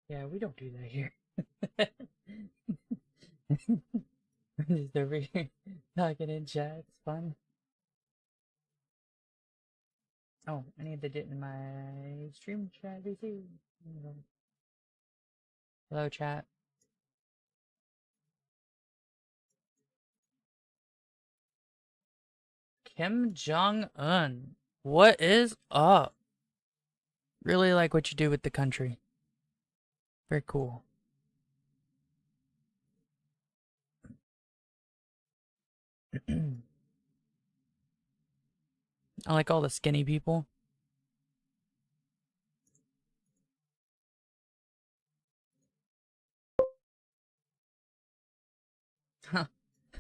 Yeah, we don't do that here. Just over here talking in chat. It's fun. Oh, I need to get in my stream chat VC. Hello, chat. Kim Jong-un. What is up? Really like what you do with the country. Very cool. I like all the skinny people.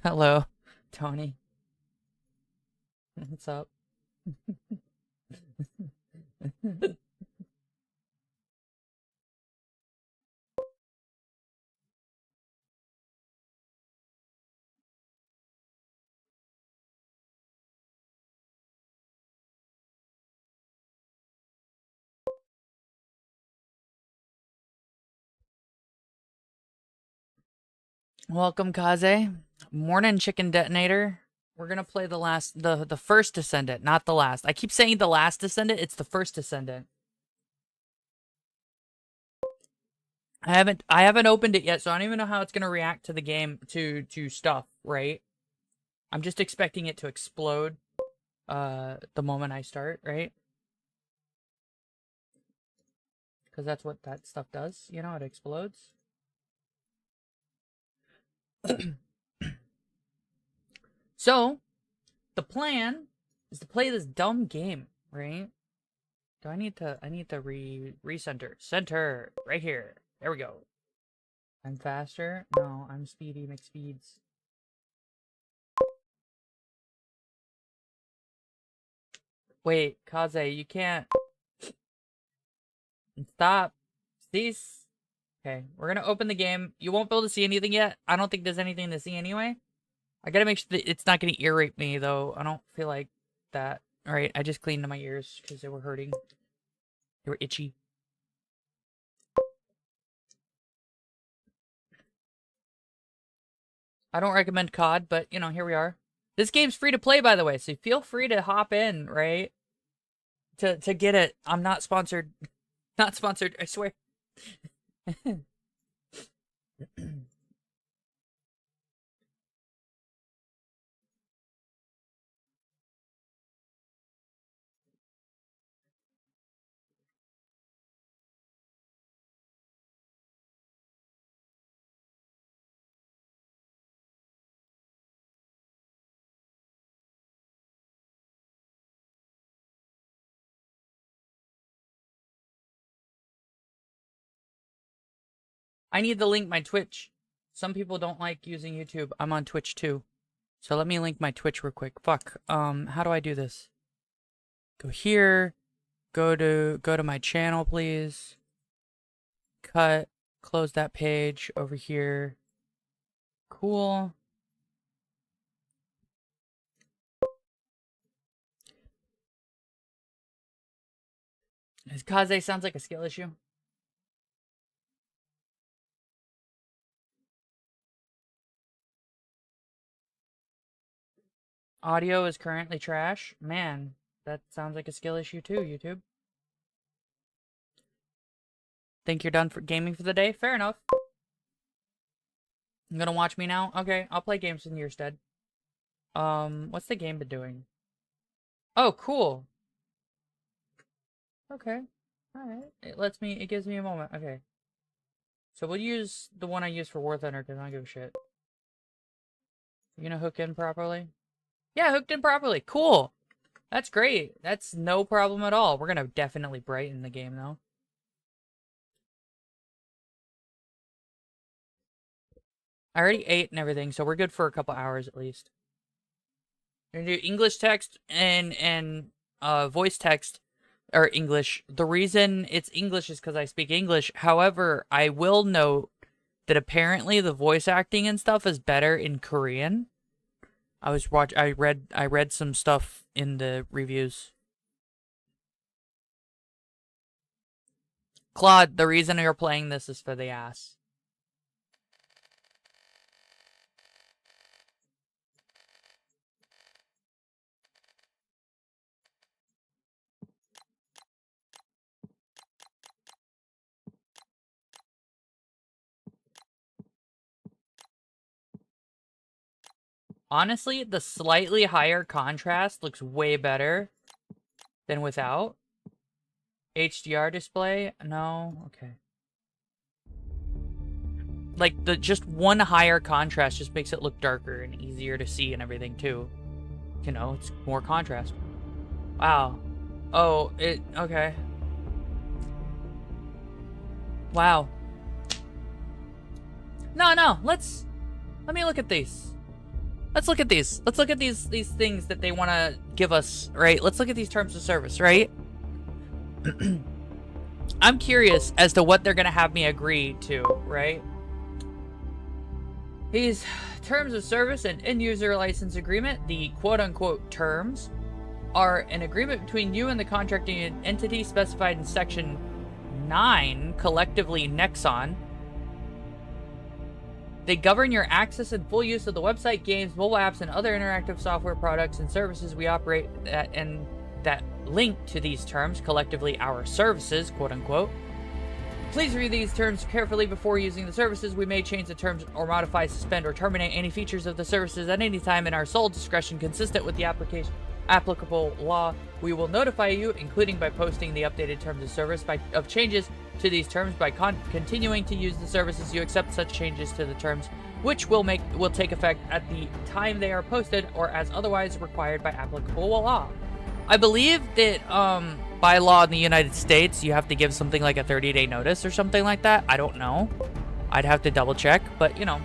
Hello, Tony. What's up? Welcome, Kaze. Morning, Chicken Detonator. We're gonna play the first Descendant, not the last. I keep saying the last Descendant. It's the first Descendant. I haven't opened it yet, so I don't even know how it's gonna react to the game to stuff. Right? I'm just expecting it to explode. The moment I start, right? Because that's what that stuff does. You know, it explodes. So, the plan is to play this dumb game, right? Do I need to recenter. Center right here. There we go. I'm faster. No, I'm speedy McSpeeds. Wait, Kaze, you can't. Stop. Cease. Okay, we're gonna open the game. You won't be able to see anything yet. I don't think there's anything to see anyway. I gotta make sure that it's not gonna ear rape me, though. I don't feel like that. Alright, I just cleaned my ears because they were hurting. They were itchy. I don't recommend COD, but, you know, here we are. This game's free to play, by the way, so feel free to hop in, right? To get it. I'm not sponsored. Not sponsored, I swear. I need to link my Twitch. Some people don't like using YouTube. I'm on Twitch too. So let me link my Twitch real quick. Fuck. How do I do this? Go here. Go to my channel, please. Cut. Close that page over here. Cool. His Kaze sounds like a skill issue. Audio is currently trash. Man, that sounds like a skill issue too, YouTube. Think you're done for gaming for the day? Fair enough. You gonna watch me now? Okay, I'll play games in your stead. What's the game been doing? Oh, cool. Okay. Alright. It gives me a moment. Okay. So we'll use the one I use for War Thunder because I don't give a shit. You gonna hook in properly? Yeah, hooked in properly. Cool. That's great. That's no problem at all. We're gonna definitely brighten the game though. I already ate and everything, so we're good for a couple hours at least. We're gonna do English text and voice text, or English. The reason it's English is because I speak English. However, I will note that apparently the voice acting and stuff is better in Korean. I read some stuff in the reviews. Claude, the reason you're playing this is for the ass. Honestly, the slightly higher contrast looks way better than without. HDR display? No? Okay. Like, the just one higher contrast just makes it look darker and easier to see and everything, too. You know, it's more contrast. Wow. Oh, okay. Wow. No, let me look at these. Let's look at these. Let's look at these things that they want to give us, right? Let's look at these terms of service, right? I'm curious as to what they're going to have me agree to, right? These terms of service and end-user license agreement, the quote-unquote terms, are an agreement between you and the contracting entity specified in Section 9, collectively Nexon. They govern your access and full use of the website, games, mobile apps, and other interactive software products and services we operate and that link to these terms, collectively our services, quote-unquote. Please read these terms carefully before using the services. We may change the terms or modify, suspend, or terminate any features of the services at any time in our sole discretion consistent with the applicable law. We will notify you, including by posting the updated terms of service of changes to these terms by continuing to use the services. You accept such changes to the terms, which will take effect at the time they are posted or as otherwise required by applicable law. I believe that by law in the United States, you have to give something like a 30-day notice or something like that. I don't know. I'd have to double check, but you know.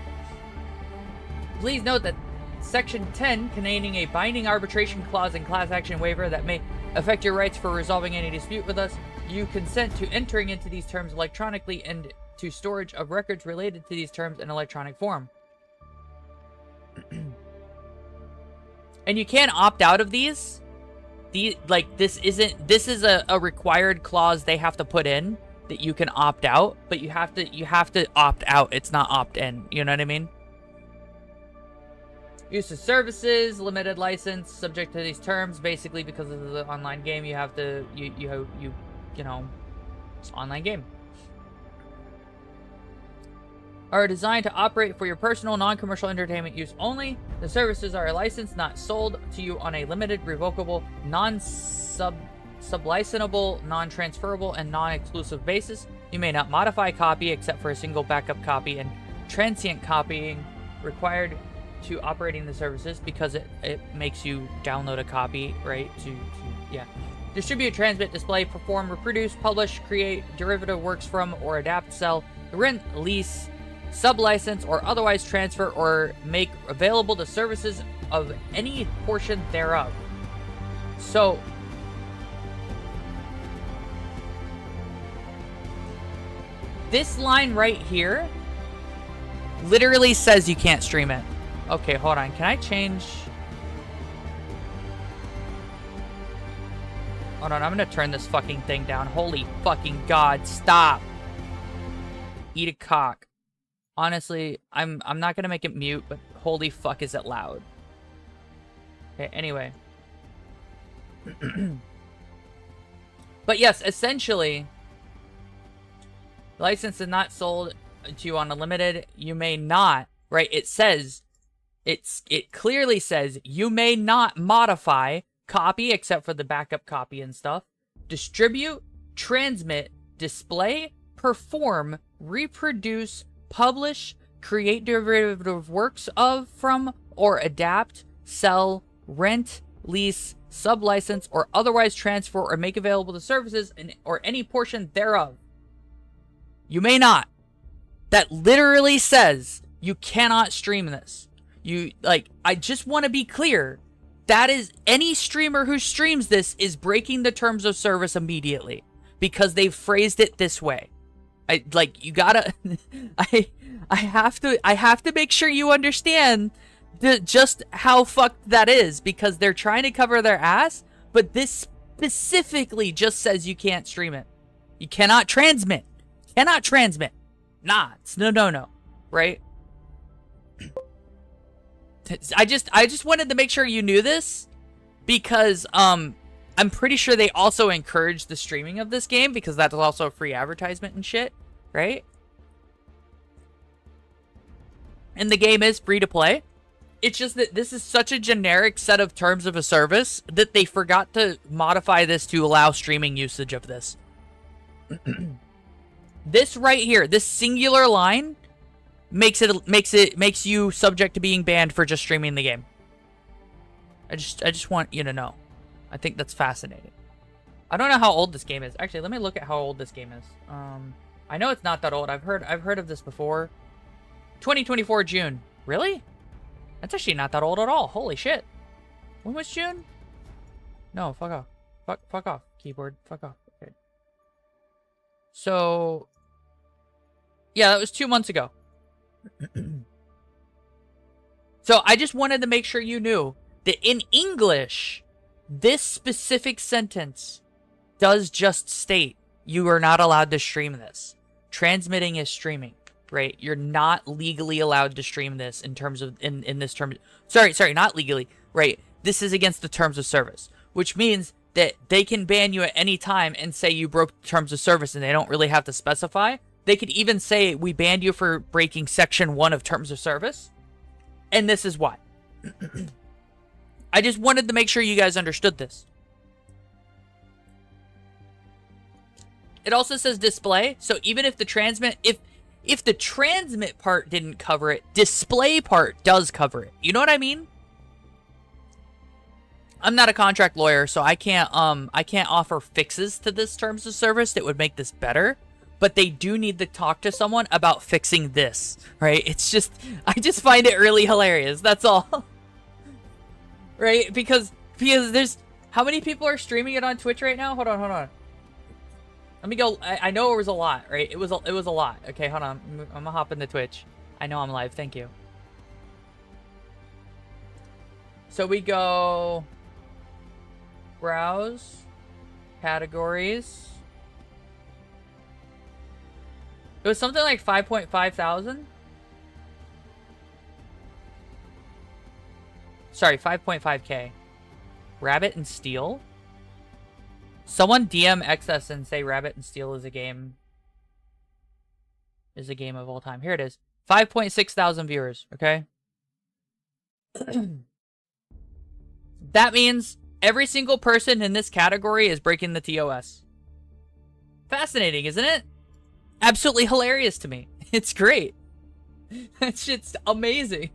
Please note that Section 10, containing a binding arbitration clause and class action waiver that may affect your rights for resolving any dispute with us. You consent to entering into these terms electronically and to storage of records related to these terms in electronic form. And you can't opt out of these. This is a required clause they have to put in that you can opt out, but you have to opt out. It's not opt in. You know what I mean? Use of services, limited license, subject to these terms. Basically, because this is an online game, you have to you know, it's an online game. Are designed to operate for your personal, non-commercial entertainment use only. The services are licensed, not sold to you on a limited, revocable, non-sublicensable, non-transferable, and non-exclusive basis. You may not modify a copy except for a single backup copy and transient copying required to operating the services because it makes you download a copy, right? Yeah. Distribute, transmit, display, perform, reproduce, publish, create derivative works from, or adapt, sell, rent, lease, sublicense, or otherwise transfer or make available the services of any portion thereof. So, this line right here literally says you can't stream it. Okay, hold on. Can I change? Hold on, I'm gonna turn this fucking thing down. Holy fucking God, stop. Eat a cock. Honestly, I'm not gonna make it mute, but holy fuck is it loud. Okay, anyway. But yes, essentially, license is not sold to you on unlimited. You may not, right? It says, it clearly says you may not modify, copy, except for the backup copy and stuff, distribute, transmit, display, perform, reproduce, publish, create derivative works of, from, or adapt, sell, rent, lease, sublicense, or otherwise transfer or make available the services or any portion thereof. You may not. That literally says you cannot stream this. I just want to be clear. That is, any streamer who streams this is breaking the terms of service immediately because they've phrased it this way. You gotta, I have to make sure you understand just how fucked that is because they're trying to cover their ass, but this specifically just says you can't stream it. You cannot transmit. Cannot transmit. Nah, it's no, right? I just wanted to make sure you knew this because I'm pretty sure they also encourage the streaming of this game because that's also a free advertisement and shit, right? And the game is free to play. It's just that this is such a generic set of terms of a service that they forgot to modify this to allow streaming usage of this. This right here, this singular line makes you subject to being banned for just streaming the game. I just want you to know. I think that's fascinating. I don't know how old this game is. Actually, let me look at how old this game is. I know it's not that old. I've heard of this before. 2024 June. Really? That's actually not that old at all. Holy shit. When was June? No, fuck off. Fuck off, keyboard. Fuck off. Okay. So, yeah, that was 2 months ago. So I just wanted to make sure you knew that in English, this specific sentence does just state you are not allowed to stream this. Transmitting is streaming, right? You're not legally allowed to stream this in terms of, in this term. Sorry, not legally, right? This is against the terms of service, which means that they can ban you at any time and say you broke the terms of service and they don't really have to specify. They could even say, we banned you for breaking Section 1 of Terms of Service. And this is why. I just wanted to make sure you guys understood this. It also says display. So even if the transmit, if the transmit part didn't cover it, display part does cover it. You know what I mean? I'm not a contract lawyer, so I can't offer fixes to this terms of service that would make this better. But they do need to talk to someone about fixing this, right? It's just, I just find it really hilarious. That's all. Right? Because there's, how many people are streaming it on Twitch right now? Hold on. Let me go. I know it was a lot, right? It was a lot. Okay, hold on. I'm gonna hop into Twitch. I know I'm live. Thank you. So we go browse, categories. It was something like 5.5 thousand. Sorry, 5.5K. Rabbit and Steel. Someone DM XS and say Rabbit and Steel is a game. Is a game of all time. Here it is. 5.6 thousand viewers. Okay. That means every single person in this category is breaking the TOS. Fascinating, isn't it? Absolutely hilarious to me. It's great. That shit's amazing.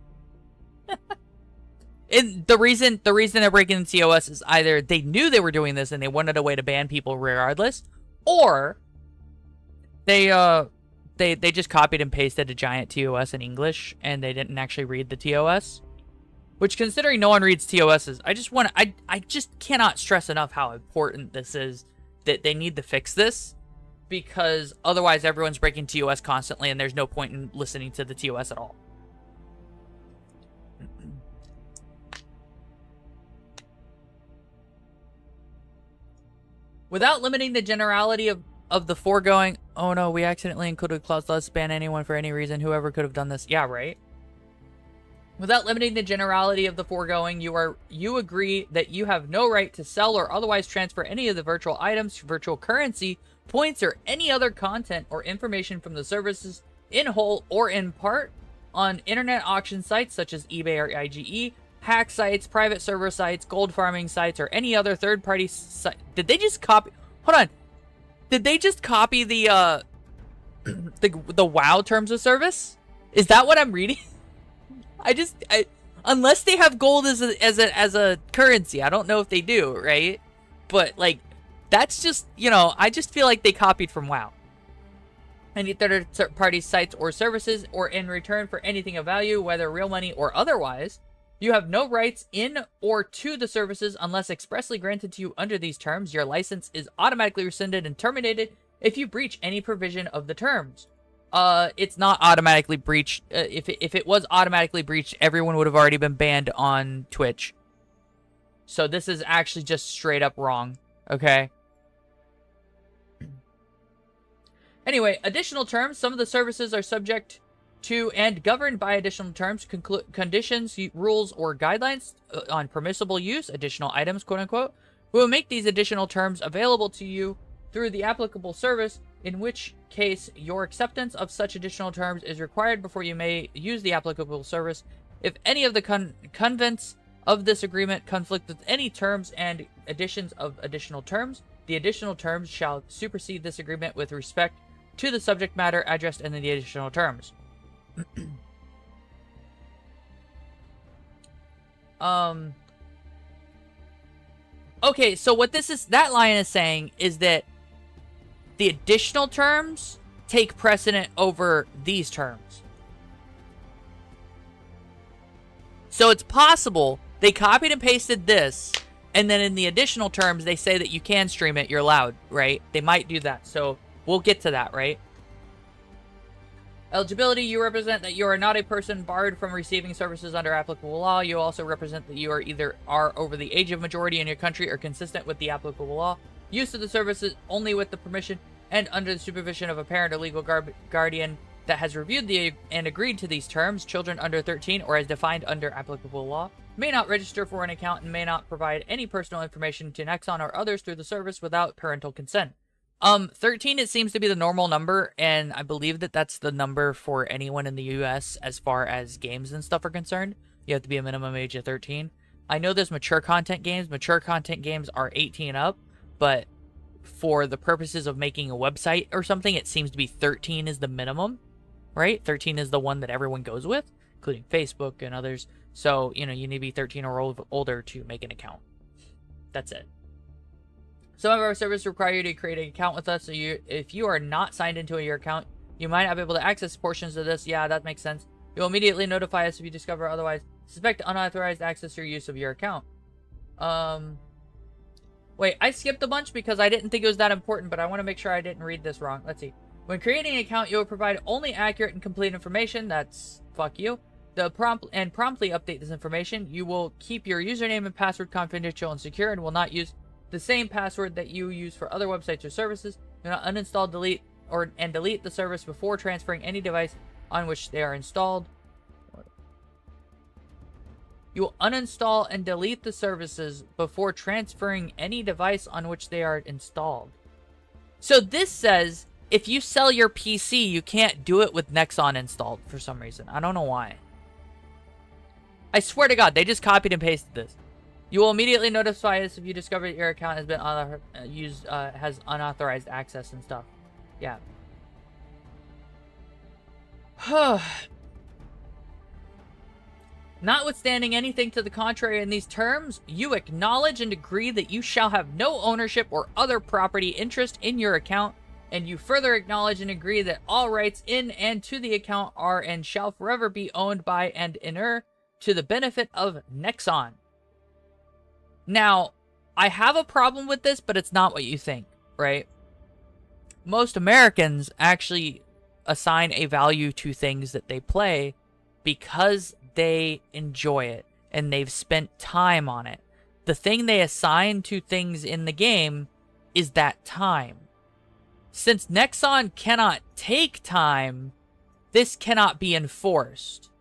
And the reason they're breaking the TOS is either they knew they were doing this and they wanted a way to ban people regardless, or they just copied and pasted a giant TOS in English and they didn't actually read the TOS. Which, considering no one reads TOSs, I just cannot stress enough how important this is, that they need to fix this. Because otherwise everyone's breaking TOS constantly and there's no point in listening to the TOS at all. Without limiting the generality of the foregoing... Oh no, we accidentally included clause, let's ban anyone for any reason. Whoever could have done this. Yeah, right? Without limiting the generality of the foregoing, you agree that you have no right to sell or otherwise transfer any of the virtual items, virtual currency, points, or any other content or information from the services in whole or in part on internet auction sites such as eBay or IGE, hack sites, private server sites, gold farming sites, or any other third-party site. Did they just copy... Hold on. Did they just copy the the WoW terms of service? Is that what I'm reading? Unless they have gold as a currency, I don't know if they do, right? But like, that's just, you know, I just feel like they copied from WoW. Any third-party sites or services, or in return for anything of value, whether real money or otherwise, you have no rights in or to the services unless expressly granted to you under these terms. Your license is automatically rescinded and terminated if you breach any provision of the terms. It's not automatically breached. If it was automatically breached, everyone would have already been banned on Twitch. So this is actually just straight up wrong. Okay? Anyway, additional terms. Some of the services are subject to and governed by additional terms, conditions, rules, or guidelines on permissible use, additional items, quote-unquote. We will make these additional terms available to you through the applicable service, in which case your acceptance of such additional terms is required before you may use the applicable service. If any of the contents of this agreement conflict with any terms and additions of additional terms, the additional terms shall supersede this agreement with respect to the subject matter addressed in the additional terms. Okay, so what that line is saying is that the additional terms take precedent over these terms. So it's possible they copied and pasted this, and then in the additional terms, they say that you can stream it, you're allowed, right? They might do that, so we'll get to that, right? Eligibility, you represent that you are not a person barred from receiving services under applicable law. You also represent that you are either over the age of majority in your country or consistent with the applicable law. Use of the services only with the permission and under the supervision of a parent or legal guardian that has reviewed and agreed to these terms. Children under 13 or as defined under applicable law may not register for an account and may not provide any personal information to Nexon or others through the service without parental consent. 13 it seems to be the normal number, and I believe that that's the number for anyone in the US as far as games and stuff are concerned. You have to be a minimum age of 13. I know there's mature content games. Mature content games are 18 up, but for the purposes of making a website or something, it seems to be 13 is the minimum, right? 13 is the one that everyone goes with, including Facebook and others. So, you know, you need to be 13 or older to make an account. That's it. Some of our services require you to create an account with us, so if you are not signed into your account, you might not be able to access portions of this. Yeah, that makes sense. You'll immediately notify us if you discover otherwise suspect unauthorized access or use of your account. Wait, I skipped a bunch because I didn't think it was that important, but I want to make sure I didn't read this wrong. Let's see. When creating an account, you will provide only accurate and complete information. That's fuck you. Promptly update this information. You will keep your username and password confidential and secure and will not use the same password that you use for other websites or services. Do not uninstall, delete, and delete the service before transferring any device on which they are installed. You will uninstall and delete the services before transferring any device on which they are installed. So this says if you sell your PC, you can't do it with Nexon installed for some reason. I don't know why. I swear to God, they just copied and pasted this. You will immediately notify us if you discover that your account has been has unauthorized access and stuff. Yeah. Notwithstanding anything to the contrary in these terms, you acknowledge and agree that you shall have no ownership or other property interest in your account, and you further acknowledge and agree that all rights in and to the account are and shall forever be owned by and inure to the benefit of Nexon. Now, I have a problem with this, but it's not what you think, right? Most Americans actually assign a value to things that they play because they enjoy it and they've spent time on it. The thing they assign to things in the game is that time. Since Nexon cannot take time, this cannot be enforced.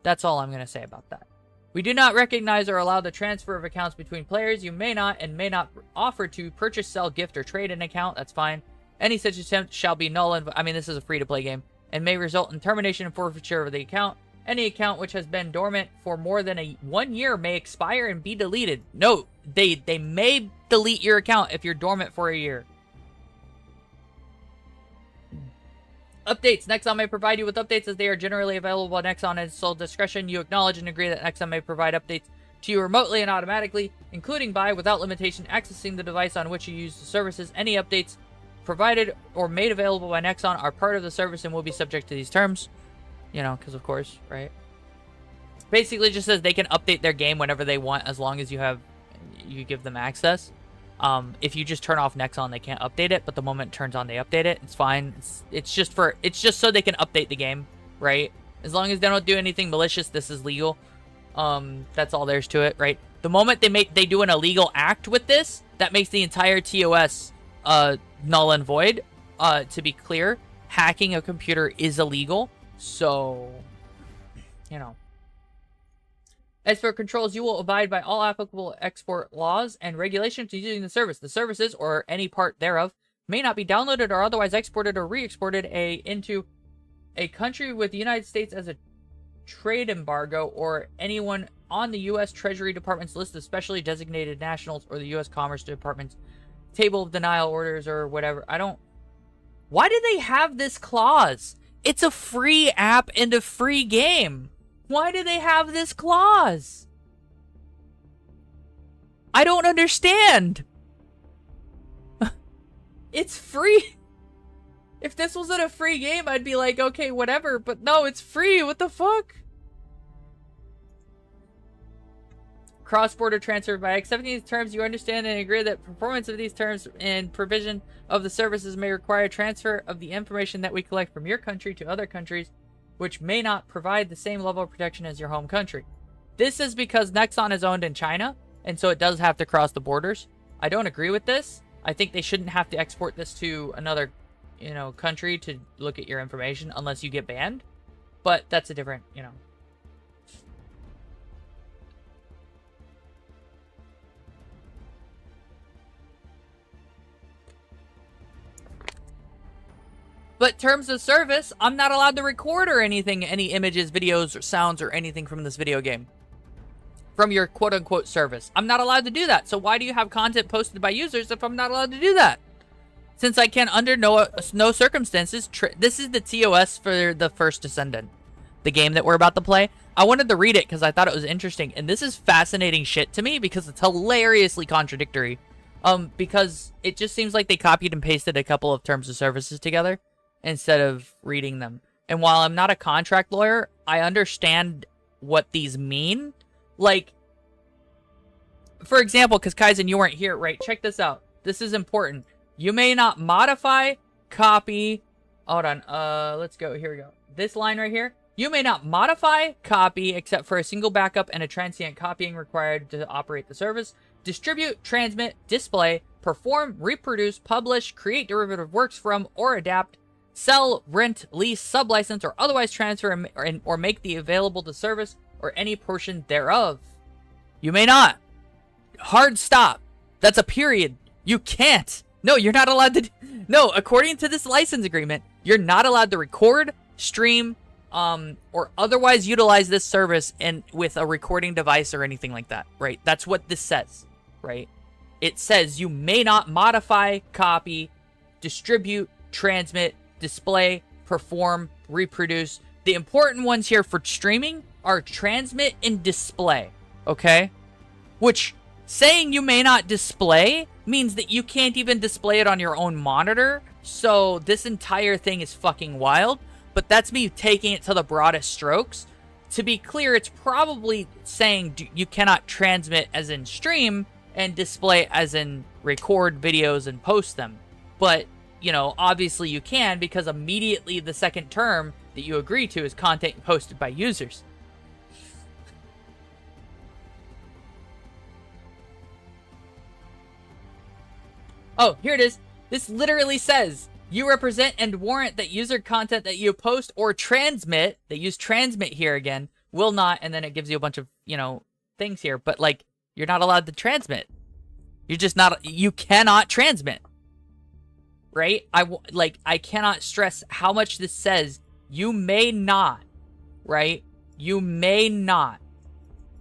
That's all I'm going to say about that. We do not recognize or allow the transfer of accounts between players. You may not and may not offer to purchase, sell, gift, or trade an account. That's fine. Any such attempt shall be null and... I mean, this is a free-to-play game. And may result in termination and forfeiture of the account. Any account which has been dormant for more than 1 year may expire and be deleted. No, they may delete your account if you're dormant for a year. Updates. Nexon may provide you with updates as they are generally available on Nexon at sole discretion. You acknowledge and agree that Nexon may provide updates to you remotely and automatically, including by, without limitation, accessing the device on which you use the services. Any updates provided or made available by Nexon are part of the service and will be subject to these terms. You know, because of course, right? Basically just says they can update their game whenever they want as long as you give them access. If you just turn off Nexon, they can't update it, but the moment it turns on, they update it. It's fine. It's just so they can update the game, right? As long as they don't do anything malicious, this is legal. That's all there's to it, right? The moment they do an illegal act with this, that makes the entire TOS null and void, to be clear. hacking a computer is illegal. So, you know. As for controls, you will abide by all applicable export laws and regulations using the service. The services, or any part thereof, may not be downloaded or otherwise exported or re-exported into a country with the United States as a trade embargo, or anyone on the U.S. Treasury Department's list of specially designated nationals, or the U.S. Commerce Department's table of denial orders, or whatever. Why do they have this clause? It's a free app and a free game. Why do they have this clause? I don't understand. It's free. If this wasn't a free game, I'd be like, okay, whatever. But no, it's free. What the fuck? Cross-border transfer. By accepting these terms, you understand and agree that performance of these terms and provision of the services may require transfer of the information that we collect from your country to other countries, which may not provide the same level of protection as your home country. This is because Nexon is owned in China, and so it does have to cross the borders. I don't agree with this. I think they shouldn't have to export this to another, country to look at your information unless you get banned. But that's a different, But terms of service, I'm not allowed to record or anything, any images, videos, or sounds, or anything from this video game. From your quote-unquote service. I'm not allowed to do that. So why do you have content posted by users if I'm not allowed to do that? Since I can, under no circumstances, this is the TOS for the first Descendant. The game that we're about to play. I wanted to read it because I thought it was interesting. And this is fascinating shit to me because it's hilariously contradictory. Because it just seems like they copied and pasted a couple of terms of services together instead of reading them. And while I'm not a contract lawyer, I understand what these mean. Like, for example, because Kaizen, you weren't here, right? Check this out. This is important. You may not modify, copy. Hold on. Let's go. Here we go. This line right here. You may not modify, copy, except for a single backup and a transient copying required to operate the service. Distribute, transmit, display, perform, reproduce, publish, create derivative works from, or adapt, sell, rent, lease, sublicense, or otherwise transfer or make the available to service or any portion thereof. You may not. Hard stop. That's a period. You can't. No, you're not allowed to. No, according to this license agreement, you're not allowed to record, stream, or otherwise utilize this service with a recording device or anything like that, right? That's what this says, right? It says you may not modify, copy, distribute, transmit, display, perform, reproduce. The important ones here for streaming are transmit and display, okay? Which, saying you may not display means that you can't even display it on your own monitor. So this entire thing is fucking wild. But that's me taking it to the broadest strokes. To be clear, it's probably saying you cannot transmit as in stream and display as in record videos and post them. But, obviously you can, because immediately the second term that you agree to is content posted by users. Oh, here it is. This literally says, you represent and warrant that user content that you post or transmit, they use transmit here again, will not, and then it gives you a bunch of, things here. But, you're not allowed to transmit. You're just not, you cannot transmit. Right? I cannot stress how much this says. You may not. Right? You may not.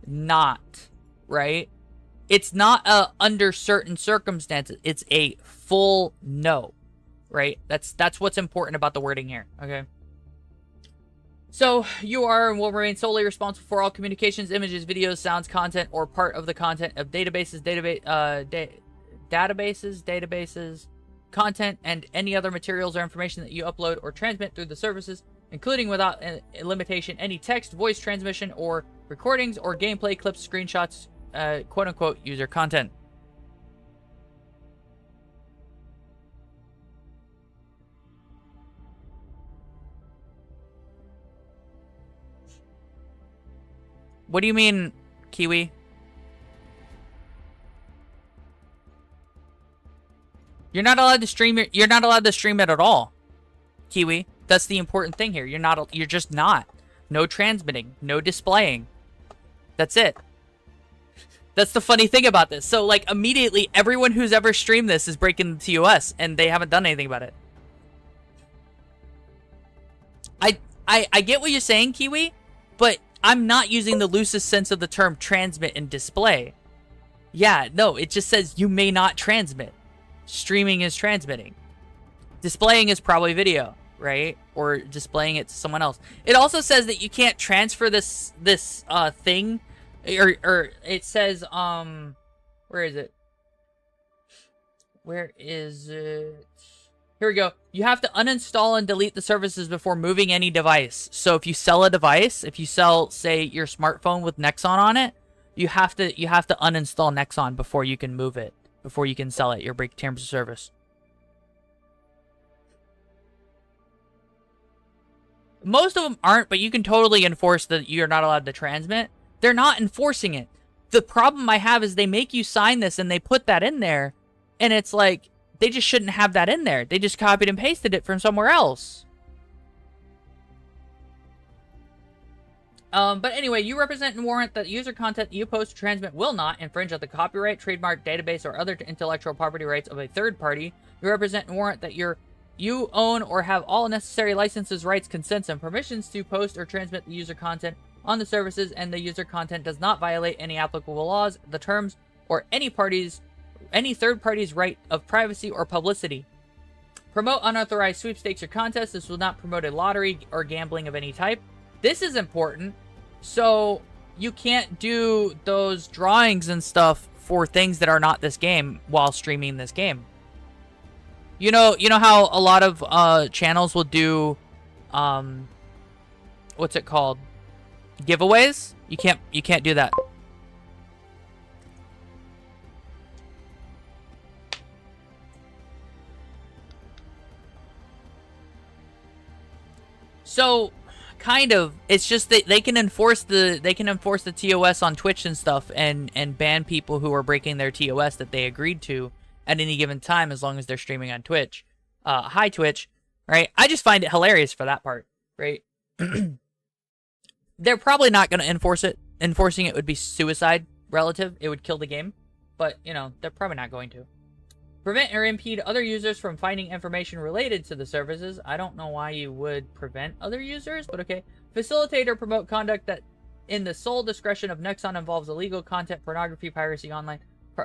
Not. Right? It's not under certain circumstances. It's a full no. Right? That's what's important about the wording here. Okay? So, you are and will remain solely responsible for all communications, images, videos, sounds, content, or part of the content of databases, content, and any other materials or information that you upload or transmit through the services, including without limitation any text, voice transmission, or recordings, or gameplay clips, screenshots, quote-unquote user content. What do you mean, Kiwi? You're not allowed to stream it. You're not allowed to stream it at all. Kiwi. That's the important thing here. You're just not. No transmitting, no displaying. That's it. That's the funny thing about this. So, like, immediately, everyone who's ever streamed this is breaking the TOS, and they haven't done anything about it. I get what you're saying, Kiwi, but I'm not using the loosest sense of the term transmit and display. Yeah, no, it just says you may not transmit. Streaming is transmitting. Displaying is probably video, right? Or displaying it to someone else. It also says that you can't transfer this thing, or it says, where is it? Where is it? Here we go. You have to uninstall and delete the services before moving any device. So if you sell a device, if you sell, say, your smartphone with Nexon on it, you have to uninstall Nexon before you can move it, before you can sell it. You're breaking terms of service. Most of them aren't, but you can totally enforce that you're not allowed to transmit. They're not enforcing it. The problem I have is they make you sign this and they put that in there, and it's like, they just shouldn't have that in there. They just copied and pasted it from somewhere else. But anyway, you represent and warrant that user content you post or transmit will not infringe on the copyright, trademark, database, or other intellectual property rights of a third party. You represent and warrant that you own or have all necessary licenses, rights, consents, and permissions to post or transmit the user content on the services, and the user content does not violate any applicable laws, the terms, or any third party's right of privacy or publicity. Promote unauthorized sweepstakes or contests. This will not promote a lottery or gambling of any type. This is important. So you can't do those drawings and stuff for things that are not this game while streaming this game. You know how a lot of channels will do what's it called? Giveaways? You can't do that. So, kind of, it's just that they can enforce the TOS on Twitch and stuff, and ban people who are breaking their TOS that they agreed to at any given time, as long as they're streaming on Twitch. Hi Twitch, right? I just find it hilarious for that part, right? They're probably not going to enforce it. Enforcing it would be suicide relative. It would kill the game, but you know, they're probably not going to. Prevent or impede other users from finding information related to the services. I don't know why you would prevent other users, but okay. Facilitate or promote conduct that in the sole discretion of Nexon involves illegal content, pornography, piracy, online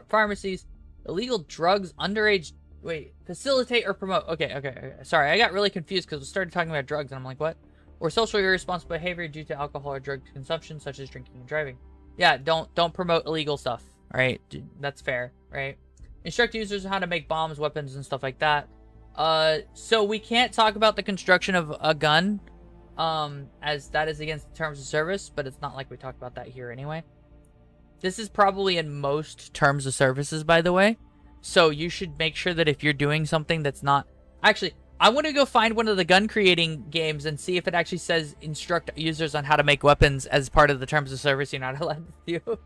pharmacies, illegal drugs, underage... Wait, facilitate or promote... Okay. Sorry, I got really confused because we started talking about drugs and I'm like, what? Or socially irresponsible behavior due to alcohol or drug consumption, such as drinking and driving. Yeah, don't promote illegal stuff, right? That's fair, right? Instruct users on how to make bombs, weapons, and stuff like that. So we can't talk about the construction of a gun, as that is against the terms of service, but it's not like we talk about that here anyway. This is probably in most terms of services, by the way. So you should make sure that if you're doing something that's not... Actually, I want to go find one of the gun creating games and see if it actually says instruct users on how to make weapons as part of the terms of service you're not allowed to do.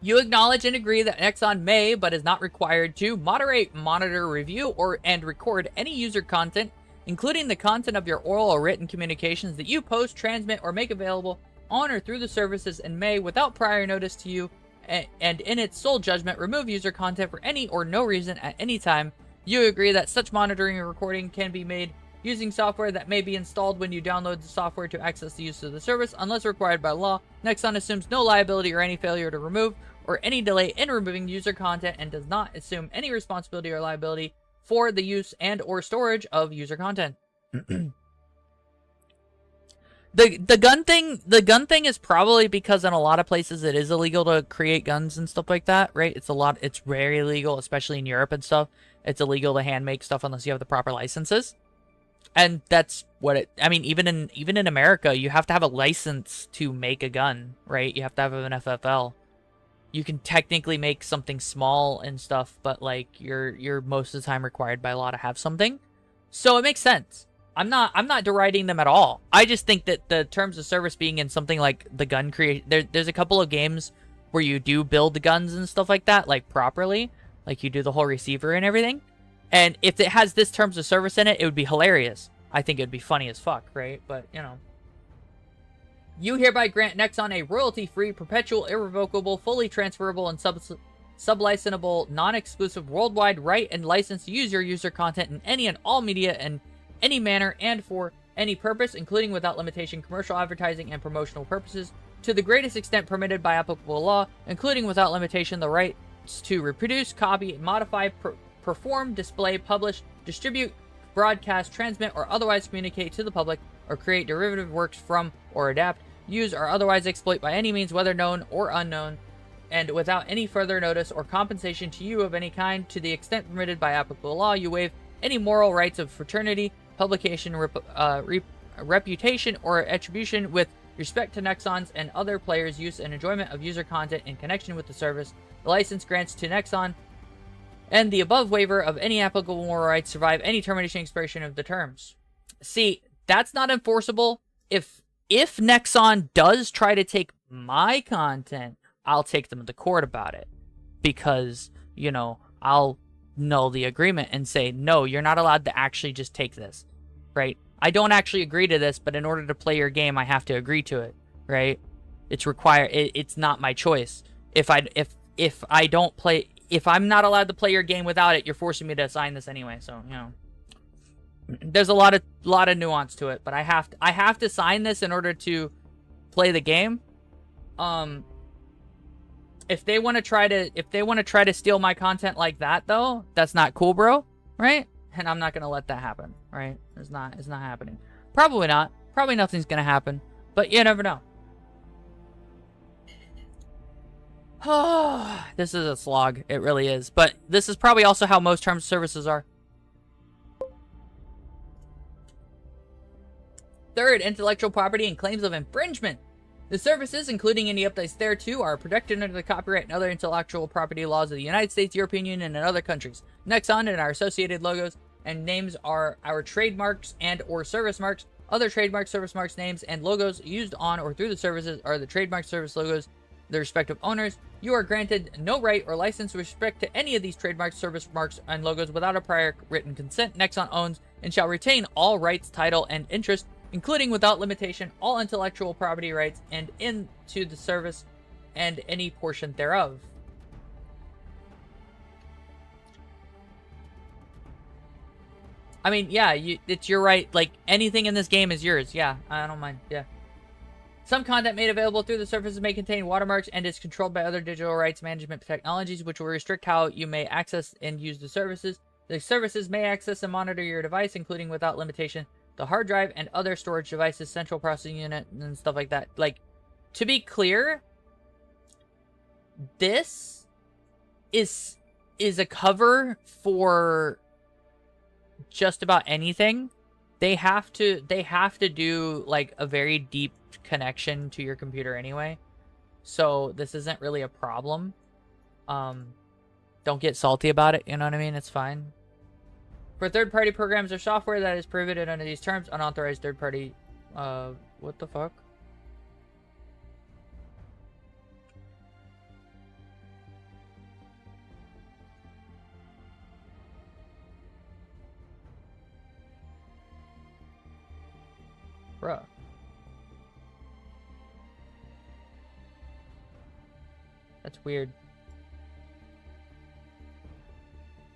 You acknowledge and agree that Nexon may, but is not required to, moderate, monitor, review, and record any user content, including the content of your oral or written communications that you post, transmit, or make available on or through the services, and may, without prior notice to you, and in its sole judgment, remove user content for any or no reason at any time. You agree that such monitoring and recording can be made using software that may be installed when you download the software to access the use of the service, unless required by law. Nexon assumes no liability or any failure to remove or any delay in removing user content and does not assume any responsibility or liability for the use and or storage of user content. The gun thing is probably because in a lot of places it is illegal to create guns and stuff like that, right? It's very illegal, especially in Europe and stuff. It's illegal to hand make stuff unless you have the proper licenses. And that's what it... I mean, even in America, you have to have a license to make a gun, right? You have to have an FFL. You can technically make something small and stuff, but, like, you're most of the time required by law to have something. So it makes sense. I'm not deriding them at all. I just think that the terms of service being in something like the gun create... There's a couple of games where you do build the guns and stuff like that, like properly, like you do the whole receiver and everything. And if it has this terms of service in it, it would be hilarious. I think it'd be funny as fuck, right? But, you know. You hereby grant Nexon a royalty-free, perpetual, irrevocable, fully transferable, and sub-licensable, non-exclusive worldwide right and license to use your user content in any and all media in any manner and for any purpose, including without limitation commercial advertising and promotional purposes, to the greatest extent permitted by applicable law, including without limitation the rights to reproduce, copy, modify, perform, display, publish, distribute, broadcast, transmit, or otherwise communicate to the public, or create derivative works from, or adapt, use, or otherwise exploit by any means, whether known or unknown, and without any further notice or compensation to you of any kind, to the extent permitted by applicable law, you waive any moral rights of fraternity, publication, reputation, or attribution with respect to Nexon's and other players' use and enjoyment of user content in connection with the service. The license grants to Nexon and the above waiver of any applicable moral rights survive any termination expiration of the terms. See, that's not enforceable. If Nexon does try to take my content, I'll take them to court about it. Because, you know, I'll null the agreement and say, no, you're not allowed to actually just take this, right? I don't actually agree to this, but in order to play your game, I have to agree to it, right? It's required. It's not my choice. If I don't play, if I'm not allowed to play your game without it, you're forcing me to sign this anyway. So, you know, there's a lot of nuance to it, but I have to sign this in order to play the game. If they want to try to steal my content like that, though, that's not cool, bro, right? And I'm not gonna let that happen, right? It's not happening. Probably not. Probably nothing's gonna happen, but you never know. This is a slog. It really is. But this is probably also how most terms of services are. Third, intellectual property and claims of infringement. The services, including any updates thereto, are protected under the copyright and other intellectual property laws of the United States, European Union, and other countries. Nexon and our associated logos and names are our trademarks and or service marks. Other trademarks, service marks, names, and logos used on or through the services are the trademark service logos, the respective owners. You are granted no right or license with respect to any of these trademarks, service marks, and logos without a prior written consent. Nexon owns and shall retain all rights, title, and interest, including without limitation all intellectual property rights and into the service and any portion thereof. I mean, yeah, it's your right. Like, anything in this game is yours. Yeah, I don't mind. Yeah. Some content made available through the services may contain watermarks and is controlled by other digital rights management technologies, which will restrict how you may access and use the services. The services may access and monitor your device, including without limitation the hard drive and other storage devices, central processing unit, and stuff like that. Like, to be clear, this is a cover for just about anything. They have to do like a very deep connection to your computer anyway, so this isn't really a problem. Don't get salty about it, you know what I mean? It's fine. For third-party programs or software that is prohibited under these terms, unauthorized third-party, what the fuck? Bruh. That's weird.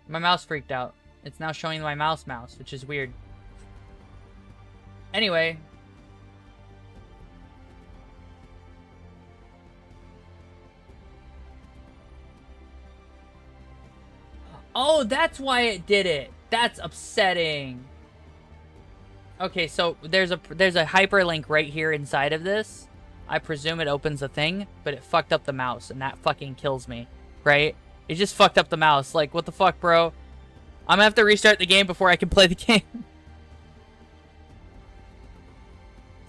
My mouse freaked out. It's now showing my mouse, which is weird. Anyway. Oh, that's why it did it. That's upsetting. Okay, so there's a hyperlink right here inside of this. I presume it opens a thing, but it fucked up the mouse, and that fucking kills me, right? It just fucked up the mouse. Like, what the fuck, bro? I'm gonna have to restart the game before I can play the game.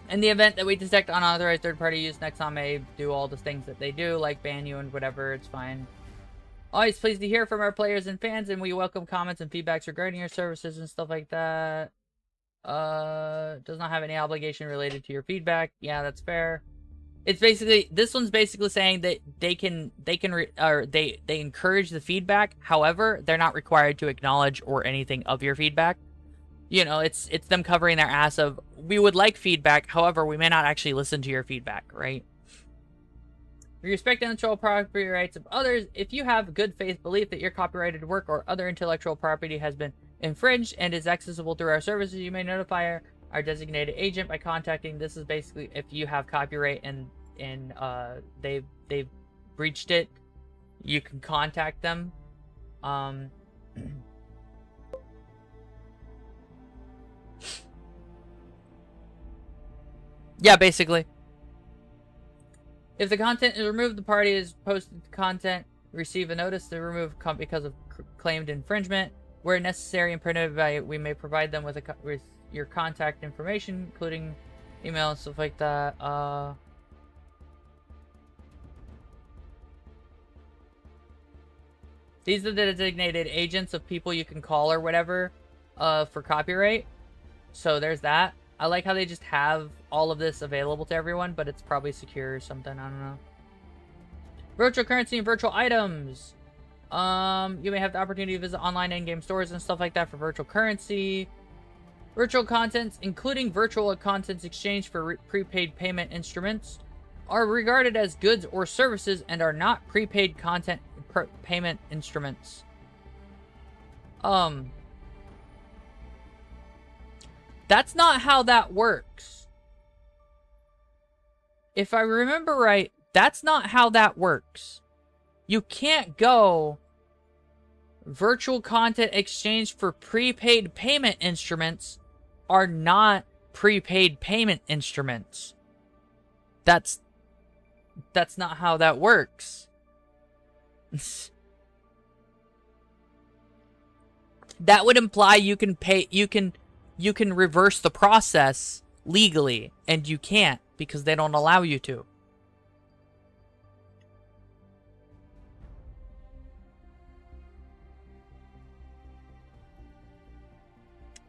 In the event that we detect unauthorized third-party use, Nexon may do all the things that they do, like ban you and whatever. It's fine. Always pleased to hear from our players and fans, and we welcome comments and feedbacks regarding your services and stuff like that. Does not have any obligation related to your feedback. Yeah, that's fair. It's basically, this one's basically saying that they encourage the feedback. However, they're not required to acknowledge or anything of your feedback. You know, it's them covering their ass of, we would like feedback. However, we may not actually listen to your feedback, right? We respect the intellectual property rights of others. If you have good faith belief that your copyrighted work or other intellectual property has been infringed and is accessible through our services, you may notify our designated agent by contacting. This is basically if you have copyright and they've breached it, you can contact them. Yeah, basically. If the content is removed, the party is posted the content, receive a notice to remove because of claimed infringement. Where necessary and printed by, we may provide them with your contact information, including email and stuff like that. These are the designated agents of people you can call or whatever for copyright. So there's that. I like how they just have all of this available to everyone, but it's probably secure or something. I don't know. Virtual currency and virtual items. You may have the opportunity to visit online in-game stores and stuff like that for virtual currency. Virtual contents, including virtual contents exchanged for prepaid payment instruments, are regarded as goods or services and are not prepaid content payment instruments. That's not how that works. If I remember right, that's not how that works. You can't go virtual content exchanged for prepaid payment instruments are not prepaid payment instruments. That's not how that works. That would imply you can pay, you can reverse the process legally, and you can't because they don't allow you to.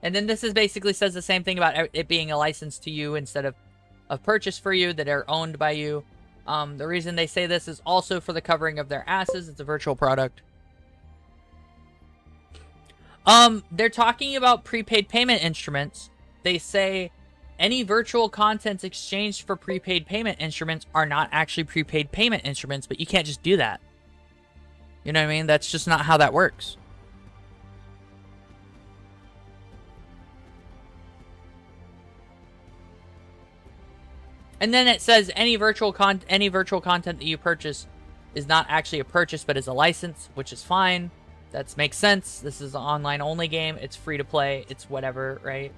And then this is basically says the same thing about it being a license to you instead of a purchase for you, that are owned by you. The reason they say this is also for the covering of their asses. It's a virtual product. They're talking about prepaid payment instruments. They say any virtual contents exchanged for prepaid payment instruments are not actually prepaid payment instruments, but you can't just do that. You know what I mean? That's just not how that works. And then it says any virtual content that you purchase is not actually a purchase, but is a license, which is fine. That makes sense. This is an online only game. It's free to play. It's whatever, right?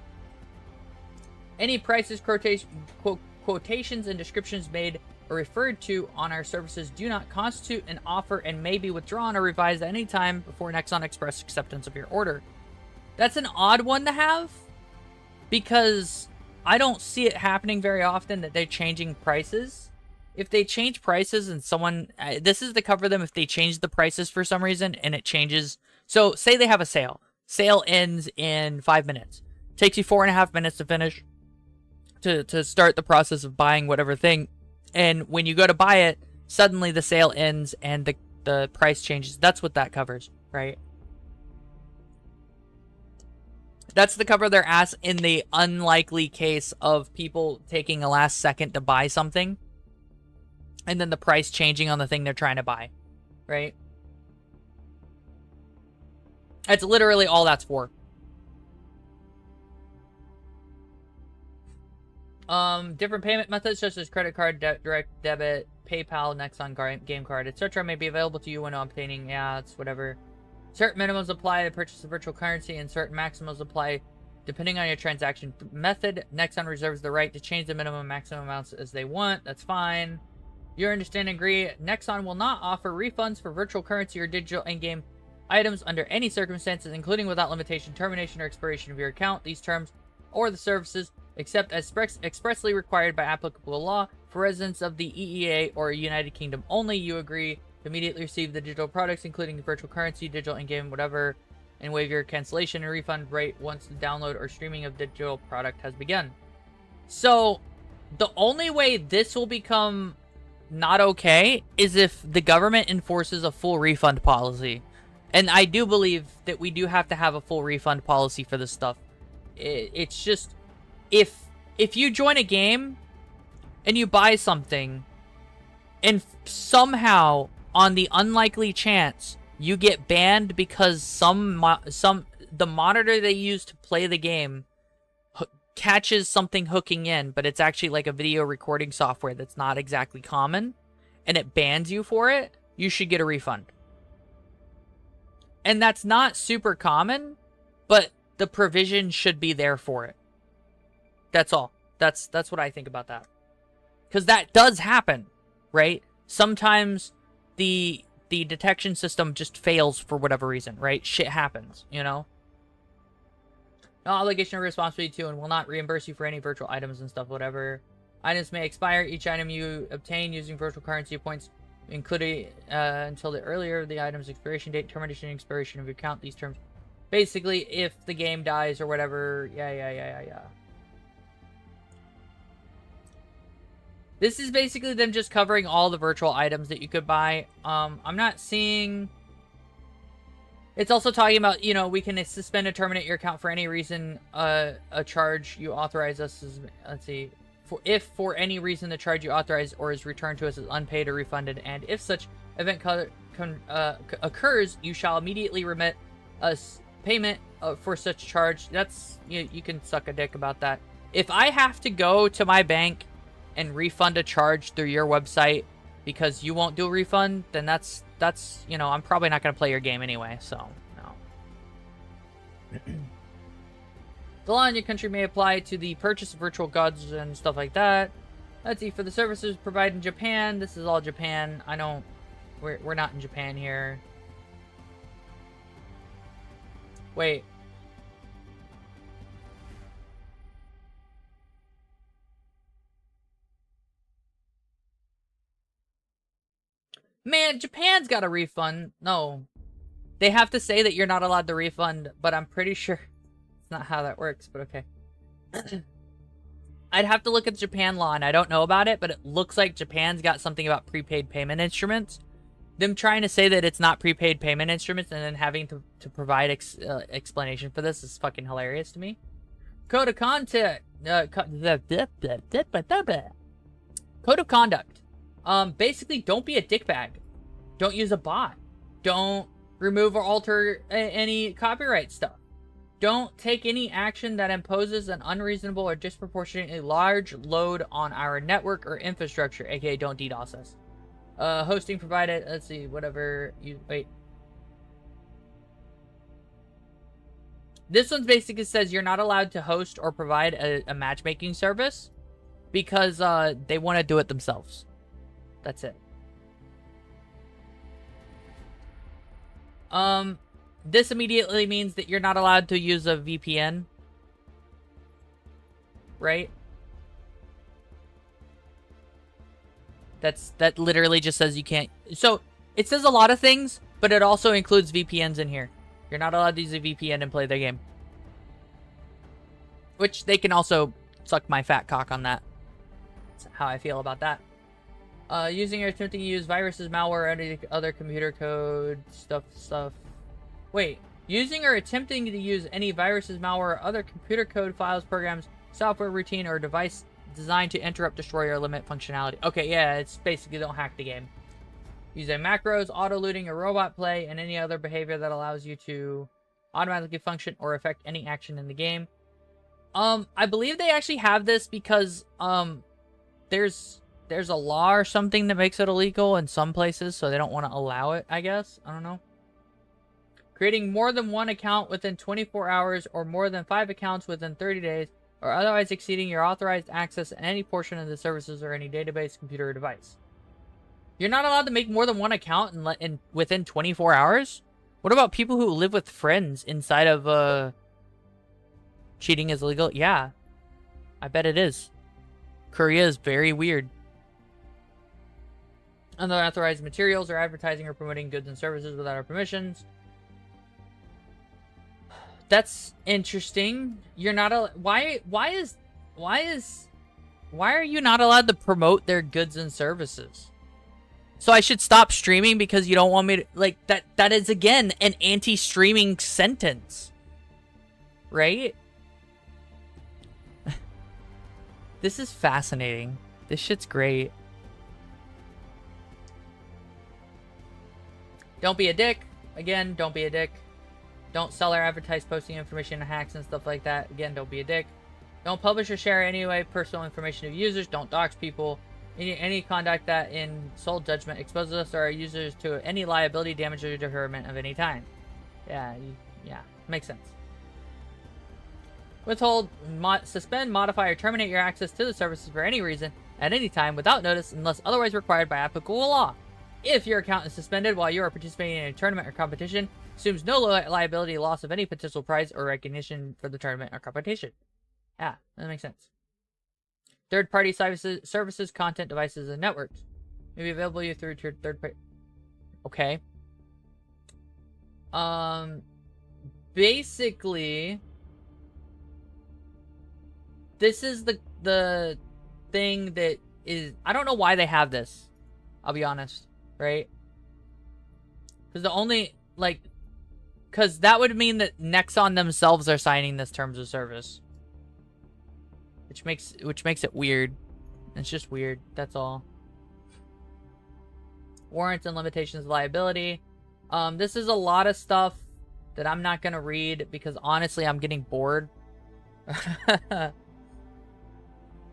Any prices, quotations, and descriptions made or referred to on our services do not constitute an offer and may be withdrawn or revised at any time before Nexon express acceptance of your order. That's an odd one to have, because I don't see it happening very often that they're changing prices. If they change prices and someone... this is to cover them if they change the prices for some reason and it changes. So, say they have a sale. Sale ends in 5 minutes. Takes you 4.5 minutes to finish. To start the process of buying whatever thing. And when you go to buy it, suddenly the sale ends and the price changes. That's what that covers, right? That's to cover their ass in the unlikely case of people taking a last second to buy something. And then the price changing on the thing they're trying to buy. Right? That's literally all that's for. Different payment methods such as credit card, direct debit, PayPal, Nexon game card, etc. may be available to you when obtaining, yeah, it's whatever. Certain minimums apply to purchase of virtual currency, and certain maximums apply depending on your transaction method. Nexon reserves the right to change the minimum and maximum amounts as they want. That's fine. You understand and agree. Nexon will not offer refunds for virtual currency or digital in-game items under any circumstances, including without limitation, termination, or expiration of your account. These terms or the services, except as expressly required by applicable law, for residents of the EEA or United Kingdom only. You agree to immediately receive the digital products, including virtual currency, digital in-game, whatever, and waive your cancellation and refund rate once the download or streaming of digital product has begun. So, The only way this will become not okay is if the government enforces a full refund policy. And I do believe that we do have to have a full refund policy for this stuff. It's just, if you join a game and you buy something, and somehow, on the unlikely chance, you get banned because the monitor they use to play the game catches something hooking in, but it's actually like a video recording software that's not exactly common, and it bans you for it, you should get a refund. And that's not super common, but the provision should be there for it. That's all. That's what I think about that. Because that does happen, right? Sometimes the detection system just fails for whatever reason, right? Shit happens, you know? No obligation or responsibility to, and will not reimburse you for any virtual items and stuff, whatever. Items may expire. Each item you obtain using virtual currency points, including until the earlier of the item's expiration date, termination, and expiration of your account. These terms, basically, if the game dies or whatever. Yeah. This is basically them just covering all the virtual items that you could buy. I'm not seeing. It's also talking about, you know, we can suspend and terminate your account for any reason a charge you authorize us is, let's see, if for any reason the charge you authorize or is returned to us is unpaid or refunded, and if such event occurs, you shall immediately remit us payment for such charge. That's, you can suck a dick about that. If I have to go to my bank and refund a charge through your website because you won't do a refund, then that's you know, I'm probably not going to play your game anyway, so, no. The law in your country may apply to the purchase of virtual goods and stuff like that. Let's see, for the services provided in Japan, this is all Japan. We're not in Japan here. Wait. Man, Japan's got a refund. No. They have to say that you're not allowed to refund, but I'm pretty sure it's not how that works, but okay. I'd have to look at the Japan law, and I don't know about it, but it looks like Japan's got something about prepaid payment instruments. Them trying to say that it's not prepaid payment instruments and then having to provide explanation for this is fucking hilarious to me. Code of conduct. Code of conduct. Basically, don't be a dickbag. Don't use a bot. Don't remove or alter any copyright stuff. Don't take any action that imposes an unreasonable or disproportionately large load on our network or infrastructure, aka don't DDoS us. Hosting provided, let's see, whatever you, wait. This one basically says you're not allowed to host or provide a matchmaking service because they want to do it themselves. That's it. This immediately means that you're not allowed to use a VPN. Right? That literally just says you can't. So, it says a lot of things, but it also includes VPNs in here. You're not allowed to use a VPN and play their game. Which they can also suck my fat cock on that. That's how I feel about that. Using or attempting to use viruses, malware, or any other computer code, stuff. Wait. Using or attempting to use any viruses, malware, or other computer code, files, programs, software, routine, or device designed to interrupt, destroy, or limit functionality. Okay, yeah, it's basically don't hack the game. Using macros, auto-looting, or robot play, and any other behavior that allows you to automatically function or affect any action in the game. I believe they actually have this because, there's a law or something that makes it illegal in some places, so they don't want to allow it, I guess. I don't know. Creating more than one account within 24 hours or more than 5 accounts within 30 days, or otherwise exceeding your authorized access to any portion of the services or any database, computer, or device. You're not allowed to make more than one account within 24 hours? What about people who live with friends inside of, cheating is illegal? Yeah. I bet it is. Korea is very weird. Unauthorized materials or advertising or promoting goods and services without our permissions. That's interesting. You're not a why is Why are you not allowed to promote their goods and services? So I should stop streaming because you don't want me to... Like, that is, again, an anti-streaming sentence. Right? This is fascinating. This shit's great. Don't be a dick. Again, don't be a dick. Don't sell or advertise posting information, hacks, and stuff like that. Again, don't be a dick. Don't publish or share any way personal information of users. Don't dox people. Any conduct that, in sole judgment, exposes us or our users to any liability, damage, or deferment of any time. Yeah, makes sense. Withhold, suspend, modify, or terminate your access to the services for any reason, at any time, without notice, unless otherwise required by applicable law. If your account is suspended while you are participating in a tournament or competition, assumes no liability, loss of any potential prize or recognition for the tournament or competition. Yeah, that makes sense. Third-party services, content, devices, and networks may be available to you through third-party. Okay. Basically, this is the thing that is... I don't know why they have this. I'll be honest, right? Because the only, like... Because that would mean that Nexon themselves are signing this terms of service. Which makes it weird. It's just weird, that's all. Warrants and limitations of liability. This is a lot of stuff that I'm not going to read because honestly I'm getting bored.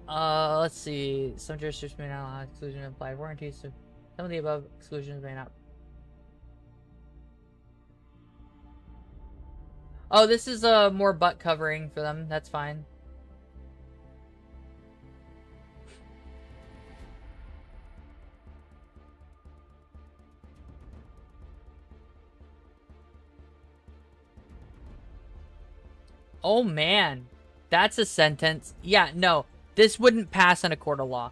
Let's see. Some jurisdictions may not allow exclusion of applied warranties, so some of the above exclusions may not. Oh, this is more butt covering for them. That's fine. Oh man, that's a sentence. Yeah, no, this wouldn't pass in a court of law.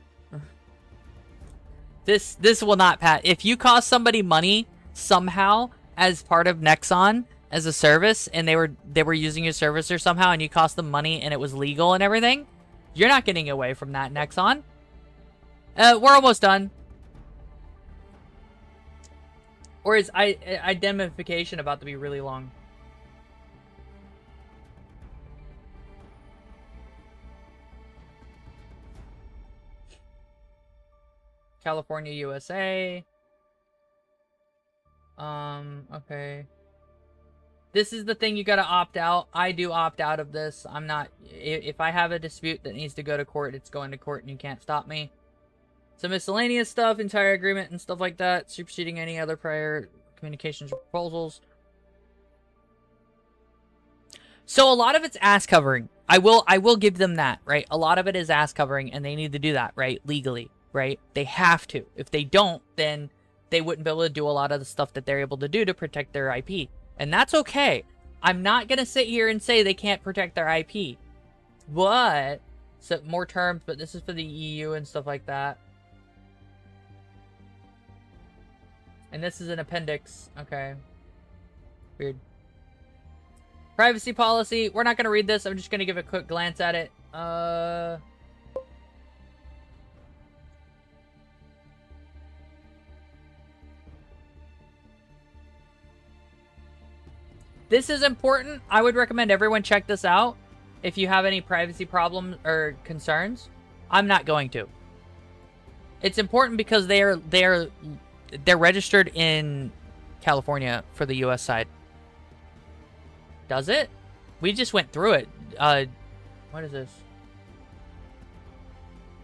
This will not pass. If you cost somebody money somehow as part of Nexon as a service, and they were using your service or somehow, and you cost them money and it was legal and everything, you're not getting away from that, Nexon. We're almost done. Or is indemnification about to be really long? California, USA. Okay. This is the thing you gotta opt out. I do opt out of this. I'm not... If I have a dispute that needs to go to court, it's going to court and you can't stop me. Some miscellaneous stuff, entire agreement and stuff like that. Superseding any other prior communications or proposals. So a lot of it's ass covering. I will give them that, right? A lot of it is ass covering and they need to do that, right? Legally. Right? They have to. If they don't, then they wouldn't be able to do a lot of the stuff that they're able to do to protect their IP. And that's okay. I'm not going to sit here and say they can't protect their IP. But, so more terms, but this is for the EU and stuff like that. And this is an appendix. Okay. Weird. Privacy policy. We're not going to read this. I'm just going to give a quick glance at it. This is important. I would recommend everyone check this out if you have any privacy problems or concerns. I'm not going to. It's important because they're registered in California for the US side. Does it? We just went through it. What is this?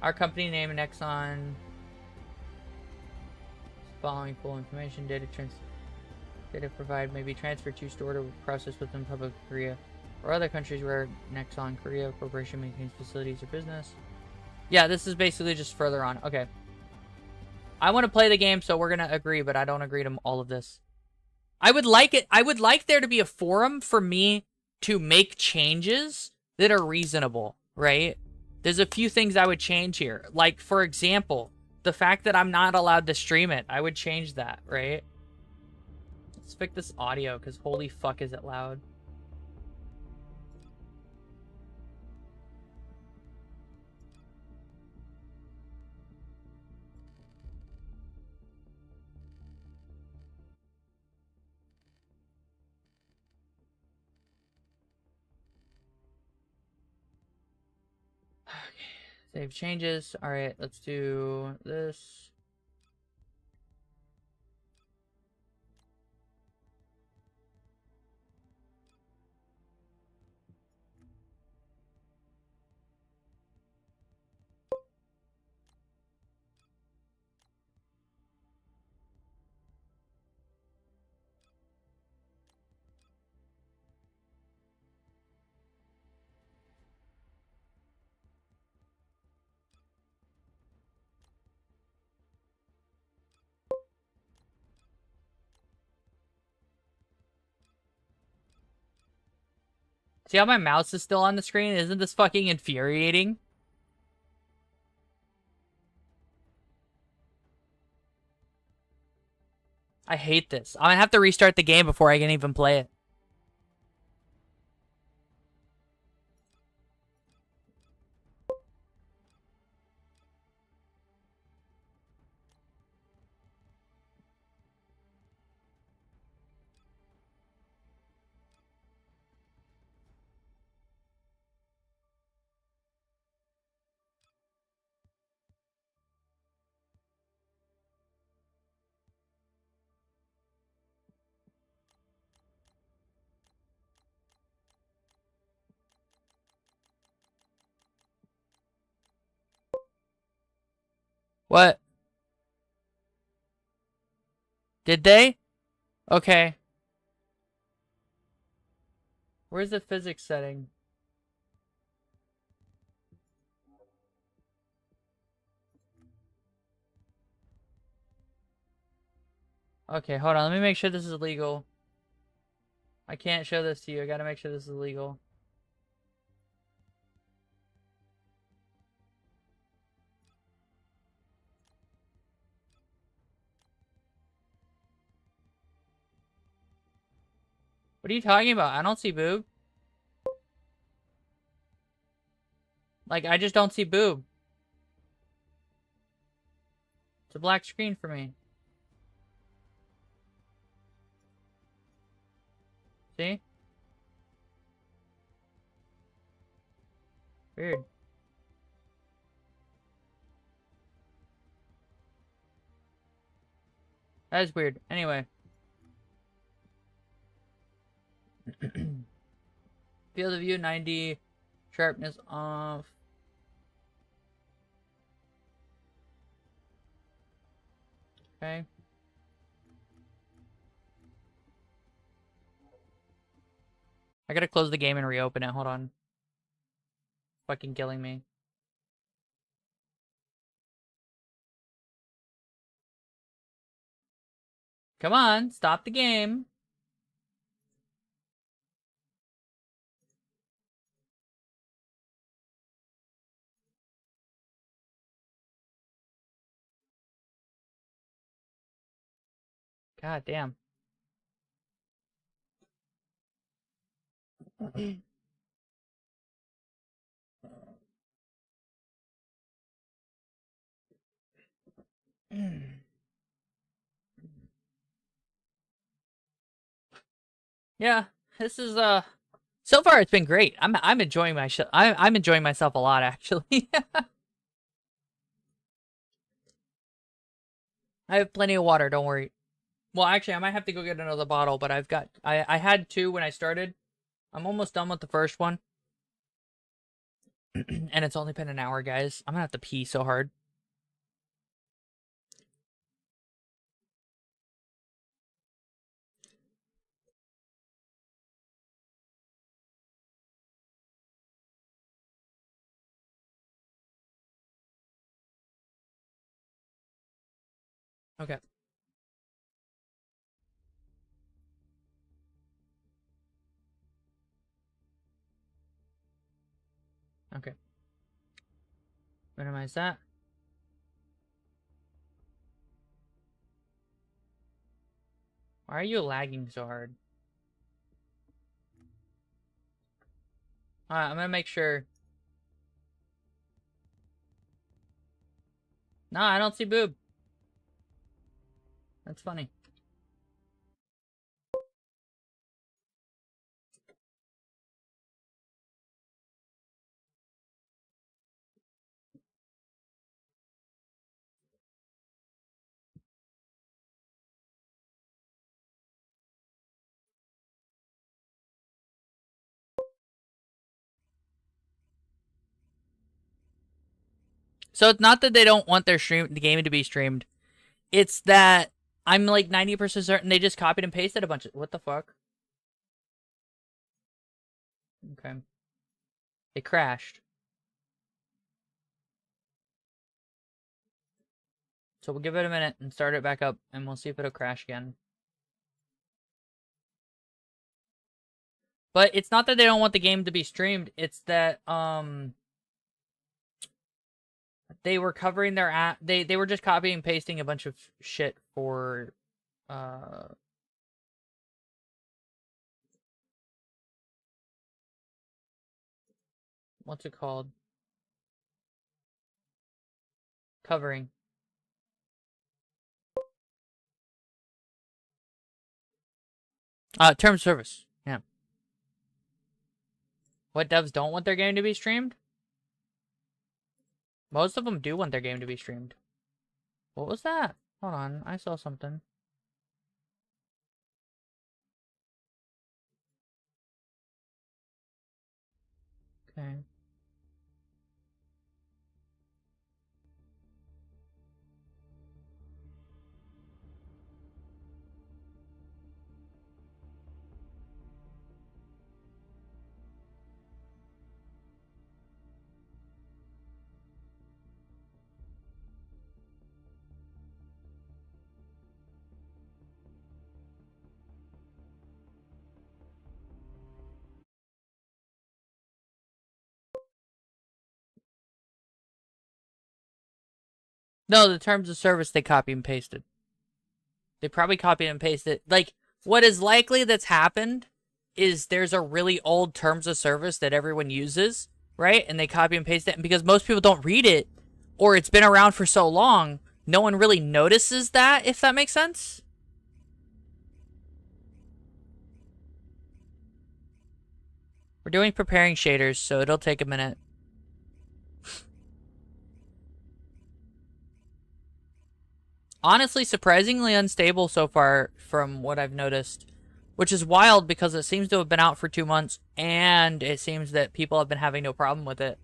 Our company name and Exxon. Following full information, data provided may be transferred to, stored, or processed within Republic of Korea or other countries where Nexon Korea Corporation maintains facilities or business. Yeah, this is basically just further on. Okay. I want to play the game, so we're going to agree, but I don't agree to all of this. I would like it. I would like there to be a forum for me to make changes that are reasonable, right? There's a few things I would change here. Like, for example, the fact that I'm not allowed to stream it. I would change that, right? Let's fix this audio, because holy fuck is it loud. Save changes. All right, let's do this. See how my mouse is still on the screen? Isn't this fucking infuriating? I hate this. I'm gonna have to restart the game before I can even play it. What? Did they? Okay. Where's the physics setting? Okay, hold on. Let me make sure this is legal. I can't show this to you. I gotta make sure this is legal. What are you talking about? I don't see boob. Like, I just don't see boob. It's a black screen for me. See? Weird. That is weird. Anyway. Field of view 90. Sharpness off. Okay. I gotta close the game and reopen it. Hold on. Fucking killing me. Come on, stop the game. God damn. Yeah, this is so far it's been great. I'm enjoying my I'm enjoying myself a lot actually. I have plenty of water, don't worry. Well, actually, I might have to go get another bottle, but I had two when I started. I'm almost done with the first one. And it's only been an hour, guys. I'm gonna have to pee so hard. Okay. Okay. Minimize that. Why are you lagging so hard? Alright, I'm gonna make sure. No, I don't see boob. That's funny. So it's not that they don't want the game to be streamed. It's that I'm like 90% certain they just copied and pasted a bunch of... What the fuck? Okay. It crashed. So we'll give it a minute and start it back up, and we'll see if it'll crash again. But it's not that they don't want the game to be streamed. It's that, they were covering their app. They were just copying and pasting a bunch of shit for, what's it called? Covering. Term service. Yeah. What devs don't want their game to be streamed? Most of them do want their game to be streamed. What was that? Hold on, I saw something. Okay. No, the terms of service they copy and pasted. They probably copied and pasted. Like, what is likely that's happened is there's a really old terms of service that everyone uses, right? And they copy and paste it. And because most people don't read it, or it's been around for so long, no one really notices that, if that makes sense. We're doing preparing shaders, so it'll take a minute. Honestly, surprisingly unstable so far from what I've noticed. Which is wild because it seems to have been out for 2 months, and it seems that people have been having no problem with it.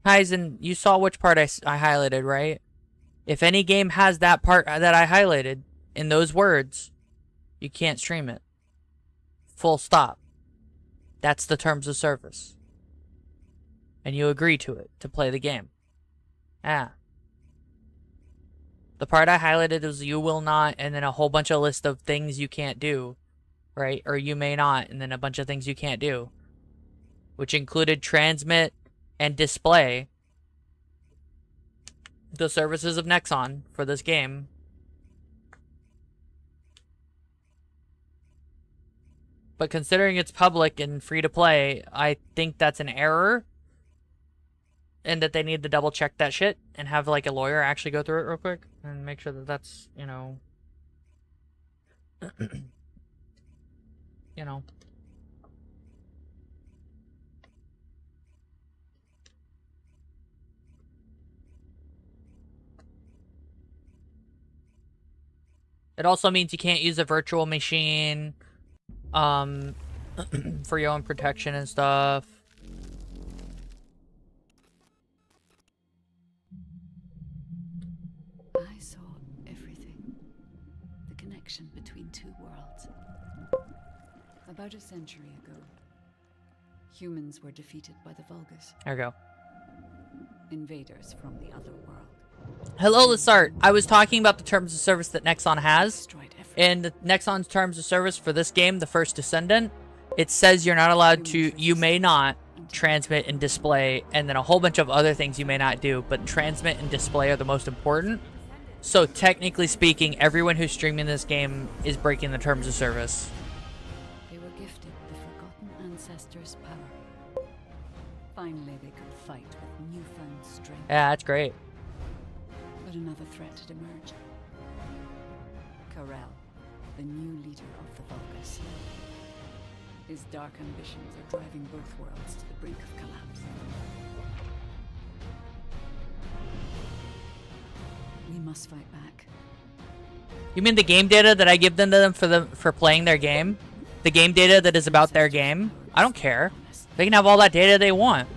Kaizen, you saw which part I highlighted, right? If any game has that part that I highlighted in those words, you can't stream it. Full stop. That's the terms of service. And you agree to it to play the game. Ah. The part I highlighted was you will not, and then a whole bunch of list of things you can't do, right? Or you may not, and then a bunch of things you can't do. Which included transmit and display the services of Nexon for this game. But considering it's public and free to play, I think that's an error. And that they need to double check that shit and have like a lawyer actually go through it real quick and make sure that that's, you know, you know. It also means you can't use a virtual machine, for your own protection and stuff. I saw everything. The connection between two worlds. About a century ago, humans were defeated by the Vulgus. There we go. Invaders from the other world. Hello, Lissart. I was talking about the terms of service that Nexon has. And the Nexon's terms of service for this game, the first Descendant, it says you're not allowed to, you may not transmit and display, and then a whole bunch of other things you may not do, but transmit and display are the most important. So technically speaking, everyone who's streaming this game is breaking the terms of service. They were gifted the forgotten ancestors' power. Finally, they could fight with newfound strength. Yeah, that's great. But another threat had emerged. Karel, the new leader of the Vulgus. His dark ambitions are driving both worlds to the brink of collapse. We must fight back. You mean the game data that I give them for playing their game? The game data that is about their game? I don't care. They can have all that data they want.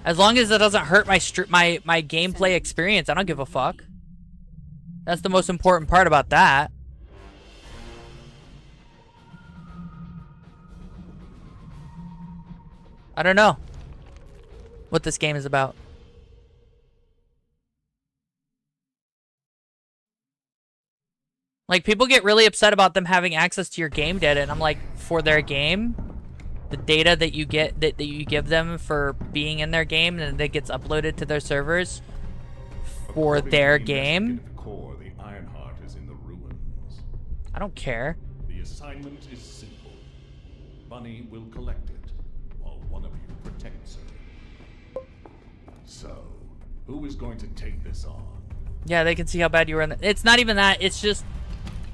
As long as it doesn't hurt my gameplay experience, I don't give a fuck. That's the most important part about that. I don't know what this game is about. Like, people get really upset about them having access to your game data, and I'm like, for their game? The data that you get, that you give them for being in their game, and that gets uploaded to their servers for their game? Core, the Ironheart is in the ruins. I don't care. The assignment is simple. Bunny will collect it, while one of you protects her. So, who is going to take this on? Yeah, they can see how bad you were in it's not even that, it's just...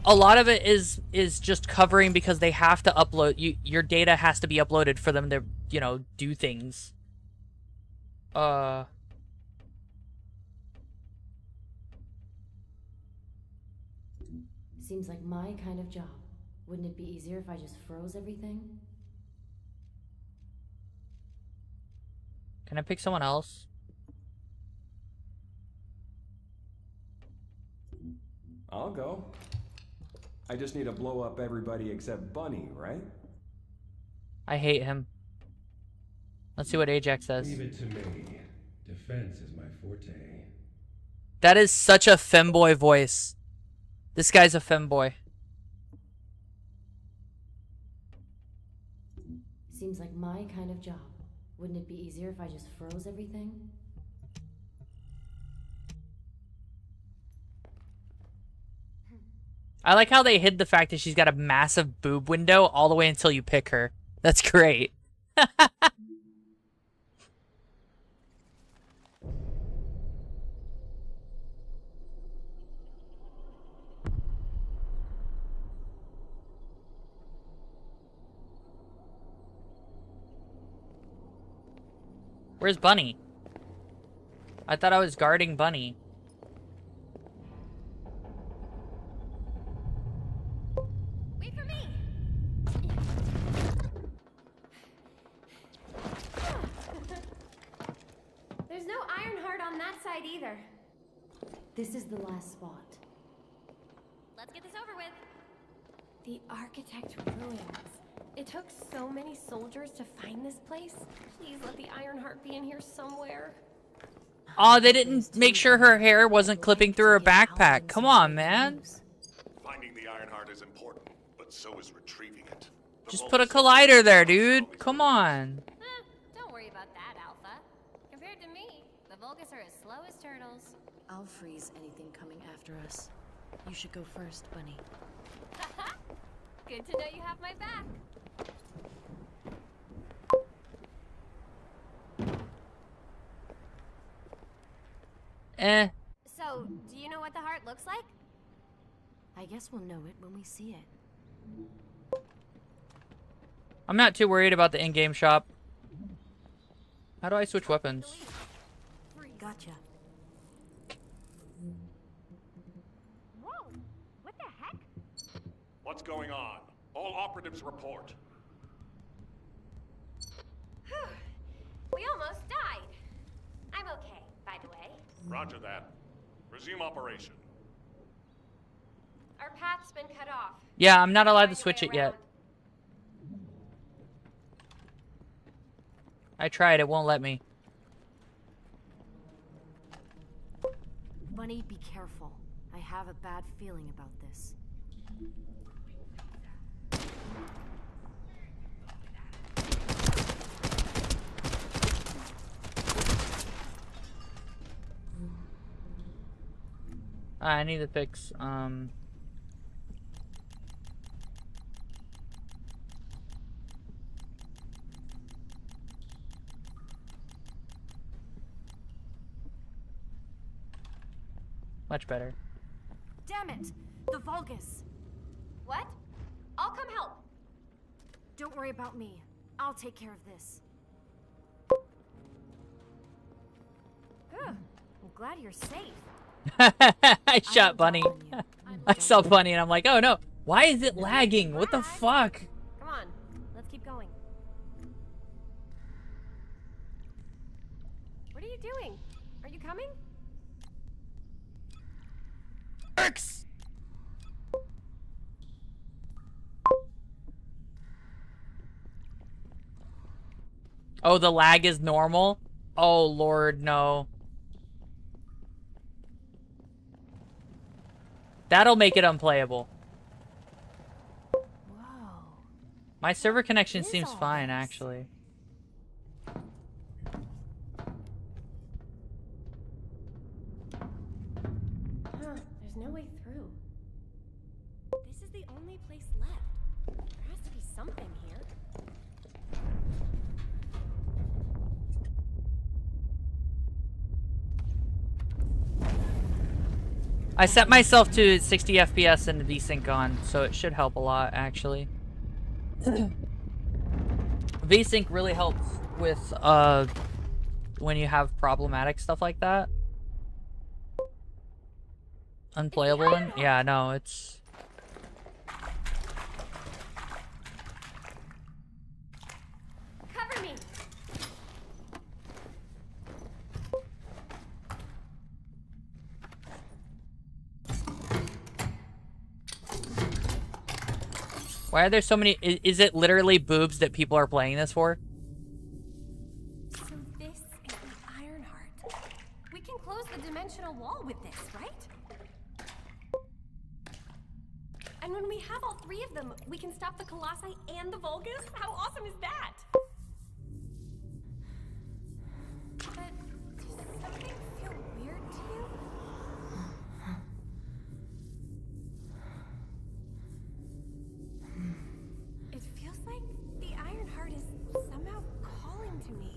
A lot of it is just covering because they have to upload... Your data has to be uploaded for them to, you know, do things. Seems like my kind of job. Wouldn't it be easier if I just froze everything? Can I pick someone else? I'll go. I just need to blow up everybody except Bunny, right? I hate him. Let's see what Ajax says. Leave it to me. Defense is my forte. That is such a femboy voice. This guy's a femboy. Seems like my kind of job. Wouldn't it be easier if I just froze everything? I like how they hid the fact that she's got a massive boob window all the way until you pick her. That's great. Where's Bunny? I thought I was guarding Bunny. Wait for me. There's no Ironheart on that side either. This is the last spot. Let's get this over with. The Architect Ruins. It took so many soldiers to find this place. Please let the Ironheart be in here somewhere. Oh, they didn't make sure her hair wasn't clipping through her backpack. Come on, man. Finding the Ironheart is important, but so is retrieving it. Just put a collider there, dude. Come on. Don't worry about that, Alpha. Compared to me, the Vulgus are as slow as turtles. I'll freeze anything coming after us. You should go first, Bunny. Good to know you have my back. So, do you know what the heart looks like? I guess we'll know it when we see it. I'm not too worried about the in-game shop. How do I switch weapons? Gotcha. Whoa! What the heck? What's going on? All operatives report. We almost died. I'm okay, by the way. Roger that. Resume operation. Our path's been cut off. Yeah, I'm not allowed to Find a switch way it yet. around. I tried, it won't let me. Bunny, be careful. I have a bad feeling about this. I need to fix, much better. Damn it! The Vulgus! What? I'll come help. Don't worry about me. I'll take care of this. I'm glad you're safe. I shot Bunny. I saw Bunny and I'm like, oh no. Why is it lagging? What the fuck? Come on, let's keep going. What are you doing? Are you coming? Works. Oh, the lag is normal? Oh, Lord, no. That'll make it unplayable. Whoa. My server connection What is seems all fine, this? actually. Huh, there's no way through. This is the only place left. There has to be something here. I set myself to 60 FPS and VSync on, so it should help a lot, actually. VSync really helps with, when you have problematic stuff like that. Unplayable and yeah, no, it's... Cover me. Why are there so many... Is it literally boobs that people are playing this for? So this is the Ironheart. We can close the dimensional wall with this, right? And when we have all three of them, we can stop the Colossi and the Vulgus? How awesome is that? But does something feel weird to you? It feels like the Ironheart is somehow calling to me.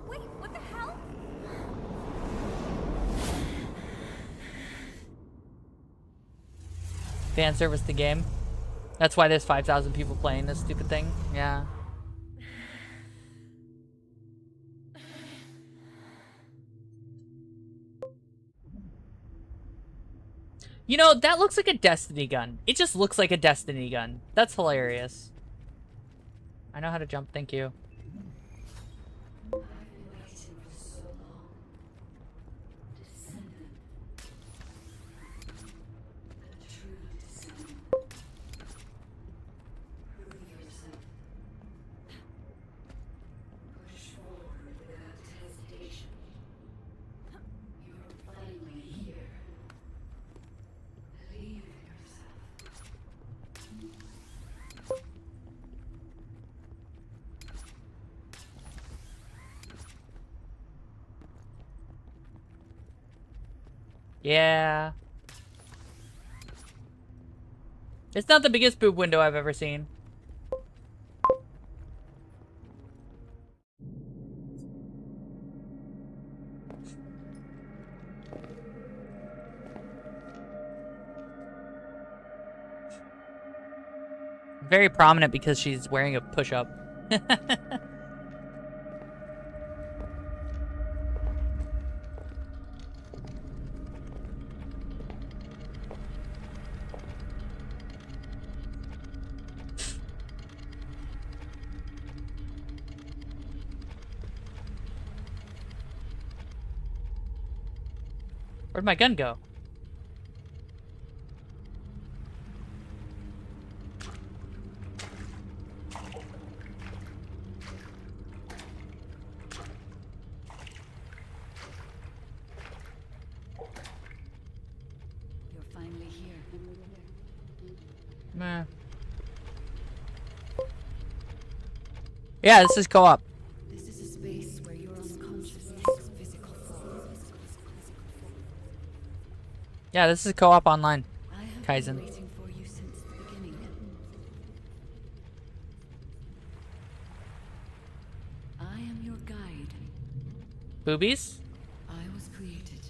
Wait, what the hell? Fan service the game. That's why there's 5,000 people playing this stupid thing. Yeah. You know, that looks like a Destiny gun. It just looks like a Destiny gun. That's hilarious. I know how to jump, thank you. I've been waiting for so long. Descendant. The true descendant. Prove yourself. Push forward without hesitation. You're finally here. Believe in yourself. Yeah. It's not the biggest boob window I've ever seen. Very prominent because she's wearing a push-up. Where'd my gun go? You're finally here. Meh. Yeah, this is co-op. This is a space where your unconsciousness is physical form. Yeah, this is co-op online. I have Kaizen. been waiting for you since the beginning. I am your guide. Boobies? I was created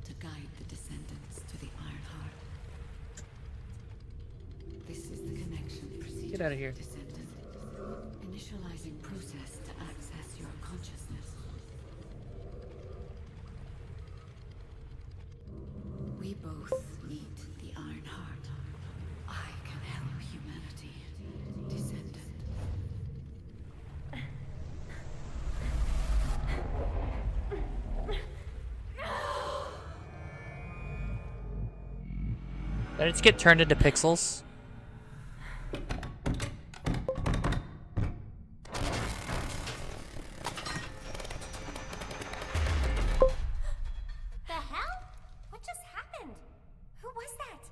to guide the descendants to the Ironheart. This is the connection procedure. Get outta here. Descendant. Initializing process to access your consciousness. both need the Iron Heart. I can help humanity. Descendant. Did it just get turned into pixels? The hell? What just happened? Who was that?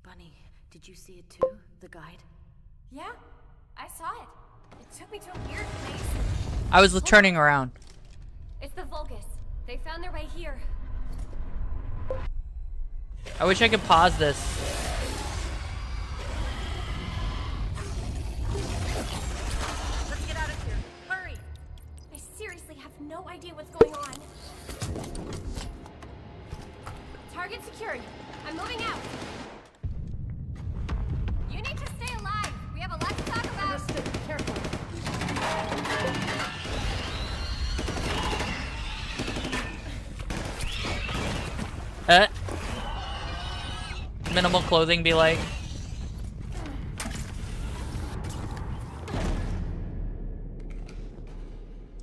Bunny, did you see it too? The guide? Yeah, I saw it. It took me to a weird place. I was turning around. It's the Vulgus. They found their way here. I wish I could pause this. Let's get out of here. Hurry! I seriously have no idea what's going on. Target secured. I'm moving out. You need to stay alive. We have a lot to talk about. Understood. Careful. Minimal clothing be like.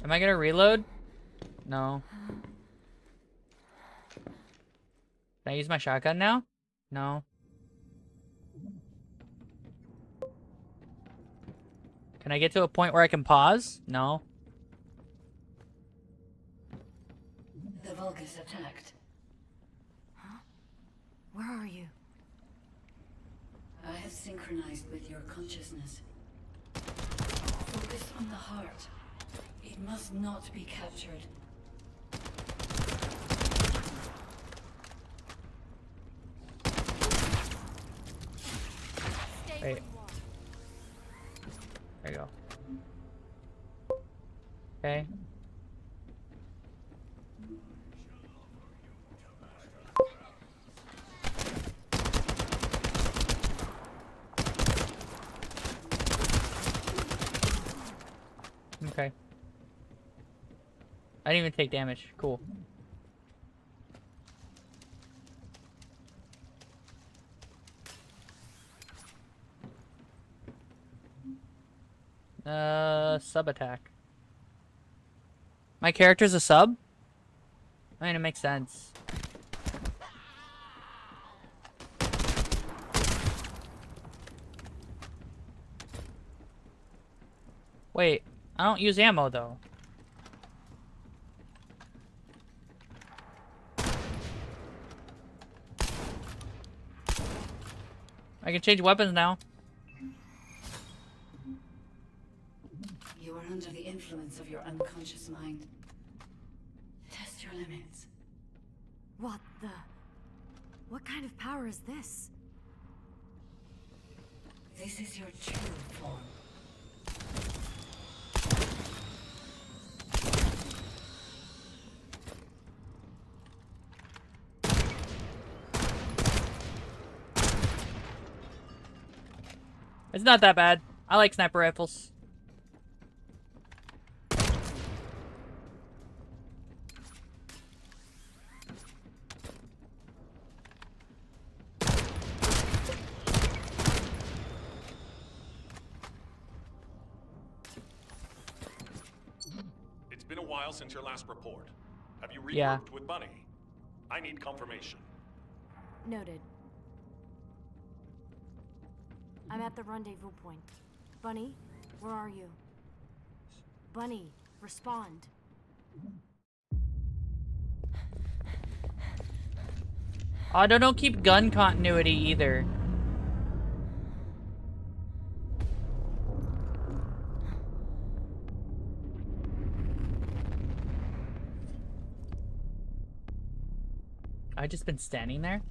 Am I gonna reload? No. Can I use my shotgun now? No. Can I get to a point where I can pause? No. The Vulgus attacked. Huh? Where are you? I have synchronized with your consciousness. Focus on the heart. It must not be captured. Stay Wait. where you are. There you go. Okay. Okay. I didn't even take damage. Cool. Sub attack. My character's a sub? I mean, it makes sense. Wait, I don't use ammo though. I can change weapons now. You are under the influence of your unconscious mind. Test your limits. What the? What kind of power is this? This is your true form. It's not that bad. I like sniper rifles. It's been a while since your last report. Have you regrouped Yeah. with Bunny? I need confirmation. Noted. I'm at the rendezvous point. Bunny, where are you? Bunny, respond. Oh, don't keep gun continuity either. I just been standing there.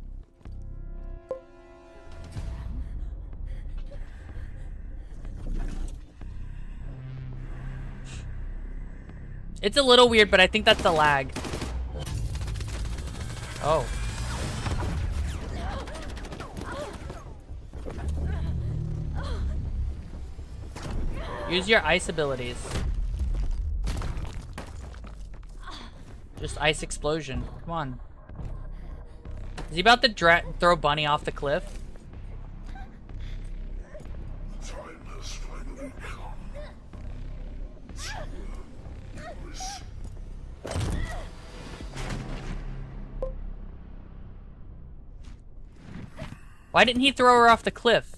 It's a little weird, but I think that's the lag. Oh. Use your ice abilities. Just ice explosion. Come on. Is he about to throw Bunny off the cliff? Time has finally come. Why didn't he throw her off the cliff?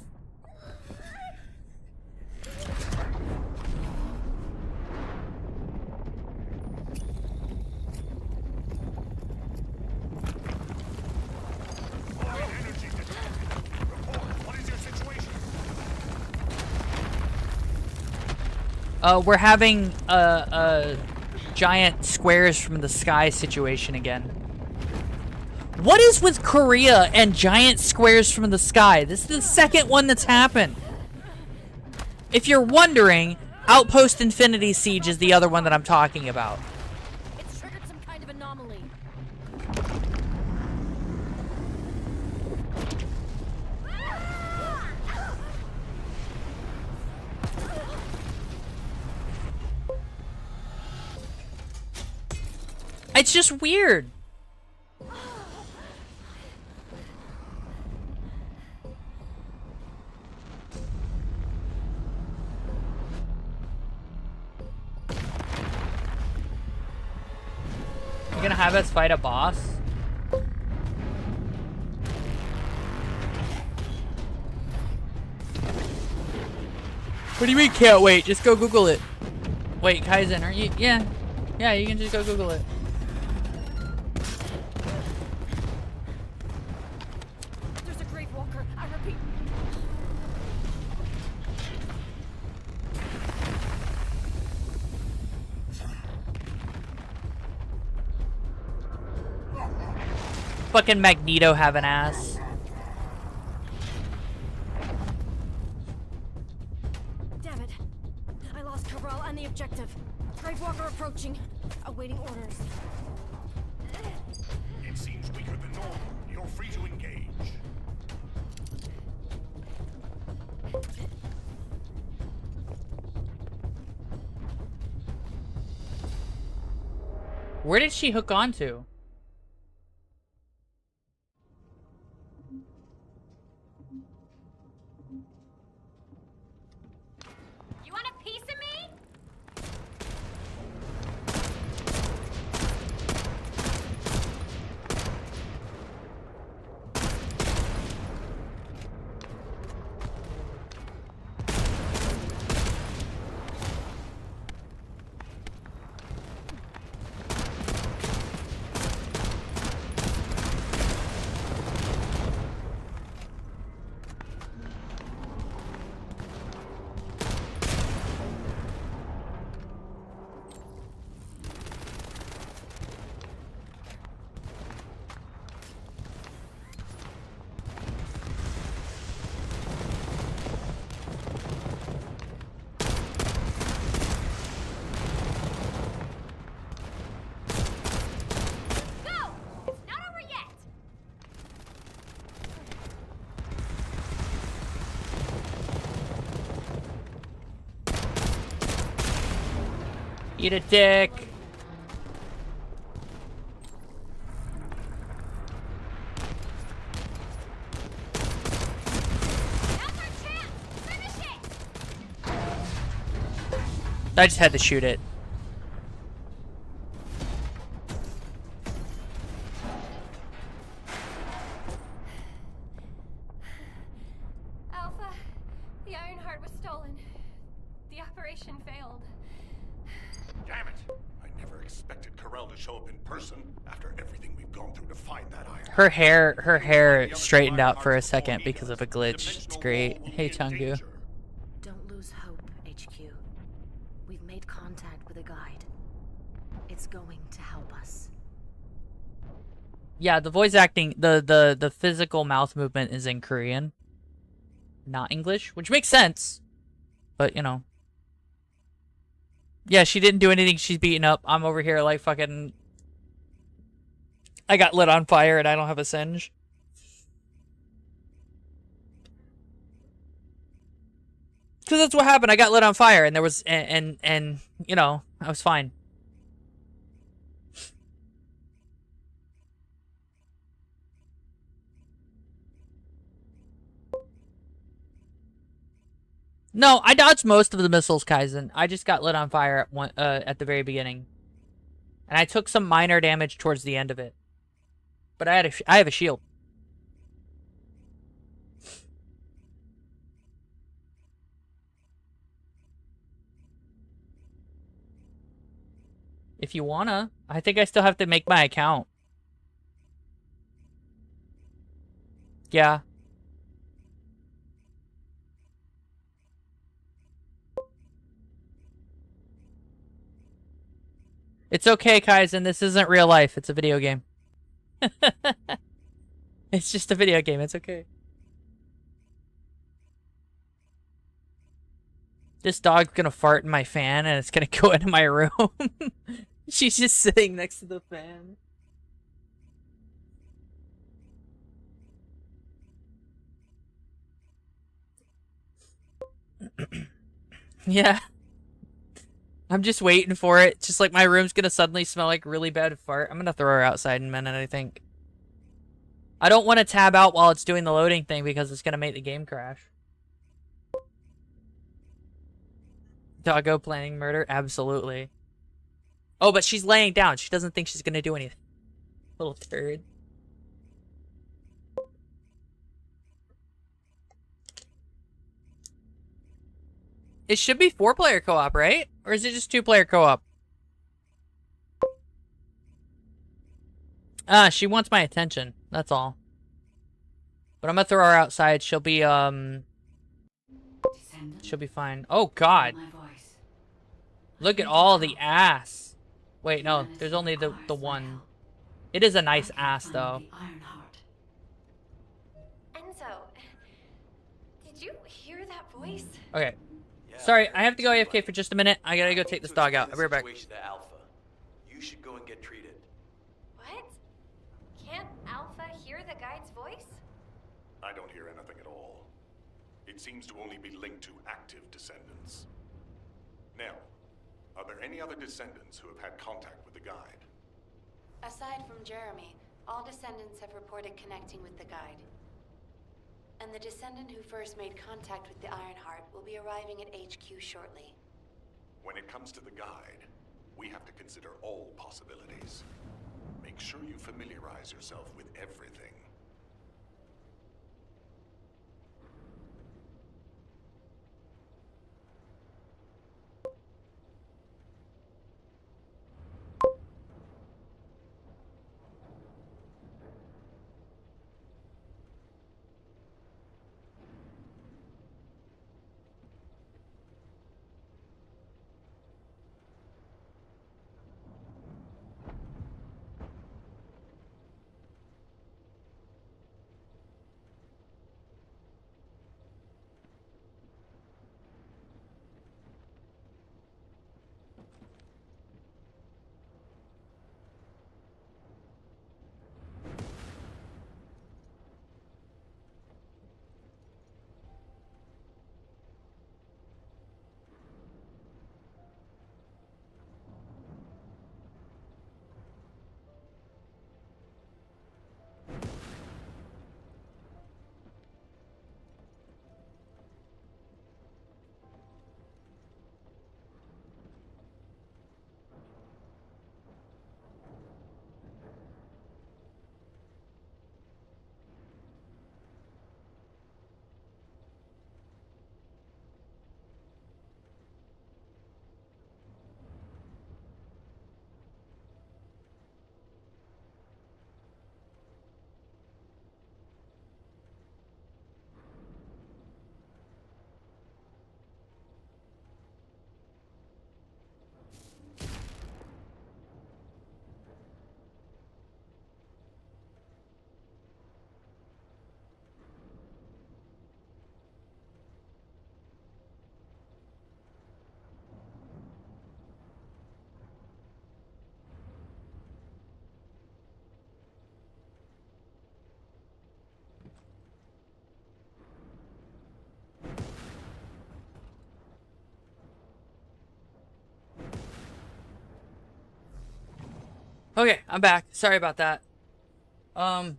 We're having a giant squares from the sky situation again. What is with Korea and giant squares from the sky? This is the second one that's happened. If you're wondering, Outpost Infinity Siege is the other one that I'm talking about. It's triggered some kind of anomaly. It's just weird. You're gonna have us fight a boss? What do you mean can't wait? Just go Google it. Wait, Kaizen, are you? Yeah. Yeah, you can just go Google it. There's a Grave Walker. I repeat. Fucking Magneto have an ass. Damn it. I lost Corral and the objective. Grave Walker approaching. Awaiting orders. It seems weaker than normal. You're free to engage. Where did she hook onto? You want a piece of me? Go! It's not over yet! Eat a dick. Now's our chance! Finish it! I just had to shoot it. Alpha, the Ironheart was stolen. The operation failed. Damn it! I never expected Corel to show up in person after everything we've gone through to find that iron. Her hair straightened out for a second because of a glitch. It's great. Hey, Changu. Don't lose hope, HQ. We've made contact with a guide. It's going to help us. Yeah, the voice acting, the physical mouth movement is in Korean, not English, which makes sense. But, you know. Yeah, she didn't do anything. She's beaten up. I'm over here like fucking... I got lit on fire and I don't have a singe. Because that's what happened. I got lit on fire and there was... And you know, I was fine. No, I dodged most of the missiles, Kaizen. I just got lit on fire at the very beginning. And I took some minor damage towards the end of it. But I have a shield. If you wanna. I think I still have to make my account. Yeah. It's okay, Kaizen. This isn't real life. It's a video game. It's just a video game. It's okay. This dog's gonna fart in my fan and it's gonna go into my room. She's just sitting next to the fan. Yeah. I'm just waiting for it. Just like my room's gonna suddenly smell like really bad fart. I'm gonna throw her outside in a minute, I think. I don't want to tab out while it's doing the loading thing because it's gonna make the game crash. Doggo planning murder? Absolutely. Oh, but she's laying down. She doesn't think she's gonna do anything. Little turd. It should be 4-player co-op, right? Or is it just 2-player co-op? She wants my attention. That's all. But I'm gonna throw her outside. She'll be, she'll be fine. Oh, God. Look at all the ass. Wait, no. There's only the one. It is a nice ass, though. Enzo, did you hear that voice? Okay. Sorry, I have to go AFK for just a minute. I gotta go take this dog out. I'll be right back. You should go and get treated. What? Can't Alpha hear the guide's voice? I don't hear anything at all. It seems to only be linked to active descendants. Now, are there any other descendants who have had contact with the guide? Aside from Jeremy, all descendants have reported connecting with the guide. And the descendant who first made contact with the Ironheart will be arriving at HQ shortly. When it comes to the guide, we have to consider all possibilities. Make sure you familiarize yourself with everything. Okay, I'm back. Sorry about that. I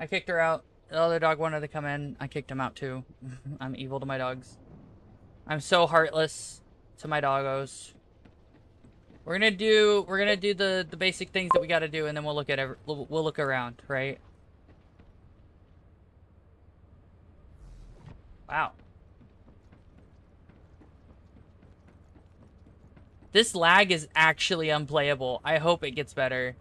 kicked her out. The other dog wanted to come in. I kicked him out too. I'm evil to my dogs. I'm so heartless to my doggos. We're gonna do the basic things that we gotta do, and then we'll look at we'll look around, right? Wow. This lag is actually unplayable. I hope it gets better.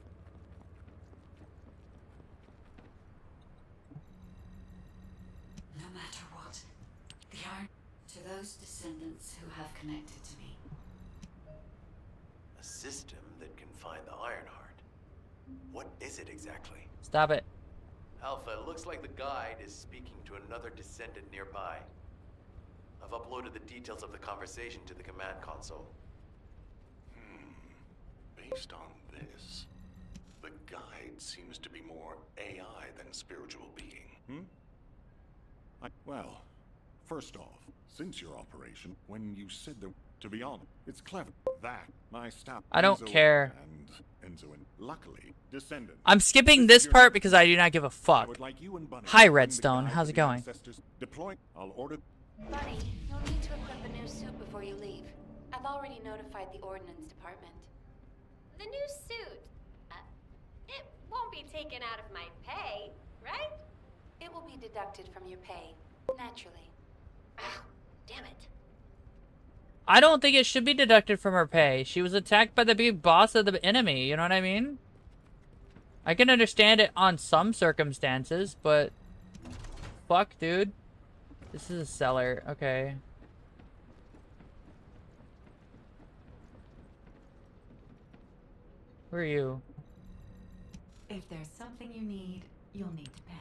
No matter what, the iron to those descendants who have connected to me. A system that can find the Ironheart. What is it exactly? Stop it. Alpha, it looks like the guide is speaking to another descendant nearby. I've uploaded the details of the conversation to the command console. Based on this, the guide seems to be more AI than spiritual being. Well, first off, since your operation, when you said that, to be honest, it's clever. That, my staff... I don't care. And Enzo, and luckily, Descendent. I'm skipping this part because I do not give a fuck. Like you and Bunny, Hi, Redstone. How's it going? Deploy. I'll order... Bunny, you'll need to equip a new suit before you leave. I've already notified the Ordnance Department. The new suit. It won't be taken out of my pay, right? It will be deducted from your pay, naturally. Ah, damn it. I don't think it should be deducted from her pay. She was attacked by the big boss of the enemy, you know what I mean? I can understand it on some circumstances, but... Fuck, dude. This is a cellar. Okay. Who are you? If there's something you need, you'll need to pay.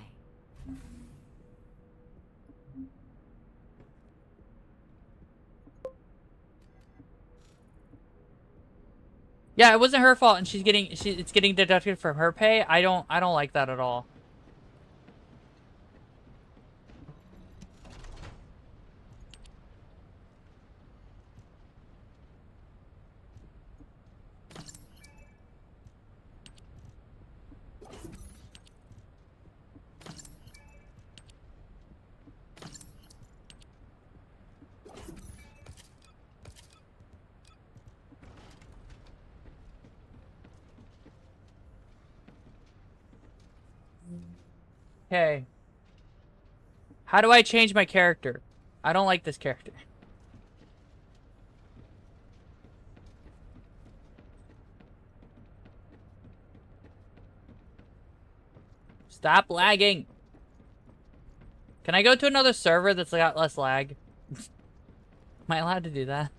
Yeah, it wasn't her fault, and it's getting deducted from her pay. I don't like that at all. Okay. How do I change my character? I don't like this character. Stop lagging. Can I go to another server that's got less lag? Am I allowed to do that?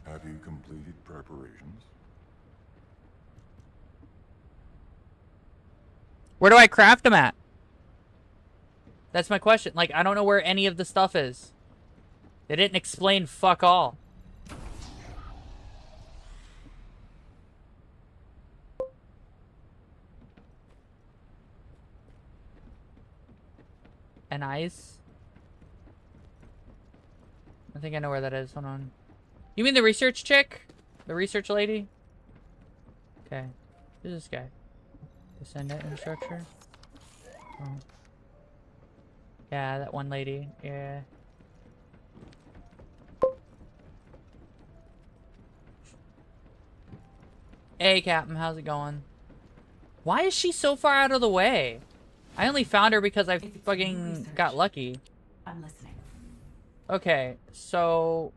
Have you completed preparations? Where do I craft them at? That's my question. Like, I don't know where any of the stuff is. They didn't explain fuck all. An ice? I think I know where that is. Hold on. You mean the research chick? The research lady? Okay. Who's this guy? Descendant instructor? Oh. Yeah, that one lady. Yeah. Hey, Captain. How's it going? Why is she so far out of the way? I only found her because I fucking got lucky. I'm listening. Okay, so...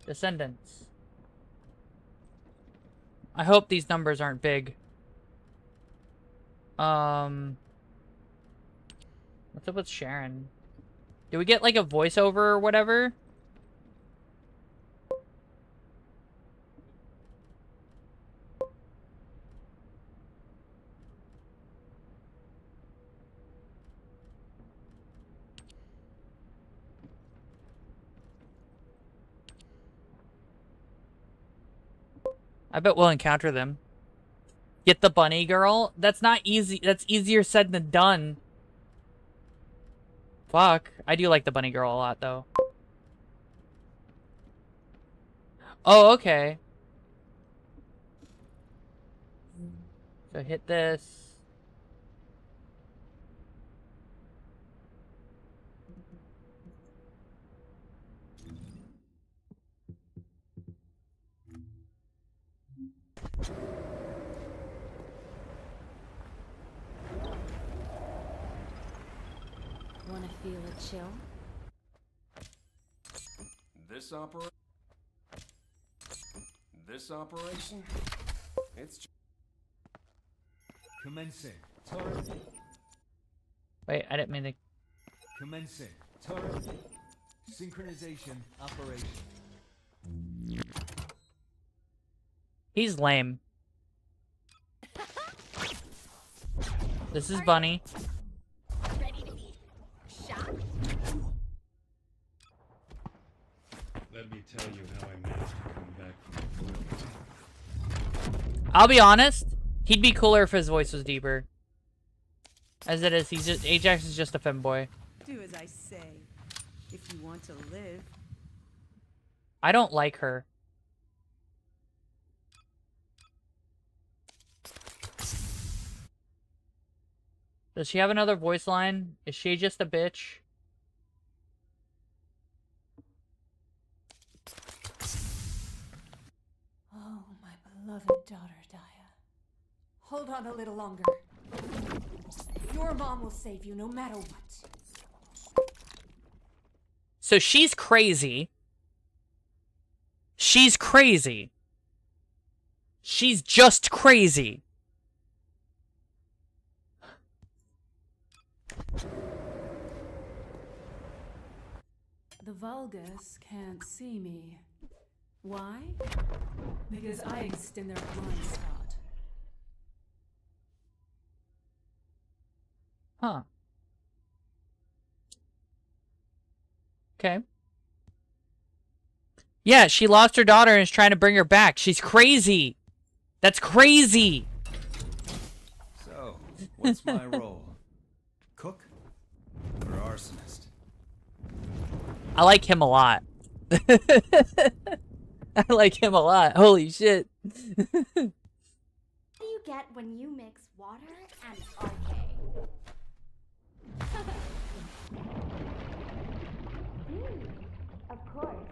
Descendants. I hope these numbers aren't big. What's up with Sharon? Do we get like a voiceover or whatever? I bet we'll encounter them. Get the bunny girl? That's not easy. That's easier said than done. Fuck. I do like the bunny girl a lot, though. Oh, okay. So hit this. Feel a chill? This operation? It's commencing turret. Wait, I didn't mean to. Commencing turret synchronization operation. He's lame. This is Bunny. Ready to be shot? Let me tell you how I managed to come back from the void. I'll be honest. He'd be cooler if his voice was deeper. As it is, Ajax is just a femboy. Do as I say, if you want to live. I don't like her. Does she have another voice line? Is she just a bitch? Oh, my beloved daughter, Daya. Hold on a little longer. Your mom will save you no matter what. So she's crazy. She's crazy. She's just crazy. The Vulgus can't see me. Why? Because I exist in their blind spot. Huh. Okay. Yeah, she lost her daughter and is trying to bring her back. She's crazy. That's crazy. So, what's my role? Cook or arsonist? I like him a lot. I like him a lot. Holy shit. What do you get when you mix water and arcade? Of course.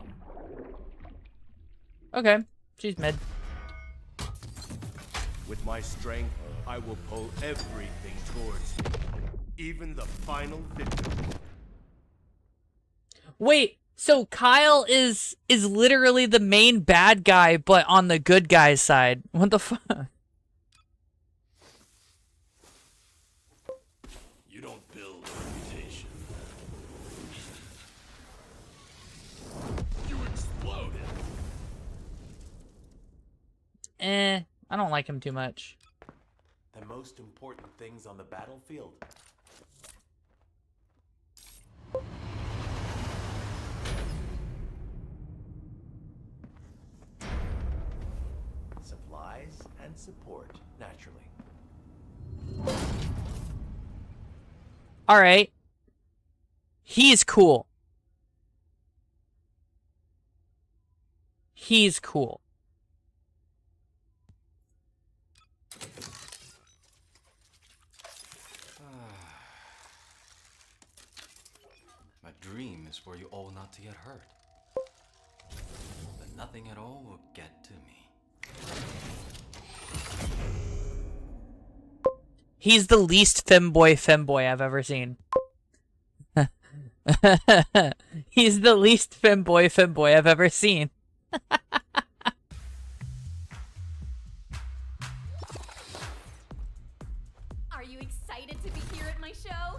Okay, she's mid. With my strength, I will pull everything towards me, even the final victim. Wait, so Kyle is literally the main bad guy, but on the good guy's side. What the fuck? You don't build a reputation. You exploded. I don't like him too much. The most important things on the battlefield. Supplies and support, naturally. Alright. He's cool. He's cool. My dream is for you all not to get hurt. But nothing at all will get to me. He's the least femboy I've ever seen. He's the least femboy I've ever seen. Are you excited to be here at my show?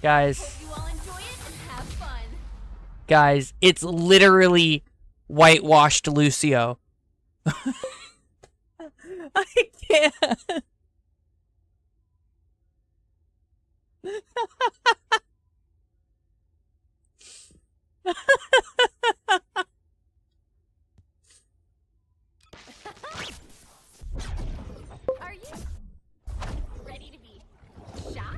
Guys. Hope you all enjoy it and have fun. Guys, it's literally whitewashed Lucio. I can't. Are you ready to be shot?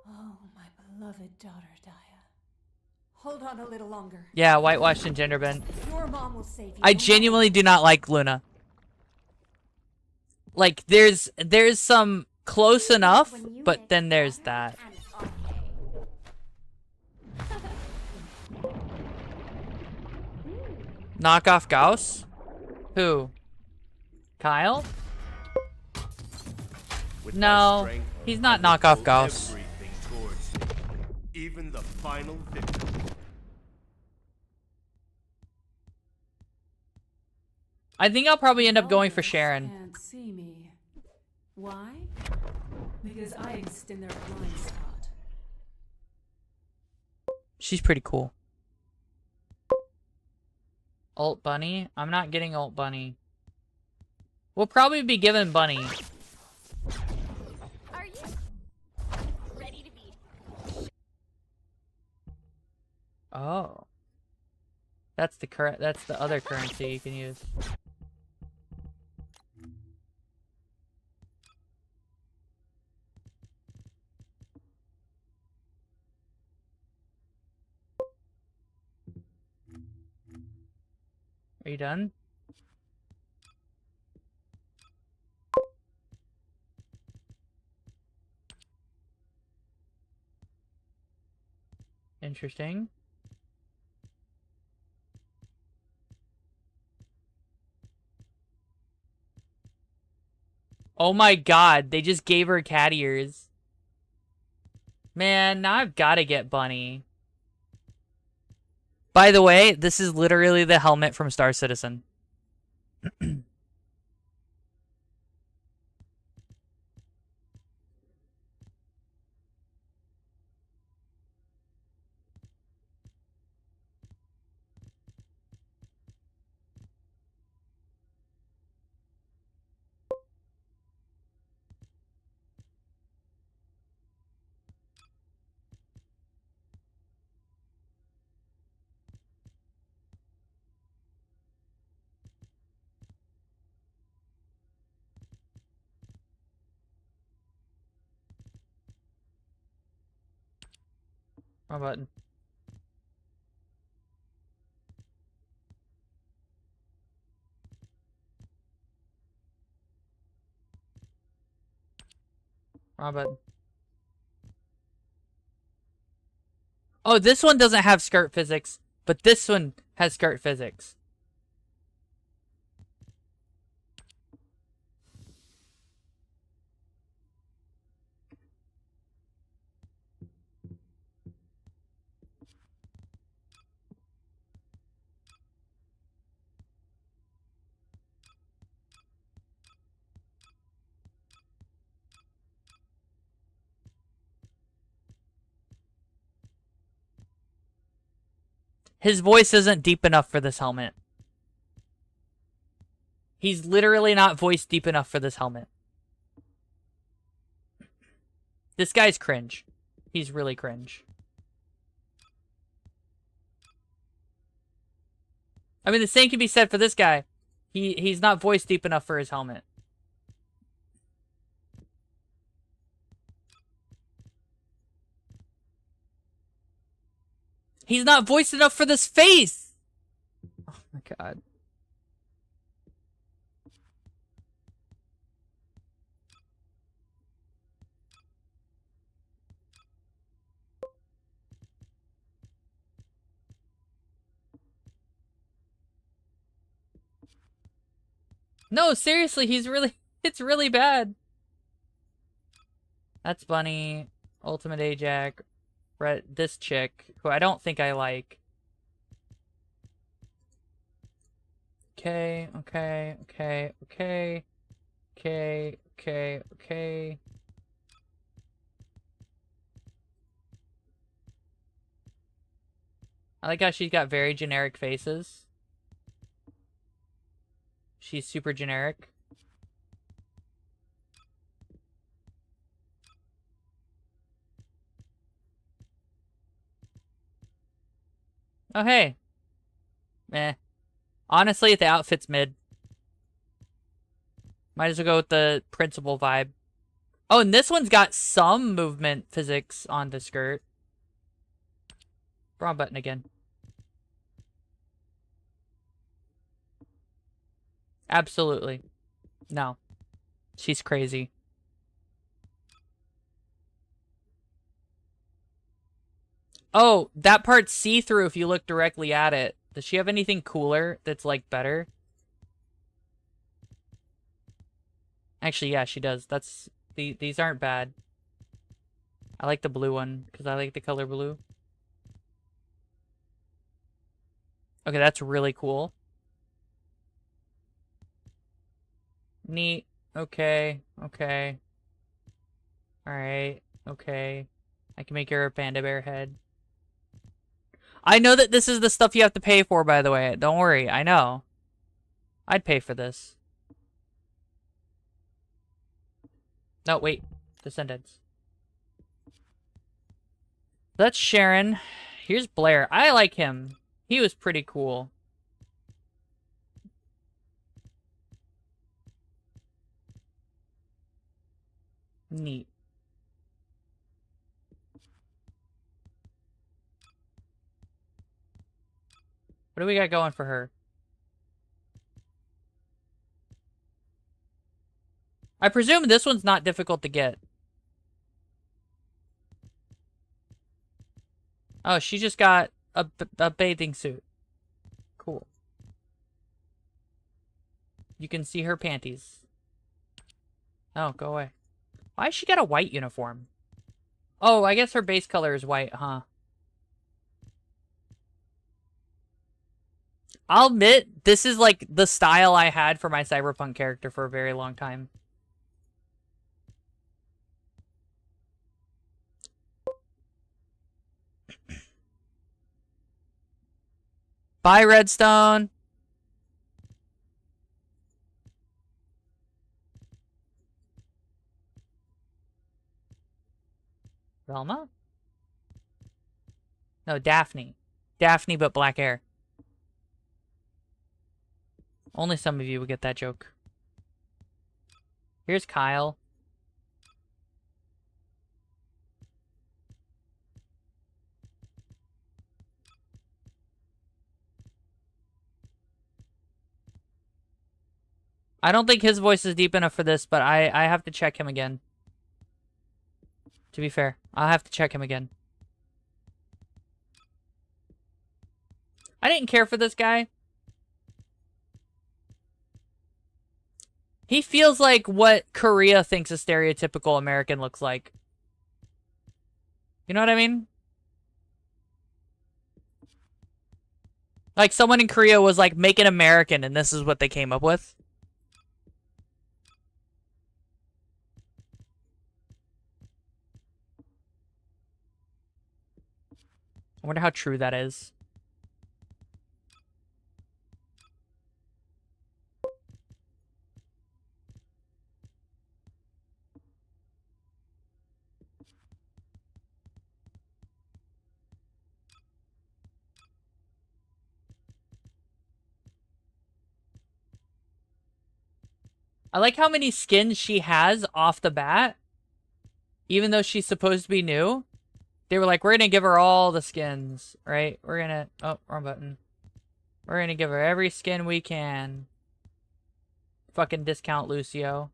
Oh, my beloved daughter, Daya. Hold on a little longer. Yeah, whitewashed and gender bent. Your mom will save you. I genuinely do not like Luna. Like, there's some close enough, but then there's that. Knock off Gauss? Who? Kyle? With No, my strength, he's not I will knockoff pull Gauss. everything towards me, even the final victim. I think I'll probably end up going for Sharon. Can't see me. Why? Because I exist in their blind spot. She's pretty cool. Alt Bunny? I'm not getting Alt Bunny. We'll probably be given Bunny. Are you ready to be? Oh. That's the other currency you can use. Are you done? Interesting. Oh my god, they just gave her cat ears. Man, now I've got to get Bunny. By the way, this is literally the helmet from Star Citizen. Wrong button. Wrong button. Oh, this one doesn't have skirt physics, but this one has skirt physics. His voice isn't deep enough for this helmet. He's literally not voiced deep enough for this helmet. This guy's cringe. He's really cringe. I mean, the same can be said for this guy. He's not voiced deep enough for his helmet. He's not voiced enough for this face! Oh my god. No, seriously, it's really bad. That's Bunny, Ultimate Ajax, this chick, who I don't think I like. Okay. I like how she's got very generic faces. She's super generic. Oh, hey. Meh. Honestly, the outfit's mid. Might as well go with the principal vibe. Oh, and this one's got some movement physics on the skirt. Wrong button again. Absolutely. No. She's crazy. Oh, that part's see-through if you look directly at it. Does she have anything cooler that's, like, better? Actually, yeah, she does. These aren't bad. I like the blue one because I like the color blue. Okay, that's really cool. Neat. Okay. Okay. Alright. Okay. I can make her a panda bear head. I know that this is the stuff you have to pay for, by the way. Don't worry. I know. I'd pay for this. No, wait. Descendants. That's Sharon. Here's Blair. I like him. He was pretty cool. Neat. What do we got going for her? I presume this one's not difficult to get. Oh, she just got a bathing suit. Cool. You can see her panties. Oh, go away. Why has she got a white uniform? Oh, I guess her base color is white, huh? I'll admit, this is like the style I had for my cyberpunk character for a very long time. Bye, Redstone. Velma? No, Daphne. Daphne, but black hair. Only some of you would get that joke. Here's Kyle. I don't think his voice is deep enough for this, but I have to check him again. To be fair, I'll have to check him again. I didn't care for this guy. He feels like what Korea thinks a stereotypical American looks like. You know what I mean? Like someone in Korea was like, make an American, and this is what they came up with. I wonder how true that is. I like how many skins she has off the bat. Even though she's supposed to be new. They were like, we're going to give her all the skins, right? We're going to... Oh, wrong button. We're going to give her every skin we can. Fucking discount Lucio.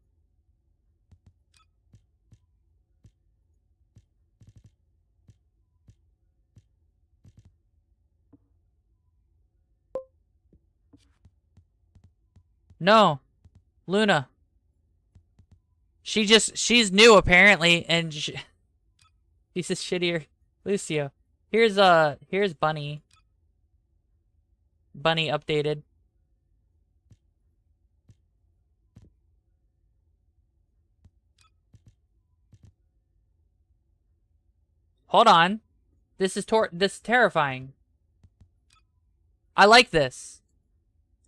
No. Luna. She's new apparently, and she's a shittier Lucio. Here's Bunny. Bunny updated. Hold on. This is terrifying. I like this.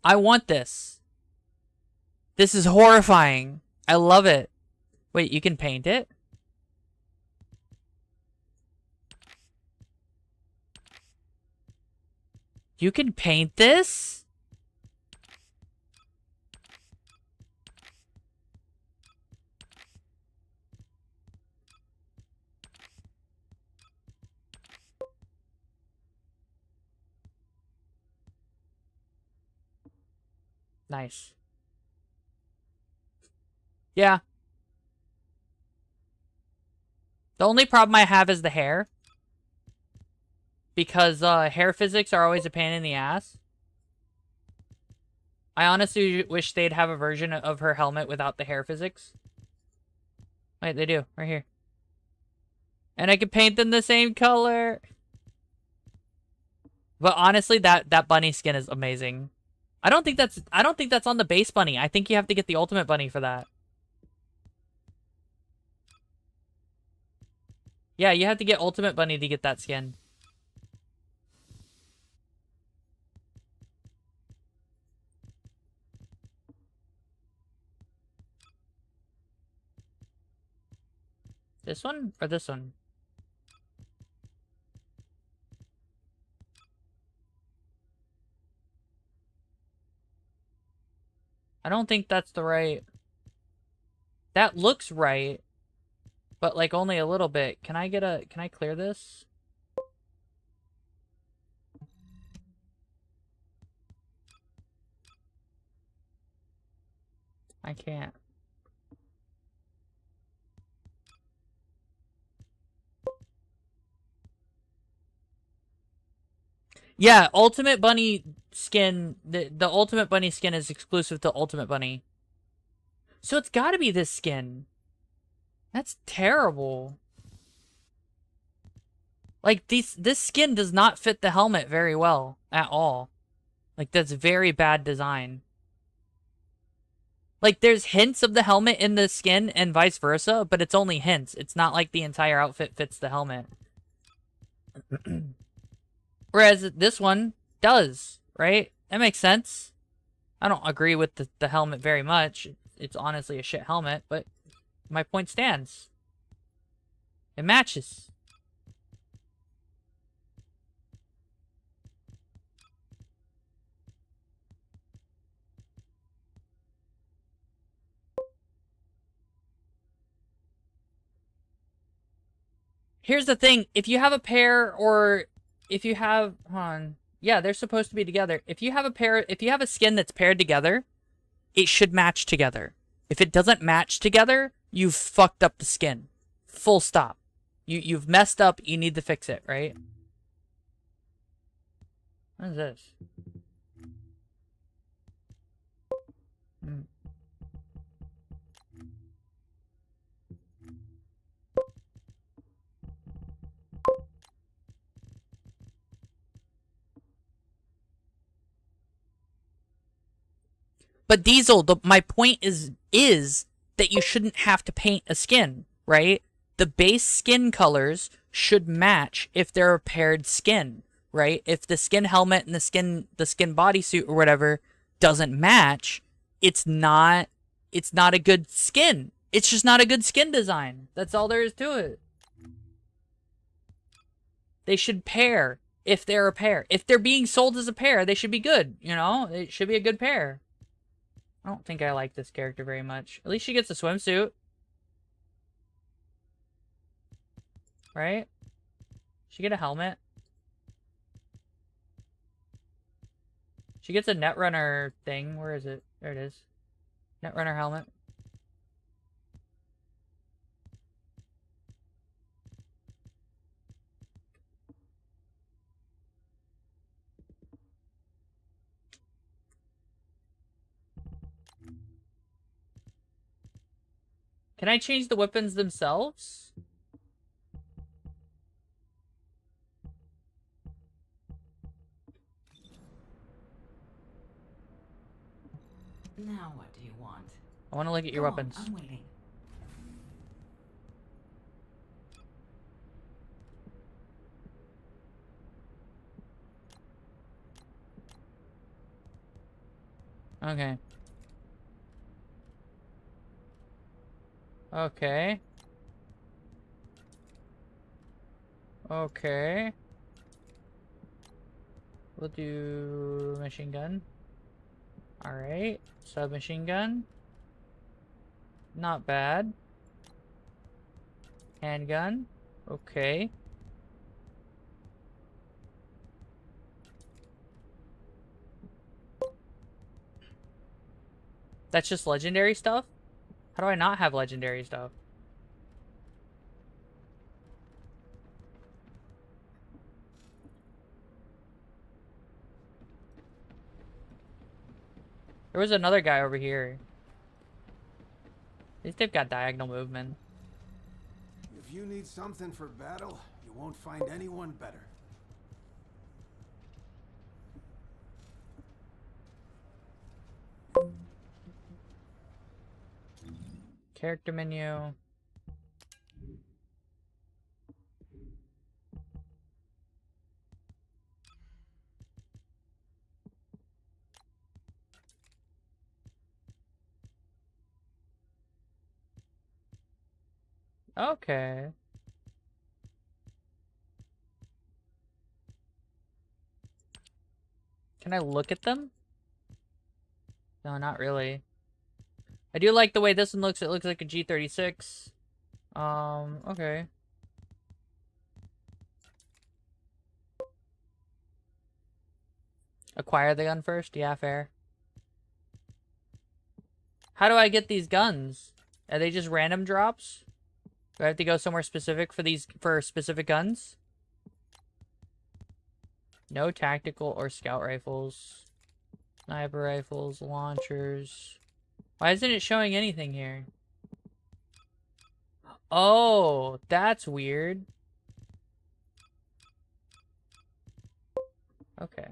I want this. This is horrifying. I love it. Wait, you can paint it? You can paint this? Nice. Yeah. The only problem I have is the hair. Because hair physics are always a pain in the ass. I honestly wish they'd have a version of her helmet without the hair physics. Wait, they do. Right here. And I can paint them the same color. But honestly, that bunny skin is amazing. I don't think that's on the base bunny. I think you have to get the ultimate bunny for that. Yeah, you have to get ultimate bunny to get that skin. This one or this one? I don't think that's the right. That looks right, but like only a little bit. Can I clear this? I can't. Yeah, Ultimate Bunny skin, the Ultimate Bunny skin is exclusive to Ultimate Bunny. So it's gotta be this skin. That's terrible. Like, this skin does not fit the helmet very well at all. Like, that's very bad design. Like, there's hints of the helmet in the skin and vice versa, but it's only hints. It's not like the entire outfit fits the helmet. Whereas this one does, right? That makes sense. I don't agree with the helmet very much. It's honestly a shit helmet, but my point stands. It matches. Here's the thing. If you have a pair or if you have... Hold on. Yeah, they're supposed to be together. If you have a pair... If you have a skin that's paired together, it should match together. If it doesn't match together, you've fucked up the skin. Full stop. You've messed up. You need to fix it, right? What is this? But Diesel, my point is that you shouldn't have to paint a skin, right? The base skin colors should match if they're a paired skin, right? If the skin helmet and the skin bodysuit or whatever doesn't match, it's not a good skin. It's just not a good skin design. That's all there is to it. They should pair if they're a pair. If they're being sold as a pair, they should be good, you know? It should be a good pair. I don't think I like this character very much. At least she gets a swimsuit. Right? She get a helmet. She gets a Netrunner thing. Where is it? There it is. Netrunner helmet. Can I change the weapons themselves? Now what do you want? I want to look at your weapons. I'm waiting. Okay. Okay. Okay. We'll do machine gun. Alright. Submachine gun. Not bad. Handgun. Okay. That's just legendary stuff? How do I not have legendary stuff? There was another guy over here. At least they've got diagonal movement. If you need something for battle, you won't find anyone better. Character menu. Okay. Can I look at them? No, not really. I do like the way this one looks. It looks like a G36. Okay. Acquire the gun first? Yeah, fair. How do I get these guns? Are they just random drops? Do I have to go somewhere specific for specific guns? No tactical or scout rifles. Sniper rifles, launchers. Why isn't it showing anything here? Oh, that's weird. Okay.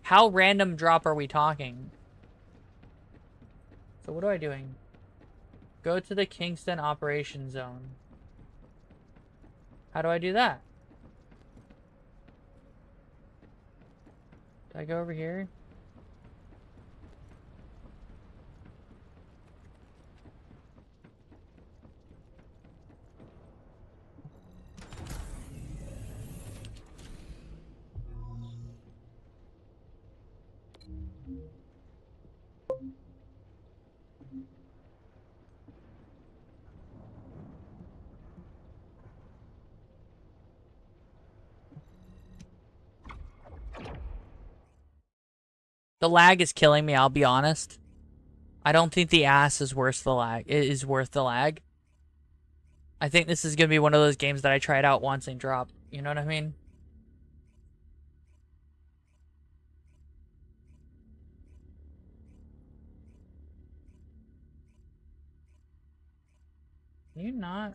How random drop are we talking? So what am I doing? Go to the Kingston Operation Zone. How do I do that? Do I go over here? The lag is killing me, I'll be honest. I don't think the ass is worth the lag. It is worth the lag. I think this is gonna be one of those games that I tried out once and dropped. You know what I mean? Can you not?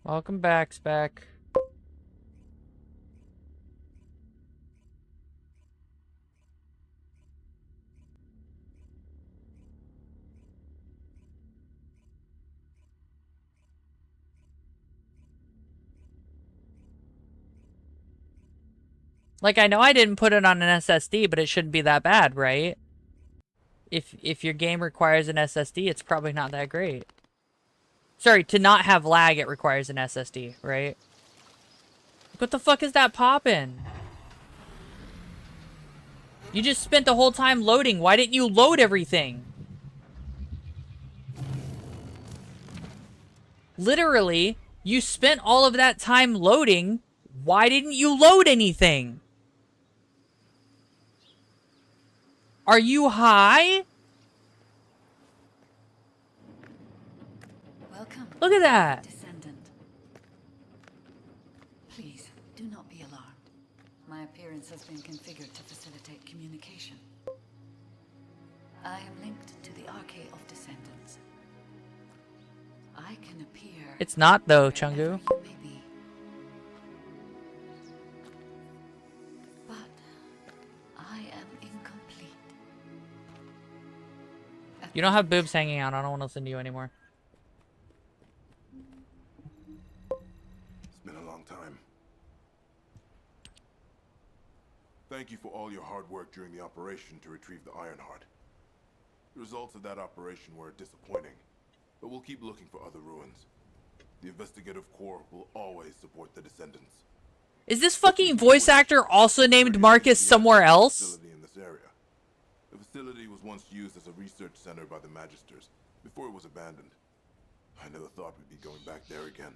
Welcome back, Spec. Like, I know I didn't put it on an SSD, but it shouldn't be that bad, right? If your game requires an SSD, it's probably not that great. Sorry, to not have lag, it requires an SSD, right? What the fuck is that poppin'? You just spent the whole time loading. Why didn't you load everything? Literally, you spent all of that time loading. Why didn't you load anything? Are you high? Welcome. Look at that. Descendant. Please, do not be alarmed. My appearance has been configured to facilitate communication. I am linked to the Arcade of Descendants. I can appear. It's not though, Chungu. You may be. But I am incomplete. You don't have boobs hanging out. I don't want to listen to you anymore. It's been a long time. Thank you for all your hard work during the operation to retrieve the Ironheart. The results of that operation were disappointing, but we'll keep looking for other ruins. The investigative corps will always support the Descendants. Is this fucking voice actor also named Marcus somewhere else? Facility in this area. The facility was once used as a research center by the Magisters before it was abandoned. I never thought we'd be going back there again.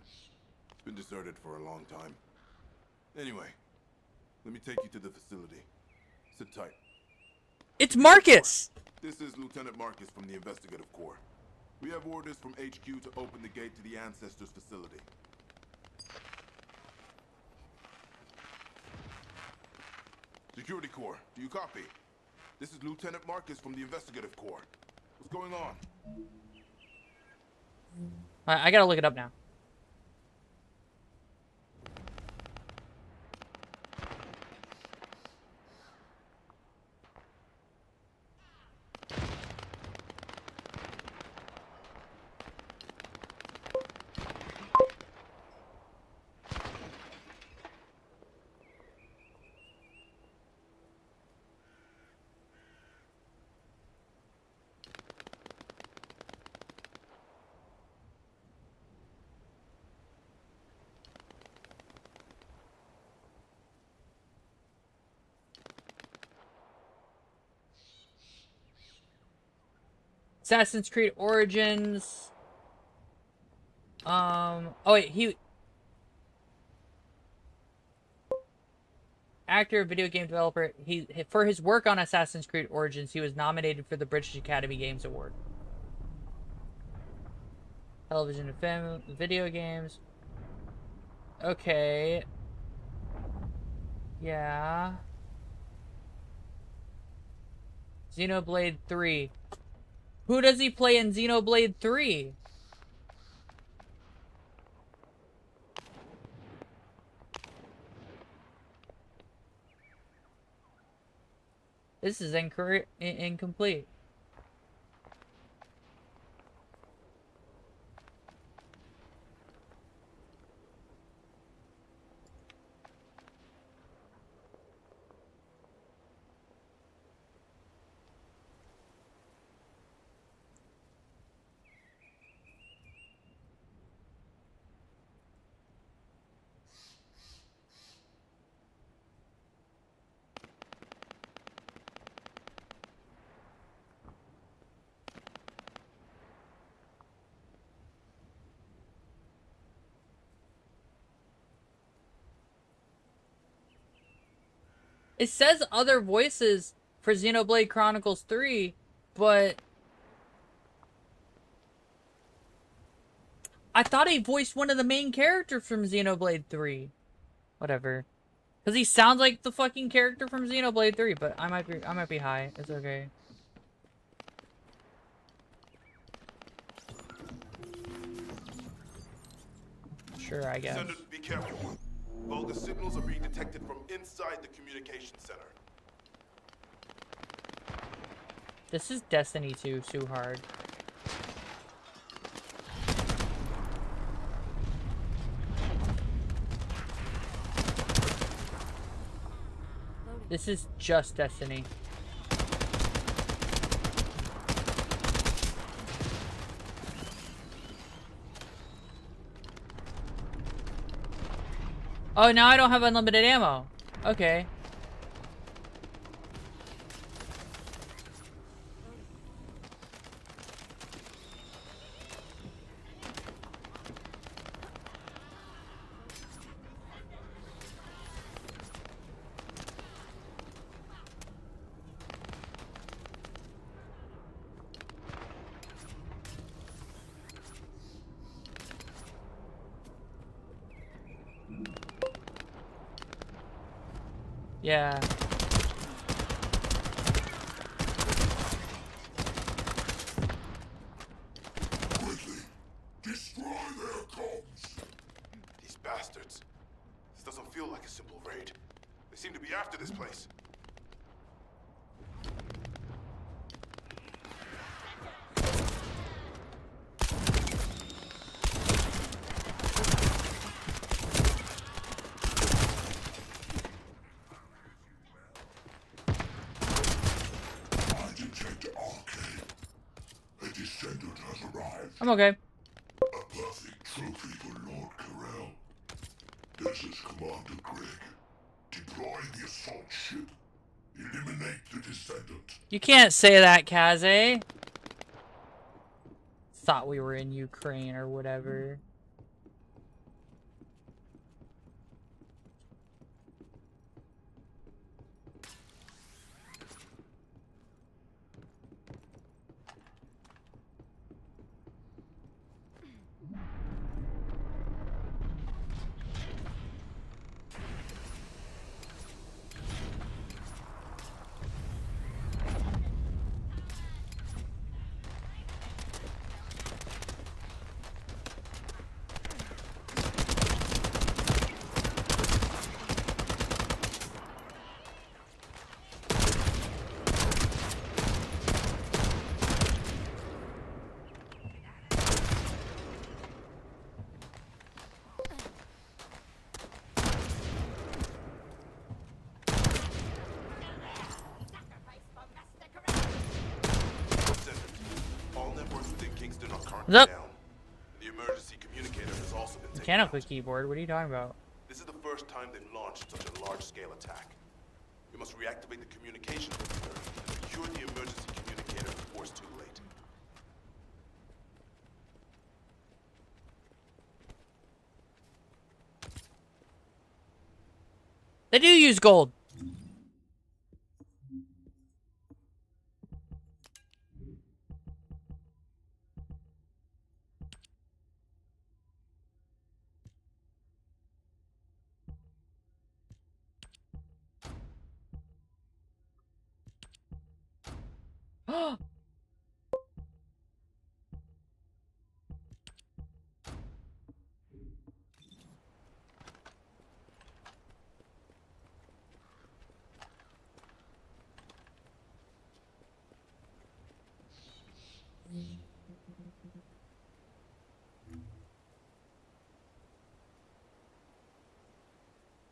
It's been deserted for a long time. Anyway, let me take you to the facility. Sit tight. It's Marcus! This is Lieutenant Marcus from the Investigative Corps. We have orders from HQ to open the gate to the Ancestors facility. Security Corps, do you copy? This is Lieutenant Marcus from the Investigative Corps. What's going on? I gotta look it up now. Assassin's Creed Origins. Oh wait, actor, video game developer. For his work on Assassin's Creed Origins, he was nominated for the British Academy Games Award. Television and film, video games. Okay. Yeah. Xenoblade 3. Who does he play in Xenoblade 3? This is incomplete. It says other voices for Xenoblade Chronicles 3, but I thought he voiced one of the main characters from Xenoblade 3. Whatever. Because he sounds like the fucking character from Xenoblade 3, but I might be high. It's okay. Sure, I guess. Descendant, be careful. Vulgar signals are being detected from inside the communication center. This is Destiny 2 too hard. This is just Destiny. Oh, now I don't have unlimited ammo. Okay. Yeah. Quickly, destroy their comms. These bastards. This doesn't feel like a simple raid. They seem to be after this place. I'm okay. A perfect trophy for Lord Carell. This is Commander Greg. Deploy the assault ship. Eliminate the Descendant. You can't say that, Kaze. Thought we were in Ukraine or whatever. What's up? Down. The emergency communicator has also been taken Mechanical out. keyboard. What are you talking about? This is the first time they've launched such a large-scale attack. We must reactivate the communications computer and secure the emergency communicator before it's too late. They do use gold.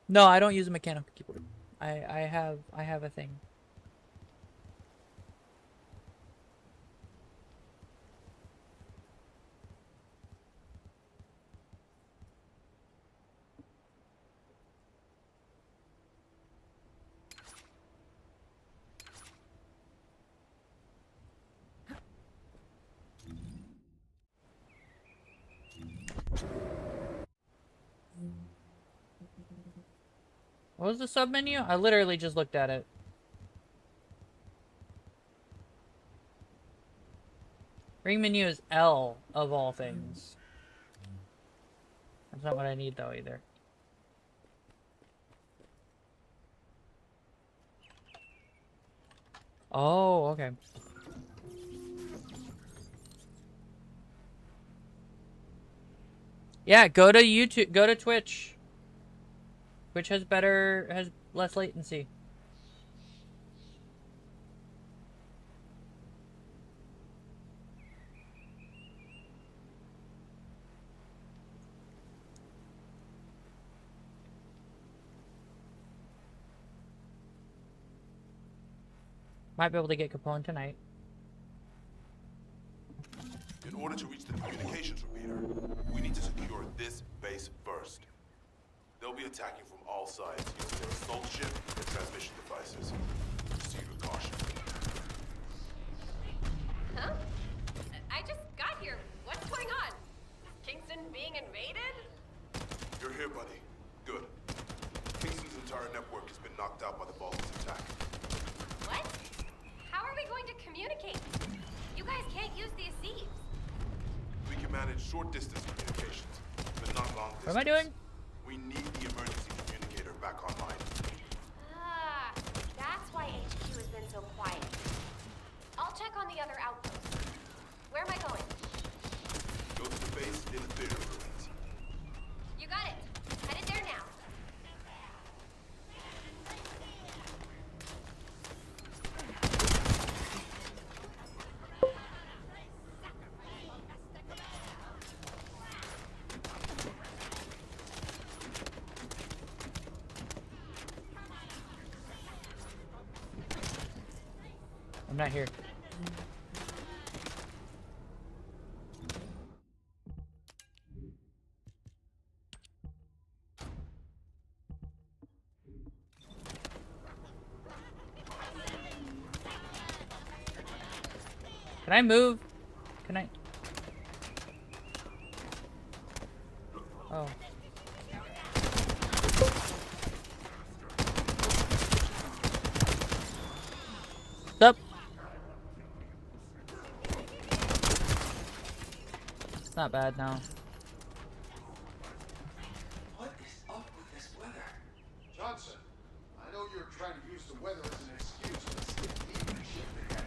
No, I don't use a mechanical keyboard. I have a thing. What was the sub menu? I literally just looked at it. Ring menu is L of all things. That's not what I need though either. Oh, okay. Yeah, go to YouTube, go to Twitch. Twitch has less latency. Might be able to get Capone tonight. In order to reach the communications repeater, we need to secure this base first. They'll be attacking from all sides using their assault ship and transmission devices. Proceed with caution. Huh? I just got here. What's going on? Kingston being invaded? You're here, buddy. Good. Kingston's entire network has been knocked out by the Vulcan's attack. What? How are we going to communicate? You guys can't use the Asieves. We can manage short-distance communications, but not long distance. What am I doing? We need the emergency communicator back online. Ah, that's why HQ has been so quiet. I'll check on the other outposts. Where am I going? Go to the base in the theater ruins. You got it. Headed there now. I'm not here. Can I move? Can I? Oh. Sup? It's not bad now. What is up with this weather? Johnson, I know you're trying to use the weather as an excuse to skip the evening shift ahead.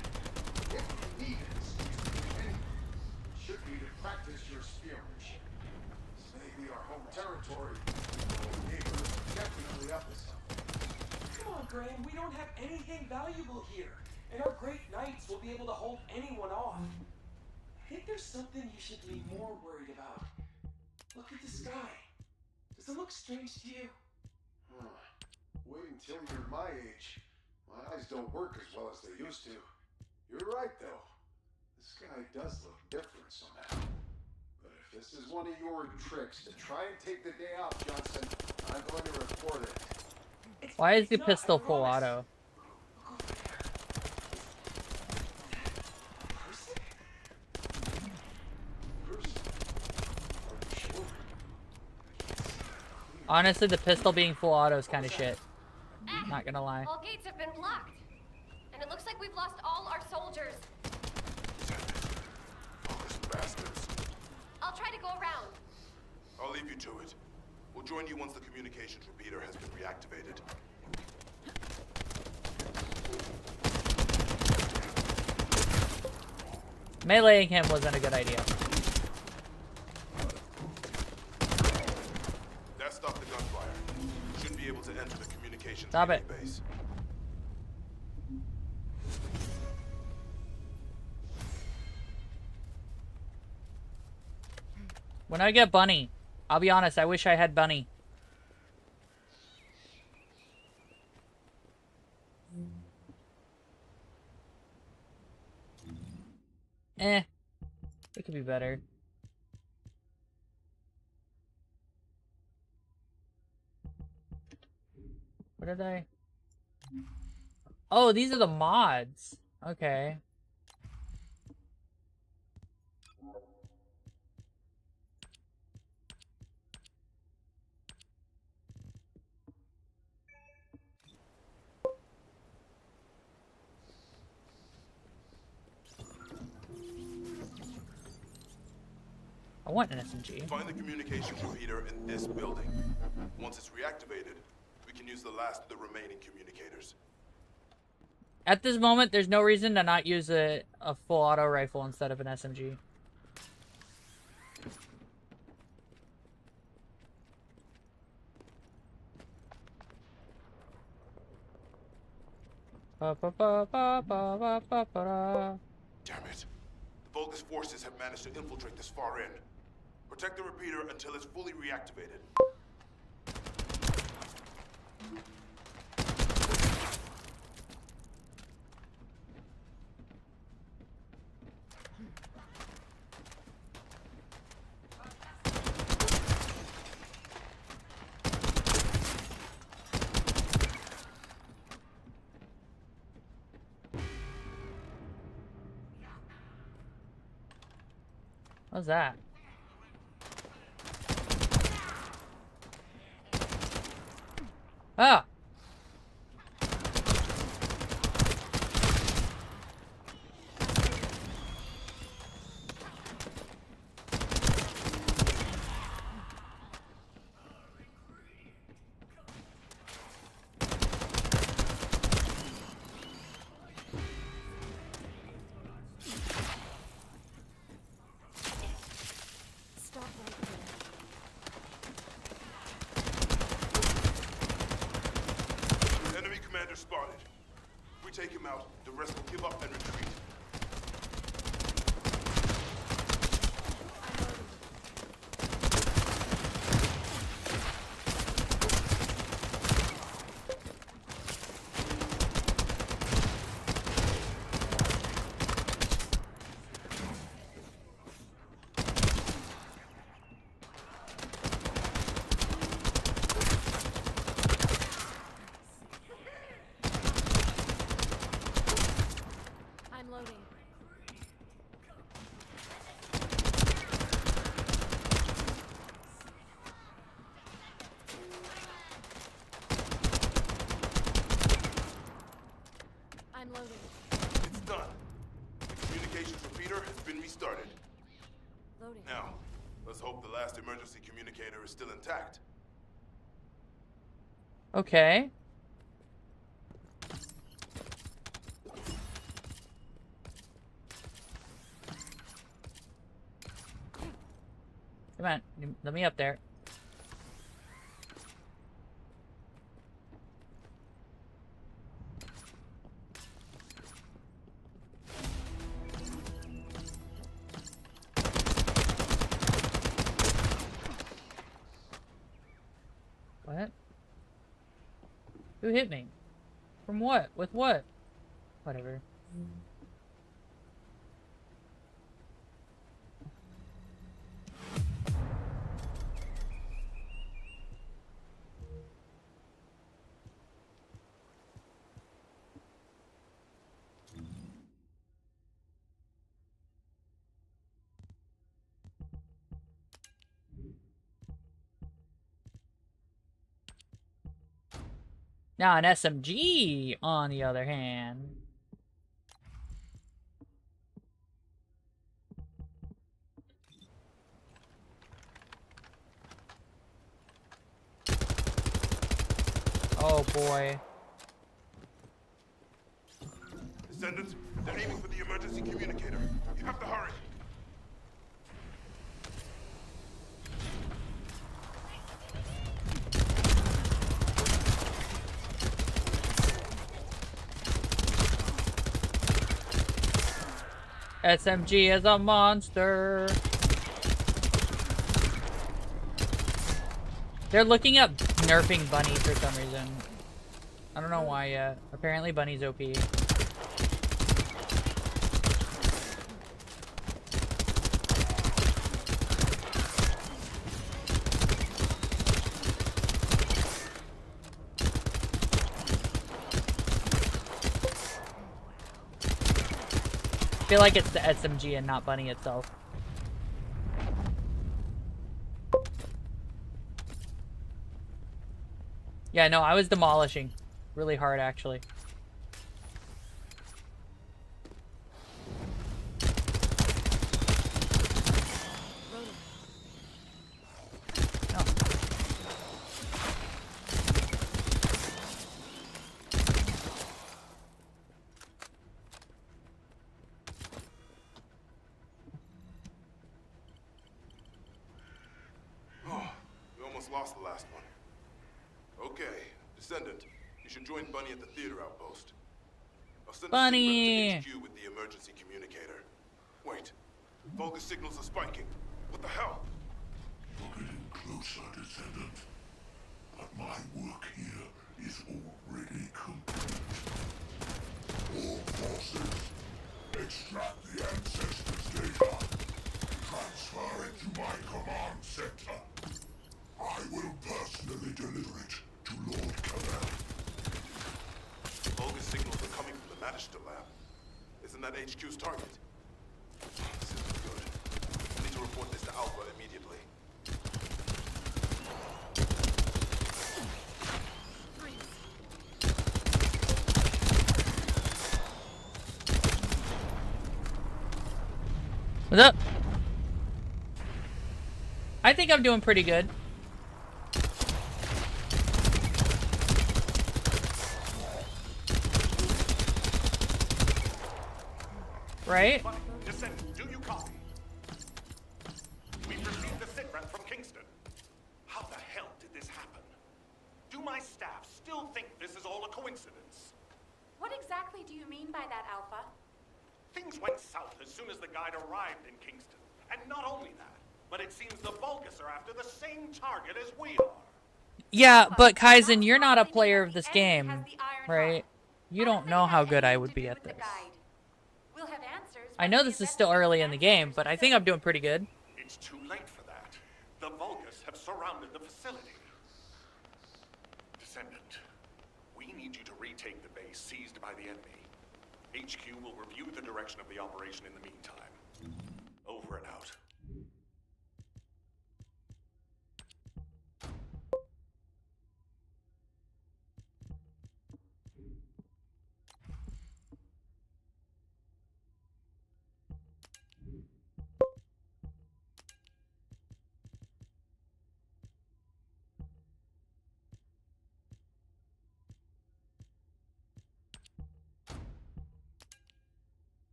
If you need an excuse to do anything, it should be to practice your spearmanship. This may be our home territory, but the neighbors are definitely up to something. Come on, Graham, we don't have anything valuable here, and our great knights will be able to hold anyone off. I think there's something you should be more worried about. Look at the sky. Does it look strange to you? Wait until you're my age. My eyes don't work as well as they used to. You're right, though. The sky does look different somehow. this is one of your tricks to try and take the day off, Johnson, I'm going to report it. Why is the pistol full auto? Honestly, the pistol being full auto is kind of shit. Not gonna lie. All gates have been blocked. And it looks like we've lost all our soldiers. Bastards. I'll try to go around. I'll leave you to it. We'll join you once the communications repeater has been reactivated. Meleeing him wasn't a good idea. That stopped the gunfire. Shouldn't be able to enter the communications Stop it. base. When I get Bunny, I'll be honest, I wish I had Bunny. It could be better. What did I... Oh, these are the mods. Okay. I want an SMG. Find the communications repeater in this building. Once it's reactivated, we can use the last of the remaining communicators. At this moment, there's no reason to not use a full auto rifle instead of an SMG. Damn it. The Vulgus forces have managed to infiltrate this far in. Protect the repeater until it's fully reactivated. What's that? Ah! Spotted. If we take him out, the rest will give up and retreat. It's done. The communications repeater has been restarted. Loading. Now, let's hope the last emergency communicator is still intact. Okay. Come on, let me up there. What? Who hit me? From what? With what? Whatever. Now an SMG, on the other hand. Oh boy. Descendant, they're aiming for the emergency communicator. You have to hurry. SMG is a monster. They're looking up nerfing Bunny for some reason. I don't know why yet. Apparently Bunny's OP. I feel like it's the SMG and not Bunny itself. Yeah, no, I was demolishing really hard, actually. Oh, we almost lost the last one. Okay, Descendant, you should join Bunny at the theater outpost. I'll send Bunny! a signal to HQ with the emergency communicator. Wait, Vulgus signals are spiking. What the hell? We're getting closer, Descendant. But my work here is already complete. All forces, extract the ancestors' data. Transfer it to my command center. I will personally deliver it to Lord Carell. Vulgus signals are coming from the Magister lab. Isn't that HQ's target? This isn't good. I need to report this to Alpha immediately. What's up? I think I'm doing pretty good. Right? Descendant, do you copy? We've received a sitrep from Kingston. How the hell did this happen? Do my staff still think this is all a coincidence? What exactly do you mean by that, Alpha? Things went south as soon as the guide arrived in Kingston. And not only that, but it seems the Vulgus are after the same target as we are. Yeah, but Kaizen, you're not a player of this game, right? You don't know how good I would be at this. We'll have answers. I know this is still early in the game, but I think I'm doing pretty good. It's too late for that. The Vulgus have surrounded the facility. Descendant, we need you to retake the base seized by the enemy. HQ will review the direction of the operation in the meantime. Over and out.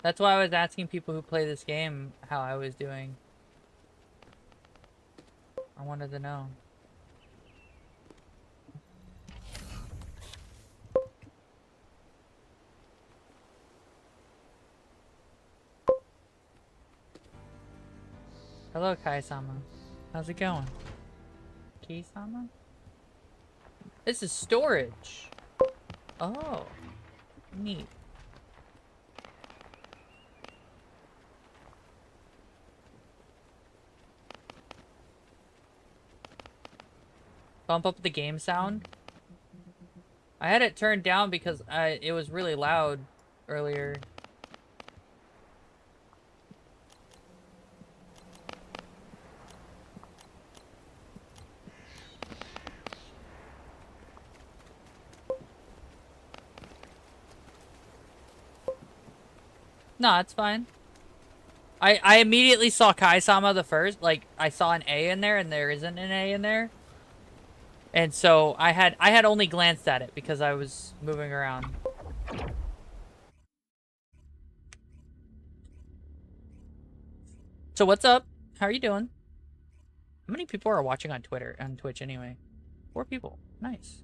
That's why I was asking people who play this game how I was doing. I wanted to know. Hello, Kai-sama. How's it going? Ki-sama? This is storage. Oh, neat. Bump up the game sound. I had it turned down because it was really loud earlier. No, it's fine. I immediately saw Kai-sama the first. Like, I saw an A in there, and there isn't an A in there. And so I had only glanced at it because I was moving around. So what's up? How are you doing? How many people are watching on Twitch anyway? 4 people. Nice.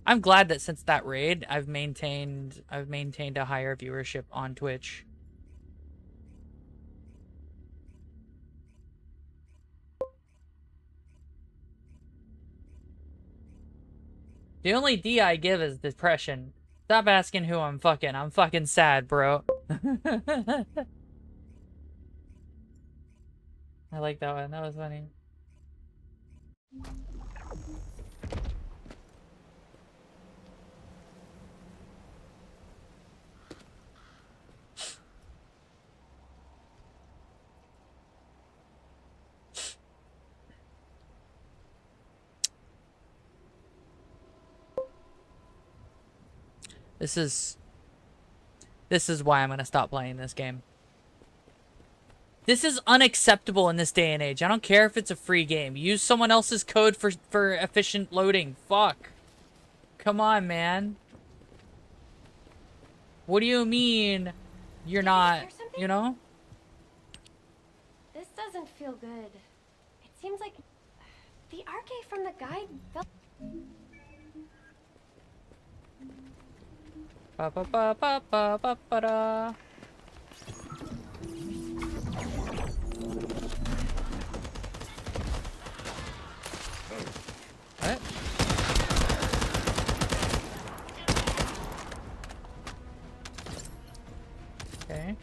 I'm glad that since that raid, I've maintained a higher viewership on Twitch. The only D I give is depression. Stop asking who I'm fucking. I'm fucking sad, bro. I like that one. That was funny. This is why I'm gonna stop playing this game. This is unacceptable in this day and age. I don't care if it's a free game. Use someone else's code for efficient loading. Fuck. Come on, man. What do you mean you're not, you know? This doesn't feel good. It seems like the arcade from the guide felt... Ba ba ba ba ba ba ba da. What? Okay.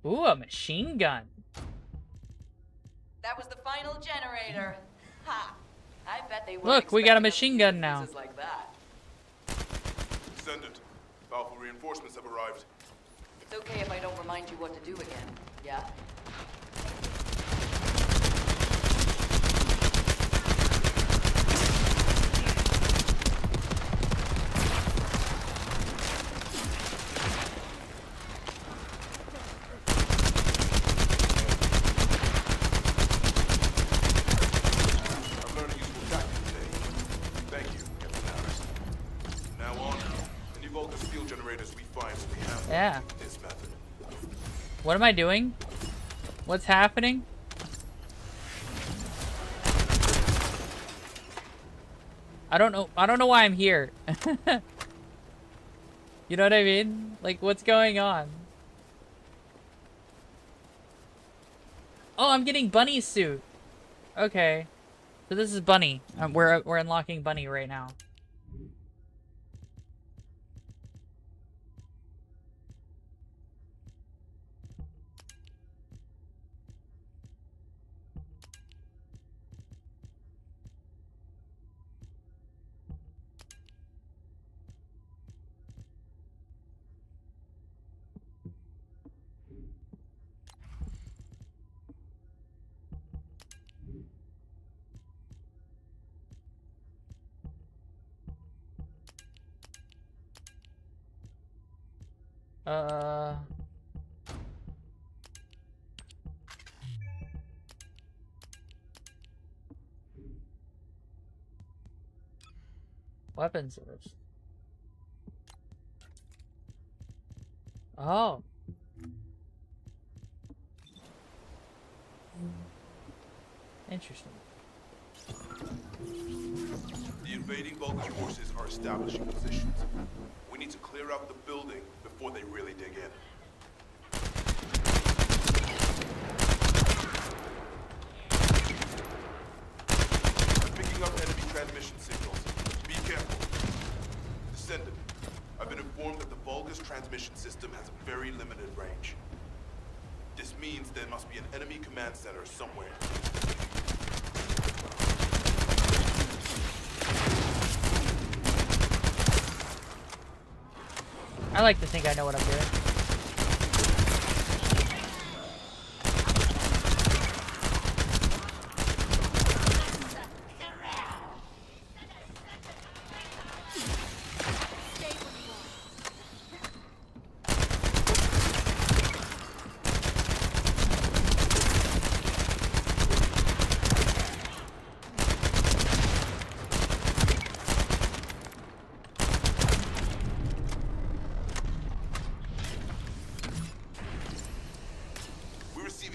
Ooh, a machine gun. That was the final generator. Ha! I bet they Look, we got a machine gun now. Like that. Descendant, powerful reinforcements have arrived. It's okay if I don't remind you what to do again. Yeah? Yeah. What am I doing? What's happening? I don't know why I'm here. You know what I mean? Like, what's going on? Oh, I'm getting Bunny's suit. Okay. So this is Bunny. We're unlocking Bunny right now. Weapons list. Oh. Interesting. The invading Vulcan forces are establishing positions. We need to clear out the building before they really dig in. I'm picking up enemy transmission signals. informed that the Vulgus transmission system has a very limited range. This means there must be an enemy command center somewhere. I like to think I know what I'm doing.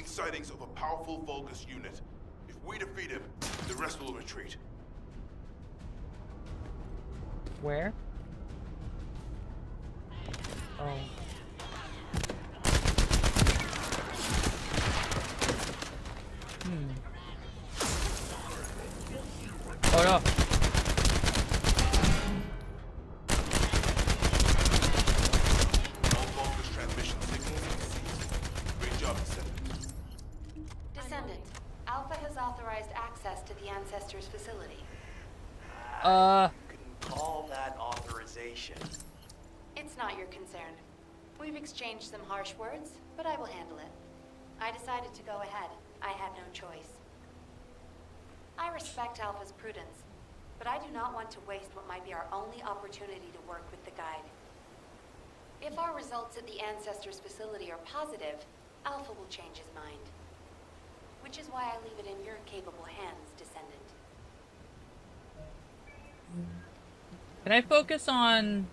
Sightings of a powerful Vulgus unit. If we defeat him, the rest will retreat. Where? Oh. Oh no. All Vulgus transmission signals are seized. Great job, Descendant. Descendant, Alpha has authorized access to the Ancestors facility. You can call that authorization. It's not your concern. We've exchanged some harsh words, but I will handle it. I decided to go ahead. I had no choice. I respect Alpha's prudence, but I do not want to waste what might be our only opportunity to work with the Guide. If our results at the Ancestors facility are positive, Alpha will change his mind. Which is why I leave it in your capable hands, Descendant. Can I focus on...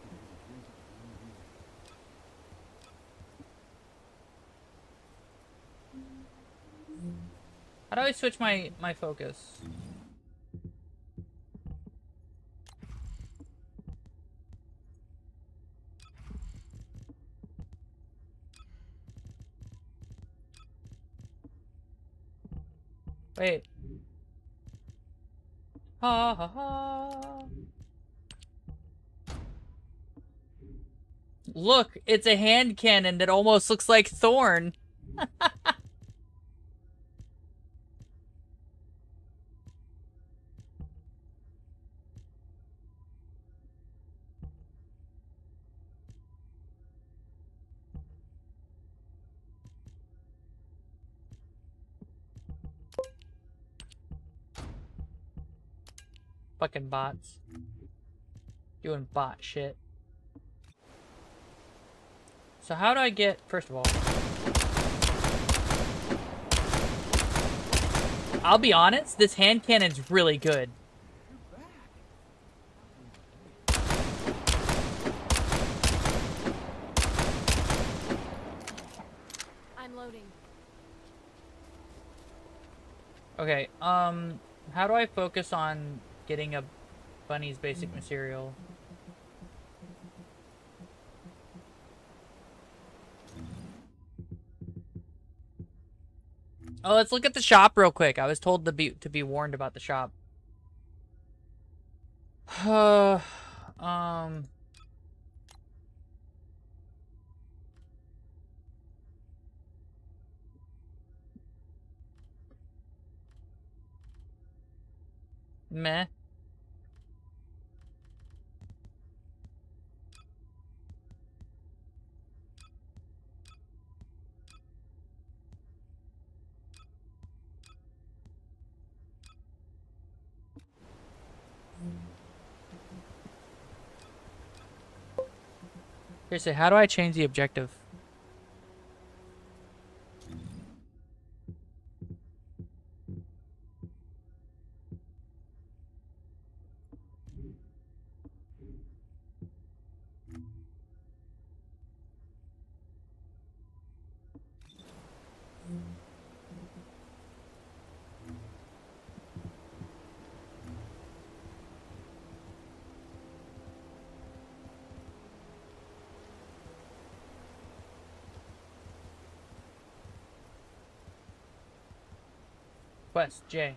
How do I switch my focus? Wait. Ha ha ha. Look, it's a hand cannon that almost looks like Thorn. Fucking bots. Doing bot shit. So how do I get, first of all, I'll be honest, this hand cannon's really good. I'm loading. Okay, how do I focus on getting a bunny's basic material? Oh, let's look at the shop real quick. I was told to be warned about the shop. Meh. Seriously, how do I change the objective? Quest J.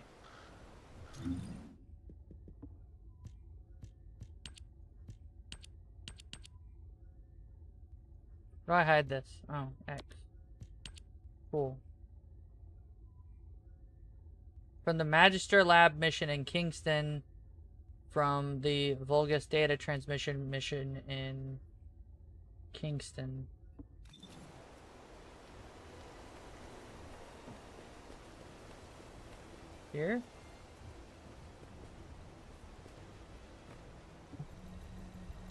How do I hide this? Oh, X. Cool. From the Magister Lab mission in Kingston, from the Vulgus data transmission mission in Kingston. Here?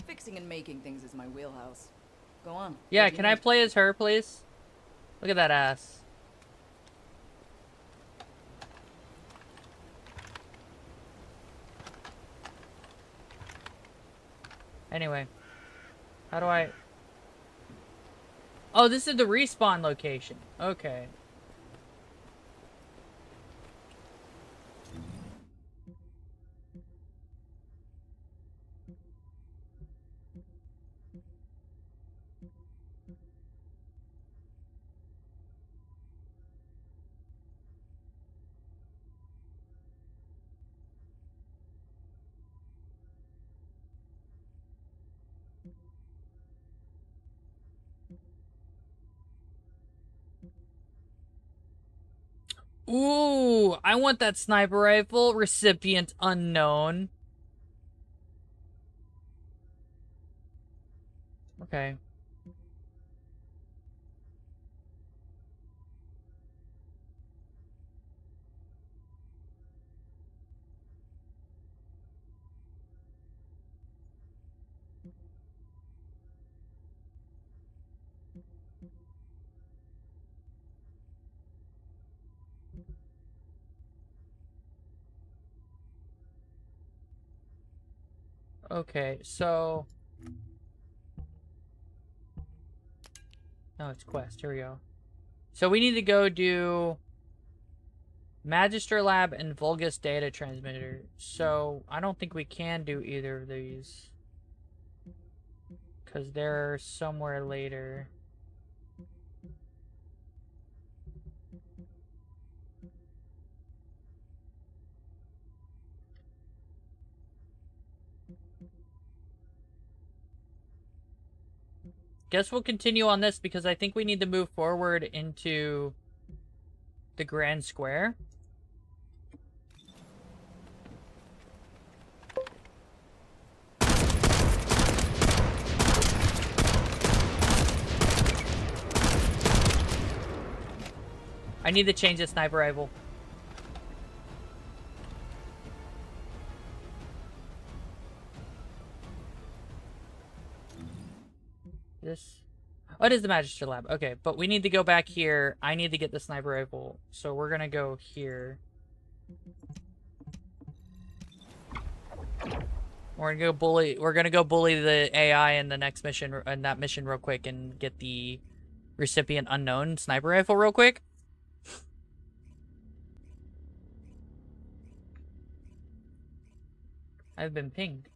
Fixing and making things is my wheelhouse. Go on. Yeah, What do you can I need? play as her, please? Look at that ass. Anyway. How do I... Oh, this is the respawn location. Okay. Ooh, I want that sniper rifle. Recipient unknown. Okay. Okay, so... No, it's quest. Here we go. So we need to go do Magister Lab and Vulgus data transmitter. So I don't think we can do either of these. Because they're somewhere later. Guess we'll continue on this because I think we need to move forward into the Grand Square. I need to change the sniper rifle. This... Oh, it is the Magister Lab. Okay, but we need to go back here. I need to get the sniper rifle. So we're gonna go here. We're gonna go bully the AI in the next mission, in that mission real quick, and get the recipient unknown sniper rifle real quick. I've been pinged.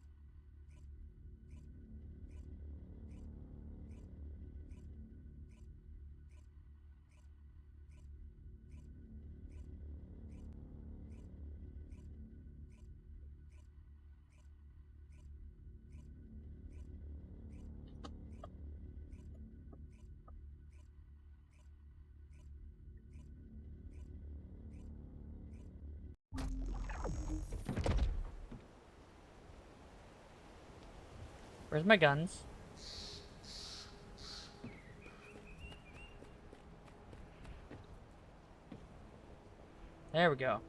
Where's my guns? There we go.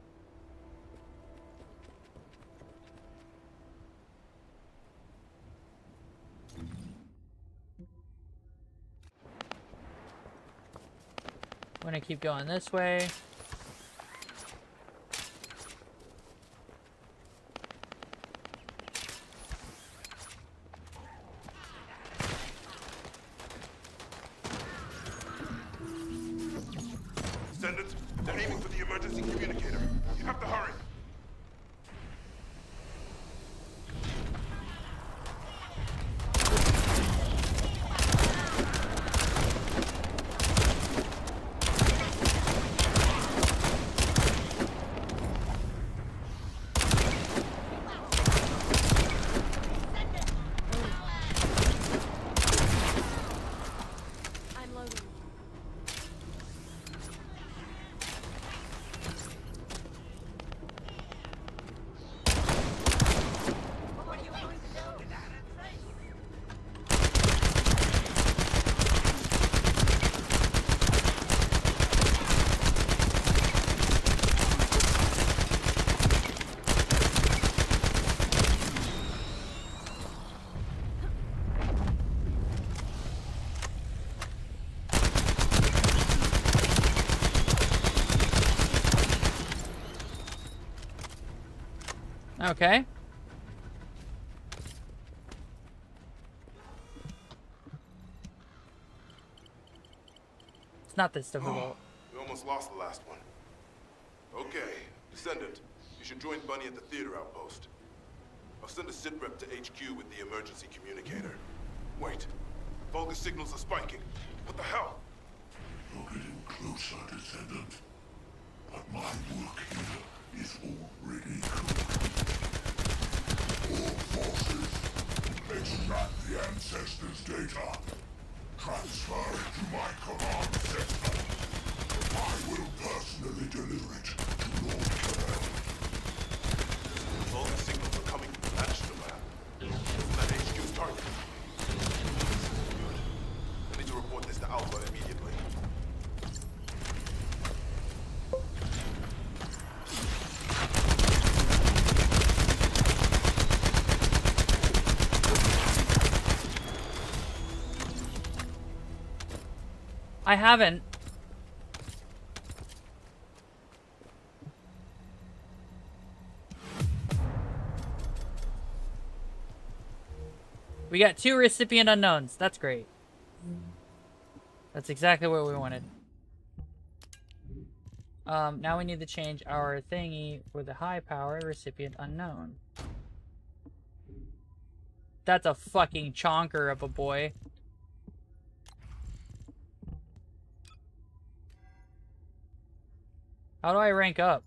I'm gonna keep going this way. Descendant, they're aiming for the emergency communicator. You have to hurry. Okay. It's not this difficult. We almost lost the last one. Okay, Descendant, you should join Bunny at the theater outpost. I'll send a sit rep to HQ with the emergency communicator. Wait, Vulgar signals are spiking. What the hell? You're getting closer, Descendant. But my work here is already complete. All forces, extract the ancestors' data. Transfer it to my command center. I will personally deliver it to Lord Carell. Vulgar signals are coming from the Manchester lab. Isn't that HQ's target? I need to report this to Alpha immediately. I haven't. We got 2 recipient unknowns. That's great. That's exactly what we wanted. Now we need to change our thingy for the high power recipient unknown. That's a fucking chonker of a boy. How do I rank up?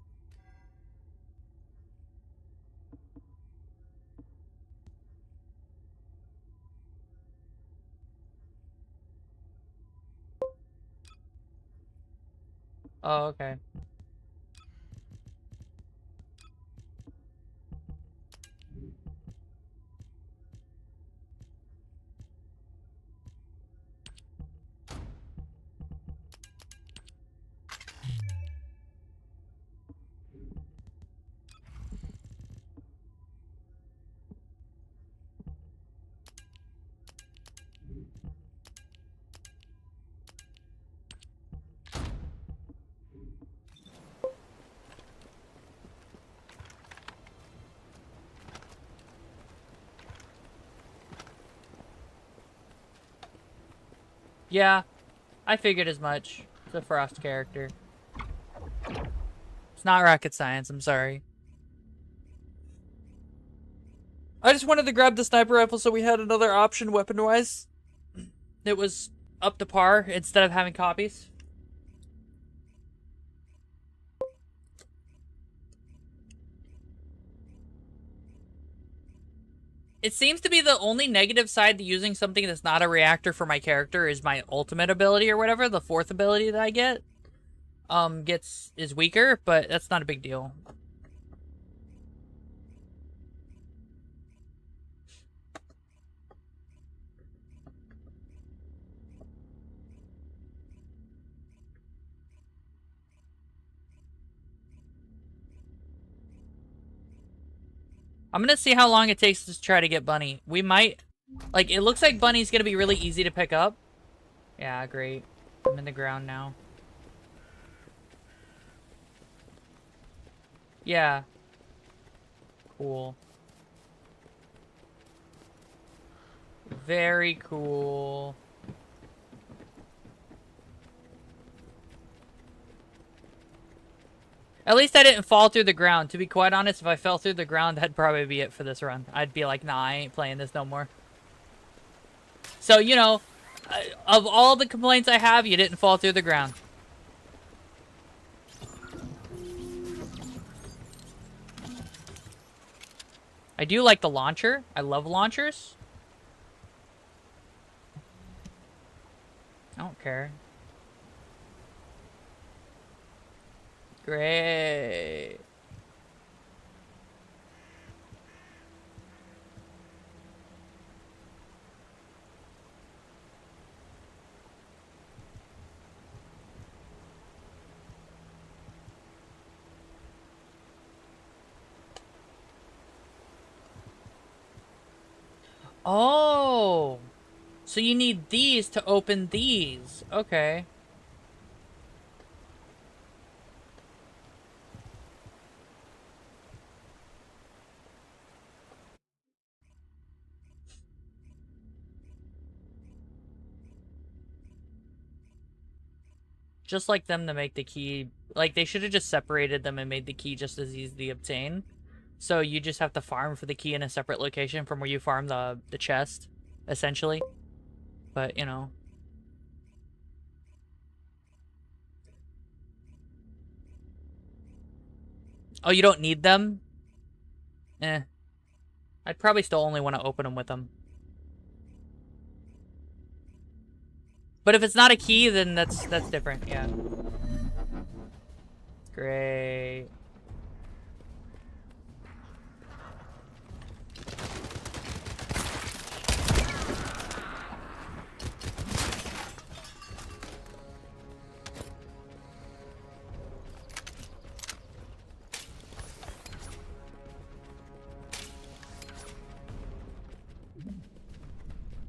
Oh, okay. Yeah, I figured as much. It's a Frost character. It's not rocket science, I'm sorry. I just wanted to grab the sniper rifle so we had another option weapon-wise. It was up to par instead of having copies. It seems to be the only negative side to using something that's not a reactor for my character is my ultimate ability or whatever. The 4th ability that I get is weaker, but that's not a big deal. I'm gonna see how long it takes to try to get Bunny. We might... Like, it looks like Bunny's gonna be really easy to pick up. Yeah, great. I'm in the ground now. Yeah. Cool. Very cool. At least I didn't fall through the ground. To be quite honest, if I fell through the ground, that'd probably be it for this run. I'd be like, nah, I ain't playing this no more. So, you know, of all the complaints I have, you didn't fall through the ground. I do like the launcher. I love launchers. I don't care. Great. Oh, so you need these to open these. Okay. just like them to make the key. Like, they should have just separated them and made the key just as easy to obtain. So you just have to farm for the key in a separate location from where you farm the chest, essentially. But, you know. Oh, you don't need them? Eh. I'd probably still only want to open them with them. But if it's not a key, then that's different, yeah. Great.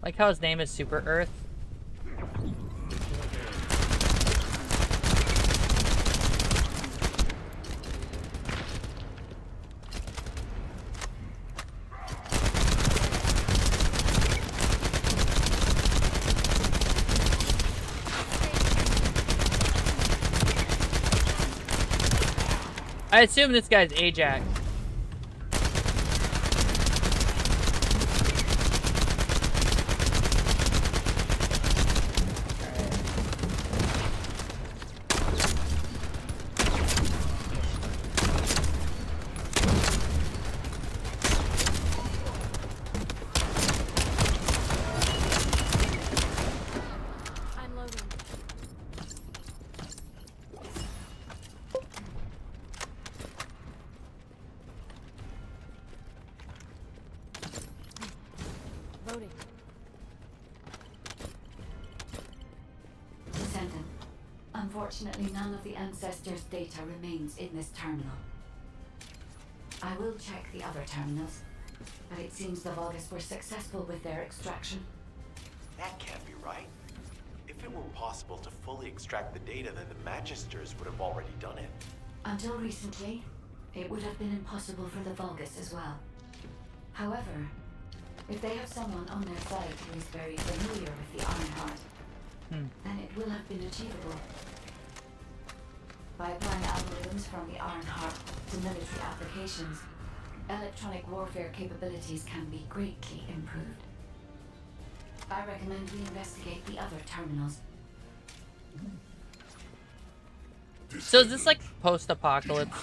Like how his name is Super Earth. I assume this guy's Ajax. Descendant. Unfortunately, none of the ancestors' data remains in this terminal. I will check the other terminals, but it seems the Vulgus were successful with their extraction. That can't be right. If it were possible to fully extract the data, then the Magisters would have already done it. Until recently, it would have been impossible for the Vulgus as well. However, if they have someone on their side who is very familiar with the Ironheart, then it will have been achievable. By applying algorithms from the Ironheart to military applications, electronic warfare capabilities can be greatly improved. I recommend we investigate the other terminals. So is this like post-apocalypse?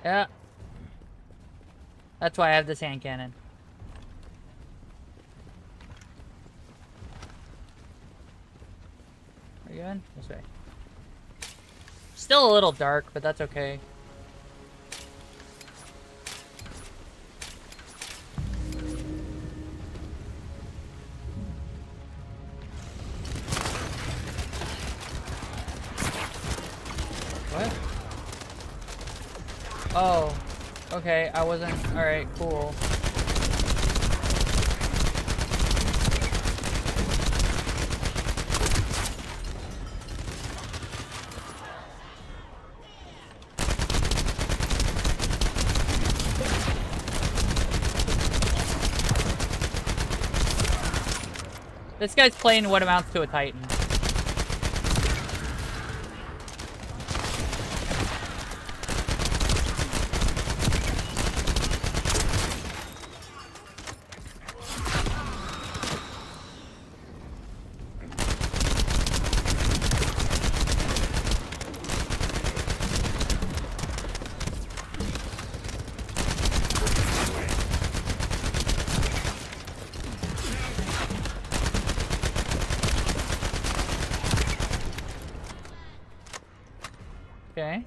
Yeah. That's why I have this hand cannon. Are you going? This way. Still a little dark, but that's okay. What? Oh, okay, I wasn't, alright, cool. This guy's playing what amounts to a Titan. Okay.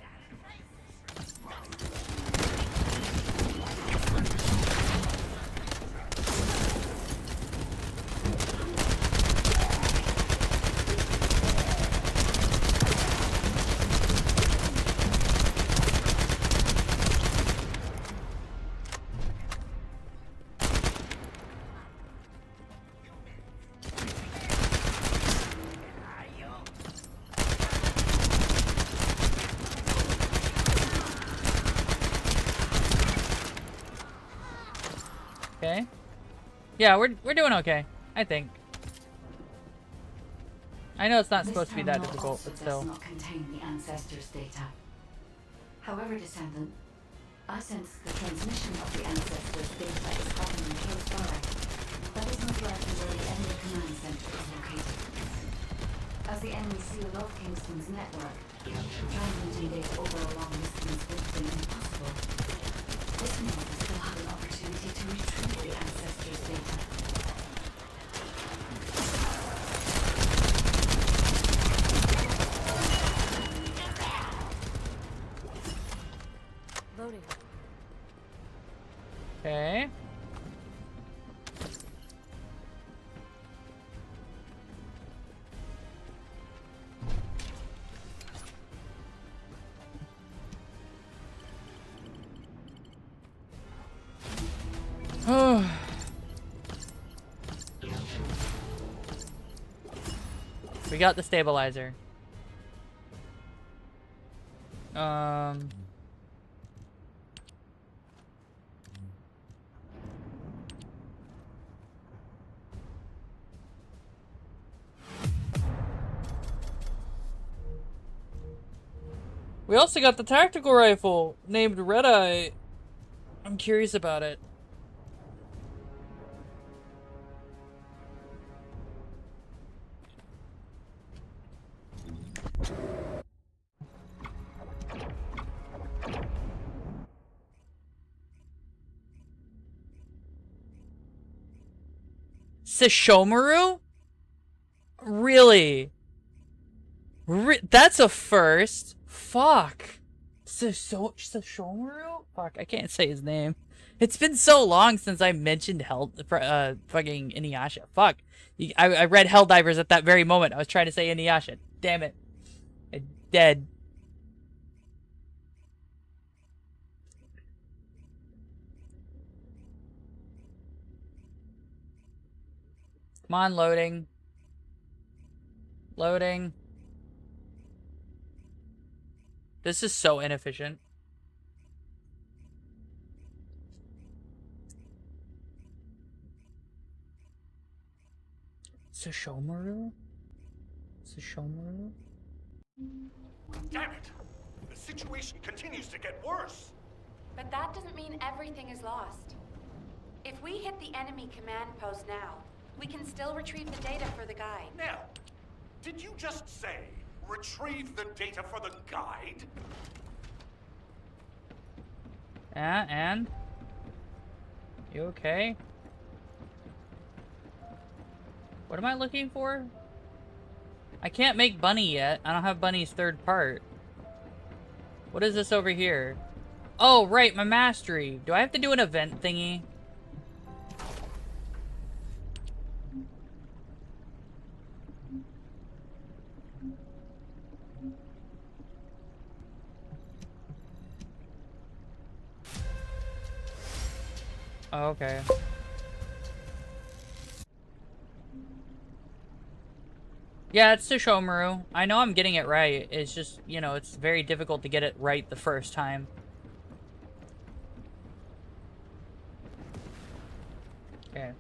Okay. Yeah, we're doing okay, I think. I know it's not supposed to be that difficult, but still. Does not contain the ancestors' data. However, Descendant, I sense the transmission of the ancestors' data is happening close by. That is not likely where the enemy command center is located. As the enemy seal off Kingston's network, transmitting data over a long distance would have been impossible. This means we still have an opportunity to retrieve the ancestors' data. Loading. Okay. We got the stabilizer. We also got the tactical rifle named Red Eye. I'm curious about it. Sesshomaru? Really? That's a first. Fuck. Sesshomaru? Fuck, I can't say his name. It's been so long since I mentioned fucking Inuyasha. Fuck. I read Helldivers at that very moment. I was trying to say Inuyasha. Damn it. I'm dead. Come on, loading. Loading. This is so inefficient. Sesshomaru? Sesshomaru? Damn it! The situation continues to get worse! But that doesn't mean everything is lost. If we hit the enemy command post now, we can still retrieve the data for the guide. Now, did you just say, retrieve the data for the guide? Yeah, and? You okay? What am I looking for? I can't make Bunny yet. I don't have Bunny's third part. What is this over here? Oh, right, my mastery. Do I have to do an event thingy? Oh, okay. Yeah, it's Sesshomaru. I know I'm getting it right. It's just, you know, it's very difficult to get it right the first time. Okay.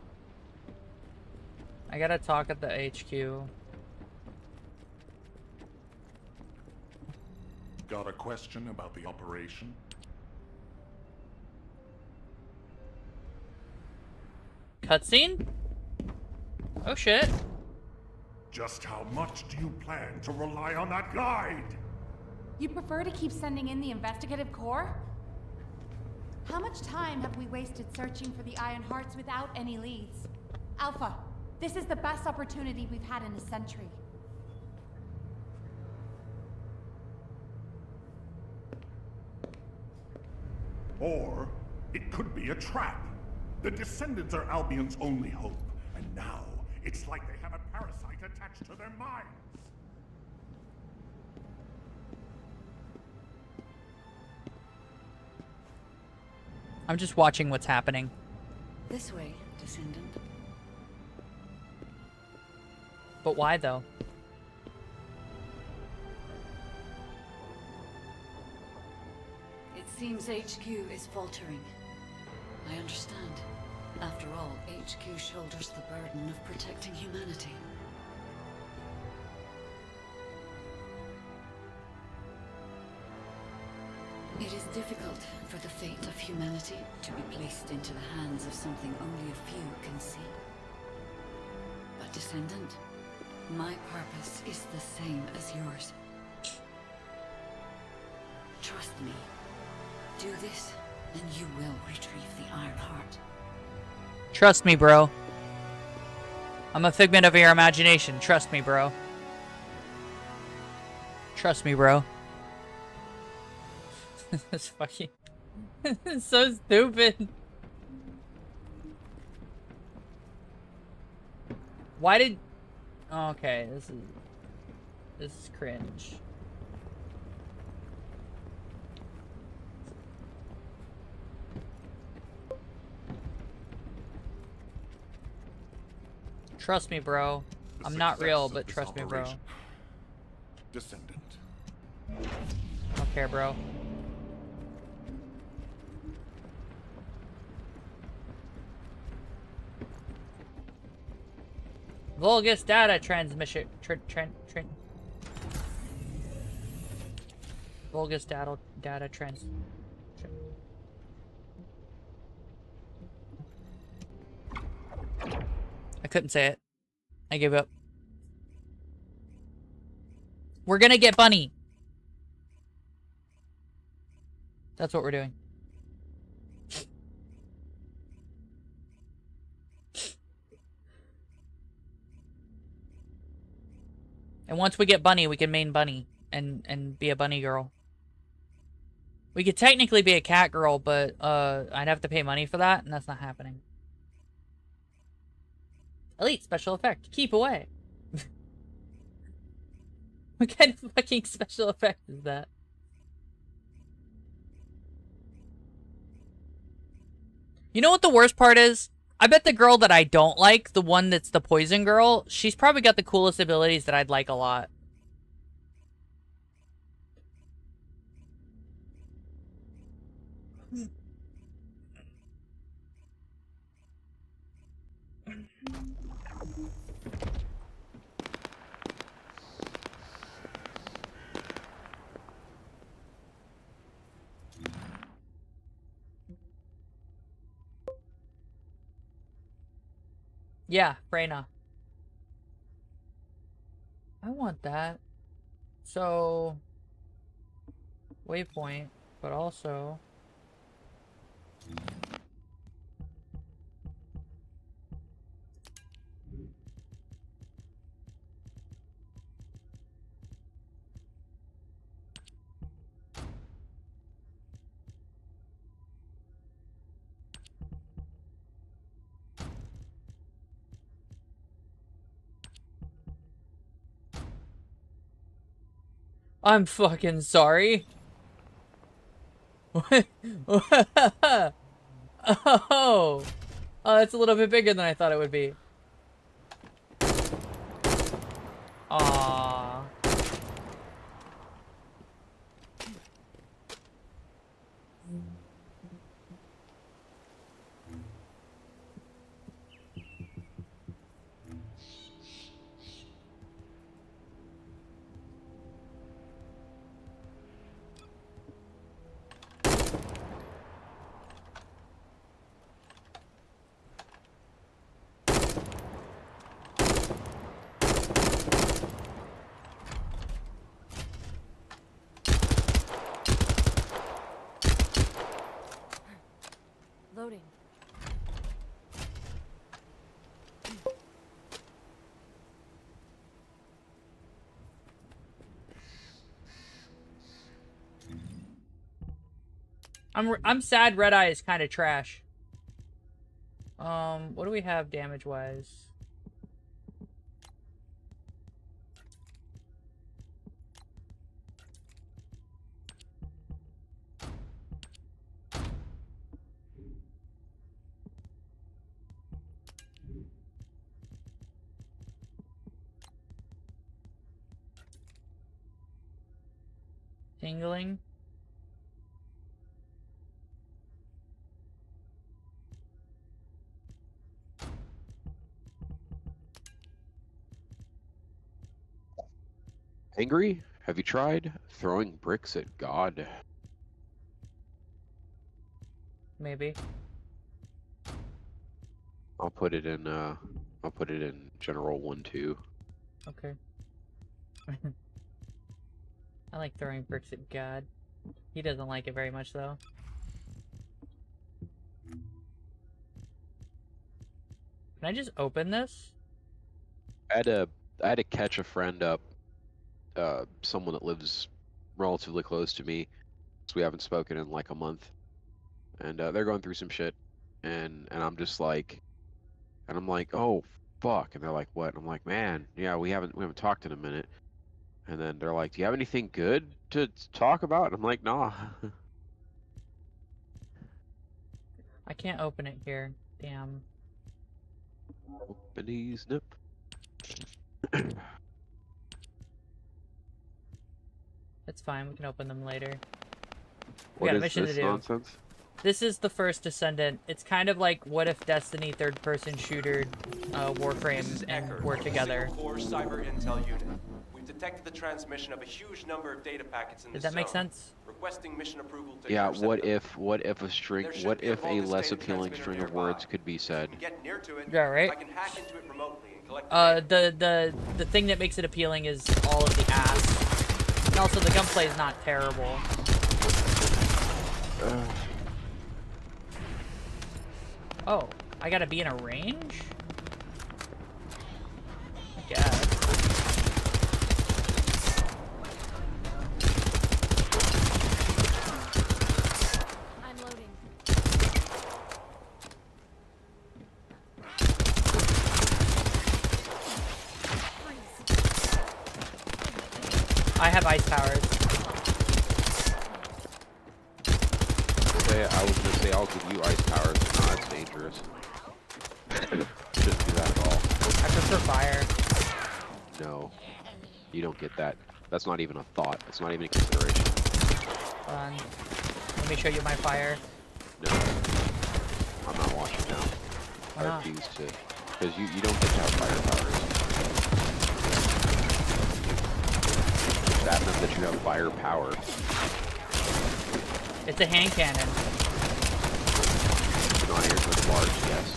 I gotta talk at the HQ. Got a question about the operation? Cutscene? Oh shit. Just how much do you plan to rely on that guide? You prefer to keep sending in the investigative corps? How much time have we wasted searching for the Iron Hearts without any leads? Alpha, this is the best opportunity we've had in a century. Or it could be a trap. The Descendants are Albion's only hope, and now it's like they have a parasite attached to their minds. I'm just watching what's happening. This way, Descendant. But why, though? It seems HQ is faltering. I understand. After all, HQ shoulders the burden of protecting humanity. It is difficult for the fate of humanity to be placed into the hands of something only a few can see. But Descendant, my purpose is the same as yours. Trust me. Do this, and you will retrieve the Iron Heart. Trust me, bro. I'm a figment of your imagination. Trust me, bro. Trust me, bro. That's fucking... It's so stupid. Why did... Oh, okay, this is cringe. Trust me, bro. I'm not real, but trust me, bro. Descendant. I don't care, bro. Vulgus data transmission. Vulgus data trans. I couldn't say it. I gave up. We're gonna get Bunny. That's what we're doing. And once we get Bunny, we can main Bunny and be a bunny girl. We could technically be a cat girl, but I'd have to pay money for that, and that's not happening. Elite special effect. Keep away. What kind of fucking special effect is that? You know what the worst part is? I bet the girl that I don't like, the one that's the poison girl, she's probably got the coolest abilities that I'd like a lot. Yeah, Freyna. I want that. So, waypoint, but also... I'm fucking sorry. Oh, it's a little bit bigger than I thought it would be. Aww. I'm sad Red Eye is kind of trash. What do we have damage-wise? Tingling. Angry? Have you tried throwing bricks at God? Maybe. I'll put it in general 1-2. Okay. I like throwing bricks at God. He doesn't like it very much though. Can I just open this? I had to catch a friend up, someone that lives relatively close to me, so we haven't spoken in like a month, and they're going through some shit, and I'm just like, and I'm like, oh fuck, and they're like, what? And I'm like, man, yeah, we haven't talked in a minute, and then they're like, do you have anything good to talk about? And I'm like, nah. I can't open it here. Damn. Open these, nip. It's fine, we can open them later. We What got a is mission this to do. nonsense? This is the first Descendant. It's kind of like what if Destiny third-person shooter Warframe and were together. Core cyber intel unit. We've detected the transmission of a huge number of data packets in Does the that make zone. sense? Requesting mission approval to Yeah, intercept what if a less appealing string of words could be said? Get near to it. Yeah, right? I can hack into it remotely and collect The thing that makes it appealing is all of the ass. And also the gunplay is not terrible. Oh, I gotta be in a range? I guess. I'm loading. I have ice powers. I was gonna say I'll give you ice powers, but no, that's dangerous. Shouldn't do that at all. I prefer fire. No, you don't get that. That's not even a thought. It's not even a consideration. Hold on. Let me show you my fire. No, I'm not watching now. Why I not? refuse to, because you don't get to have fire powers. It's bad enough that you have fire power. It's a hand cannon. It's an iron that's large, yes.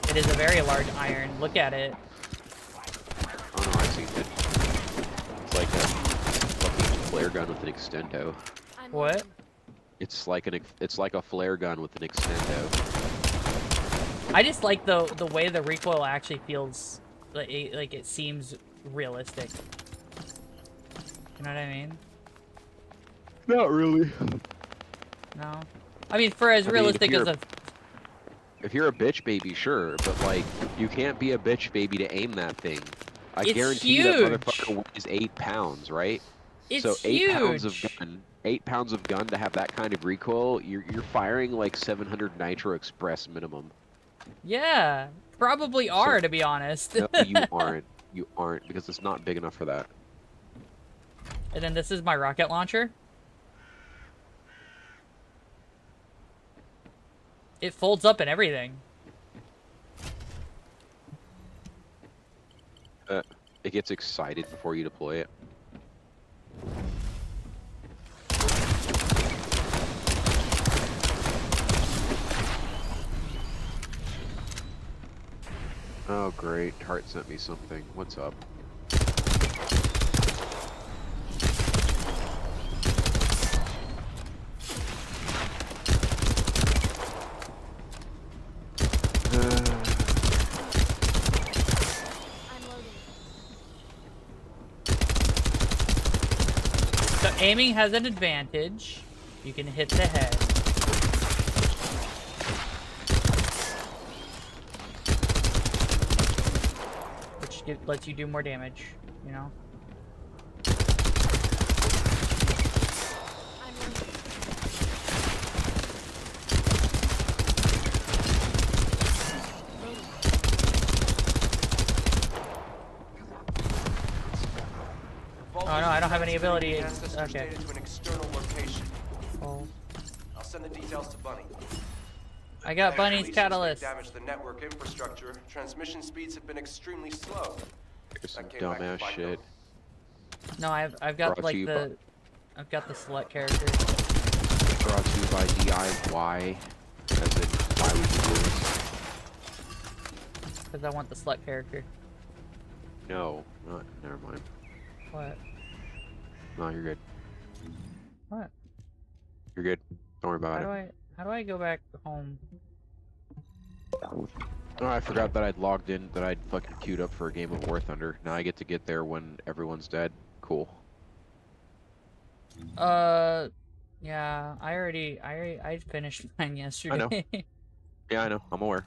It is a very large iron. Look at it. Oh no, I've seen it. It's like a fucking flare gun with an extendo. What? It's like a flare gun with an extendo. I just like the way the recoil actually feels like it seems realistic. You know what I mean? Not really. No. I mean, for as realistic as a... If you're a bitch baby, sure, but like, you can't be a bitch baby to aim that thing. I It's guarantee huge. that motherfucker weighs 8 pounds, right? It's so 8 pounds of huge. gun, 8 pounds of gun to have that kind of recoil, you're firing like 700 Nitro Express minimum. Yeah. Probably are, to be honest. No, you aren't. You aren't, because it's not big enough for that. And then this is my rocket launcher. It folds up and everything. It gets excited before you deploy it. Oh great, Hart sent me something. What's up? So aiming has an advantage. You can hit the head. lets you do more damage, you know? Oh no, I don't have any ability. Okay. To an external location. Oh. I'll send the details to Bunny. I got Bunny's Since catalyst. they damaged the network infrastructure, transmission speeds have been extremely slow. There's some I came back to dumbass find shit. No, I've got Brought like to you I've got the select character. Brought to you by DIY. As in, why would you do this? Because I want the select character. No, not. Never mind. What? No, you're good. What? You're good. Don't worry about it. How do I go back home? Oh, I forgot that I'd logged in, that I'd fucking queued up for a game of War Thunder. Now I get to get there when everyone's dead. Cool. Yeah, I finished mine yesterday. I know. Yeah, I know. I'm aware.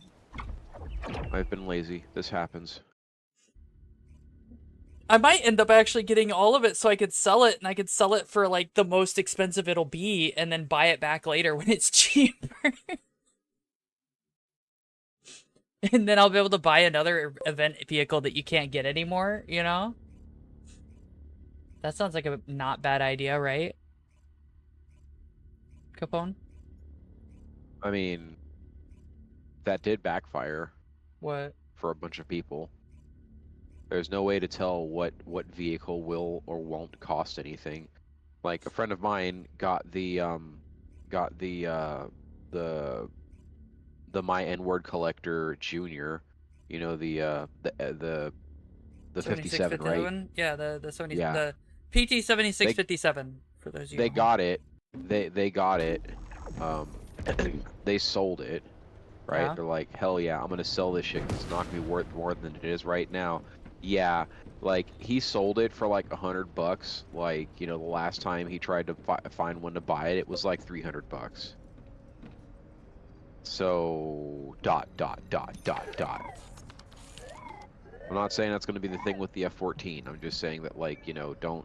I've been lazy. This happens. I might end up actually getting all of it so I could sell it, and I could sell it for like the most expensive it'll be, and then buy it back later when it's cheaper. And then I'll be able to buy another event vehicle that you can't get anymore, you know? That sounds like a not bad idea, right? Capone? I mean, that did backfire. What? For a bunch of people. There's no way to tell what vehicle will or won't cost anything. Like a friend of mine got the My N-Word Collector Junior, you know, the 57, right? Yeah, the 70, Yeah. the PT 7657 for those of you. They got it. They got it. They sold it, right? Yeah. They're like, hell yeah, I'm gonna sell this shit 'cause it's not gonna be worth more than it is right now. Yeah, like he sold it for like $100. Like, you know, the last time he tried to find one to buy it, it was like $300. So dot. I'm not saying that's gonna be the thing with the F-14. I'm just saying that, like, you know, don't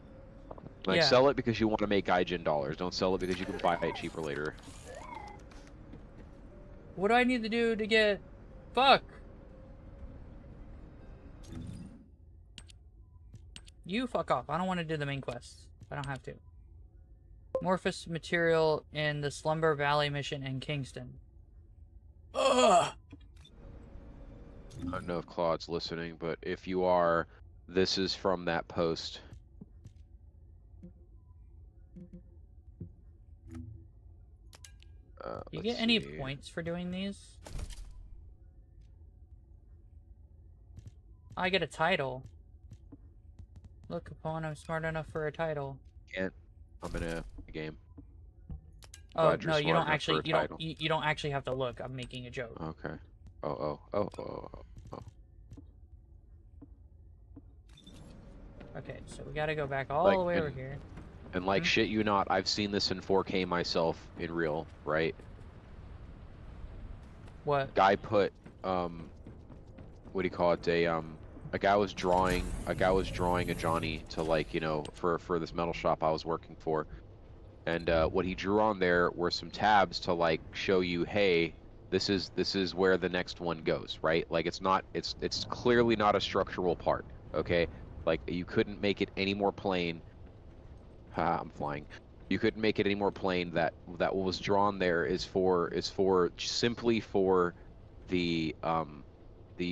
like sell it because you want to make Gaijin dollars. Don't sell it because you can buy it cheaper later. What do I need to do to get... Fuck! You fuck off. I don't want to do the main quests. I don't have to. Morphous material in the Slumber Valley mission in Kingston. Ugh! I don't know if Claude's listening, but if you are, this is from that post. Do you get any points for doing these? I get a title. Look, Capone, I'm smart enough for a title. Can't. I'm in a game. Oh Glad you're no, you smart don't enough actually. for a You title. you don't actually have to look. I'm making a joke. Okay. Oh. Okay, so we gotta go back all Like, the way and- over here. And like shit you not, I've seen this in 4K myself in real, right? What? Guy put what do you call it? A guy was drawing a Johnny to, like, you know, for this metal shop I was working for. And what he drew on there were some tabs to, like, show you, hey, this is where the next one goes, right? Like, it's clearly not a structural part, okay? Like, you couldn't make it any more plain. I'm flying. You couldn't make it any more plain that what was drawn there is simply for the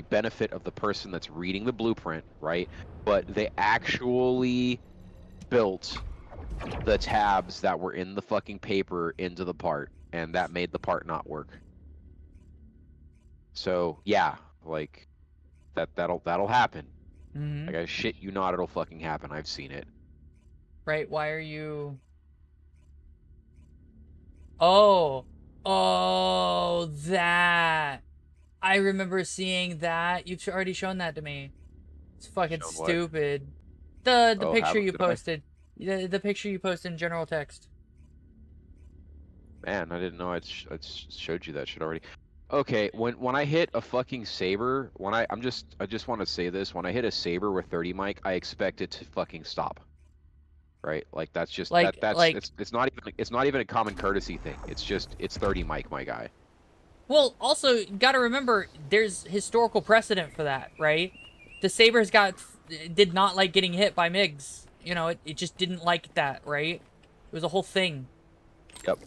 benefit of the person that's reading the blueprint, right? But they actually built the tabs that were in the fucking paper into the part, and that made the part not work. So yeah, like that'll happen. Mm-hmm. Like, I shit you not, it'll fucking happen. I've seen it. Right? Why are you? Oh, that. I remember seeing that. You've already shown that to me. It's fucking Shown what? stupid. The Oh, picture you did I? posted. The picture you posted in general text. Man, I didn't know I'd showed you that shit already. Okay, when I hit a fucking saber, I just want to say this, when I hit a saber with 30 mic, I expect it to fucking stop. Right? Like that's just Like it's not even a common courtesy thing. It's 30 mic, my guy. Well, also, you gotta remember, there's historical precedent for that, right? The Sabers did not like getting hit by MiGs. You know, it just didn't like that, right? It was a whole thing. Yep.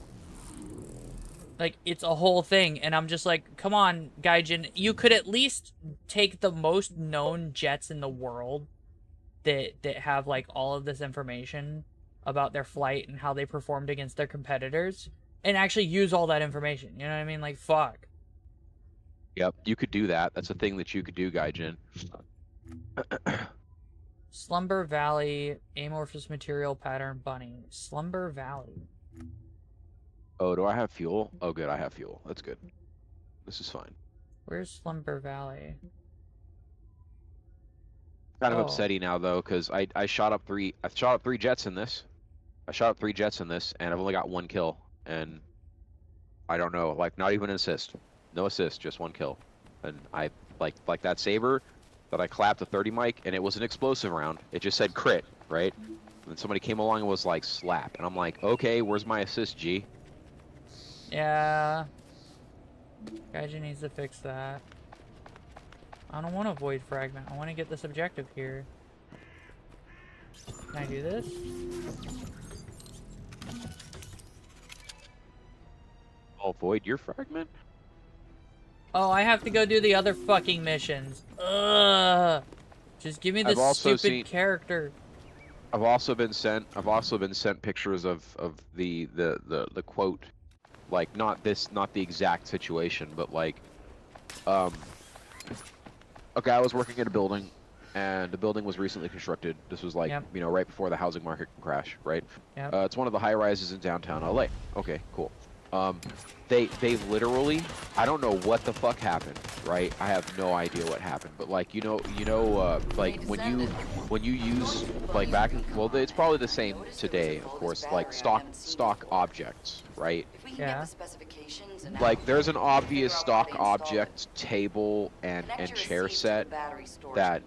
Like, it's a whole thing, and I'm just like, come on, Gaijin, you could at least take the most known jets in the world that have, like, all of this information about their flight and how they performed against their competitors, and actually use all that information. You know what I mean? Like, fuck. Yep, you could do that. That's a thing that you could do, Gaijin. Slumber Valley, amorphous material pattern bunny. Slumber Valley. Oh, do I have fuel? Oh, good, I have fuel. That's good. This is fine. Where's Slumber Valley? Kind of upsetting now though, because I shot up three jets in this. I shot up 3 jets in this, and I've only got 1 kill. And I don't know, like not even an assist. No assist, just 1 kill. And I like that saber that I clapped a 30 mic, and it was an explosive round. It just said crit, right? And somebody came along and was like slap, and I'm like, okay, where's my assist, G? Yeah. Gaijin needs to fix that. I don't want to void fragment. I want to get this objective here. Can I do this? I'll void your fragment? Oh, I have to go do the other fucking missions. Ugh. Just give me this stupid character. I've also been sent pictures of the quote, like not the exact situation, but like a guy was working in a building, and the building was recently constructed. This was like, you know, right before the housing market crash, right? Yep. It's one of the high rises in downtown LA. Okay, cool. They literally, I don't know what the fuck happened, right? I have no idea what happened, but like like when you use like back in, well, it's probably the same today, of course, like stock objects, right? Yeah. Like there's an obvious stock object table and chair set that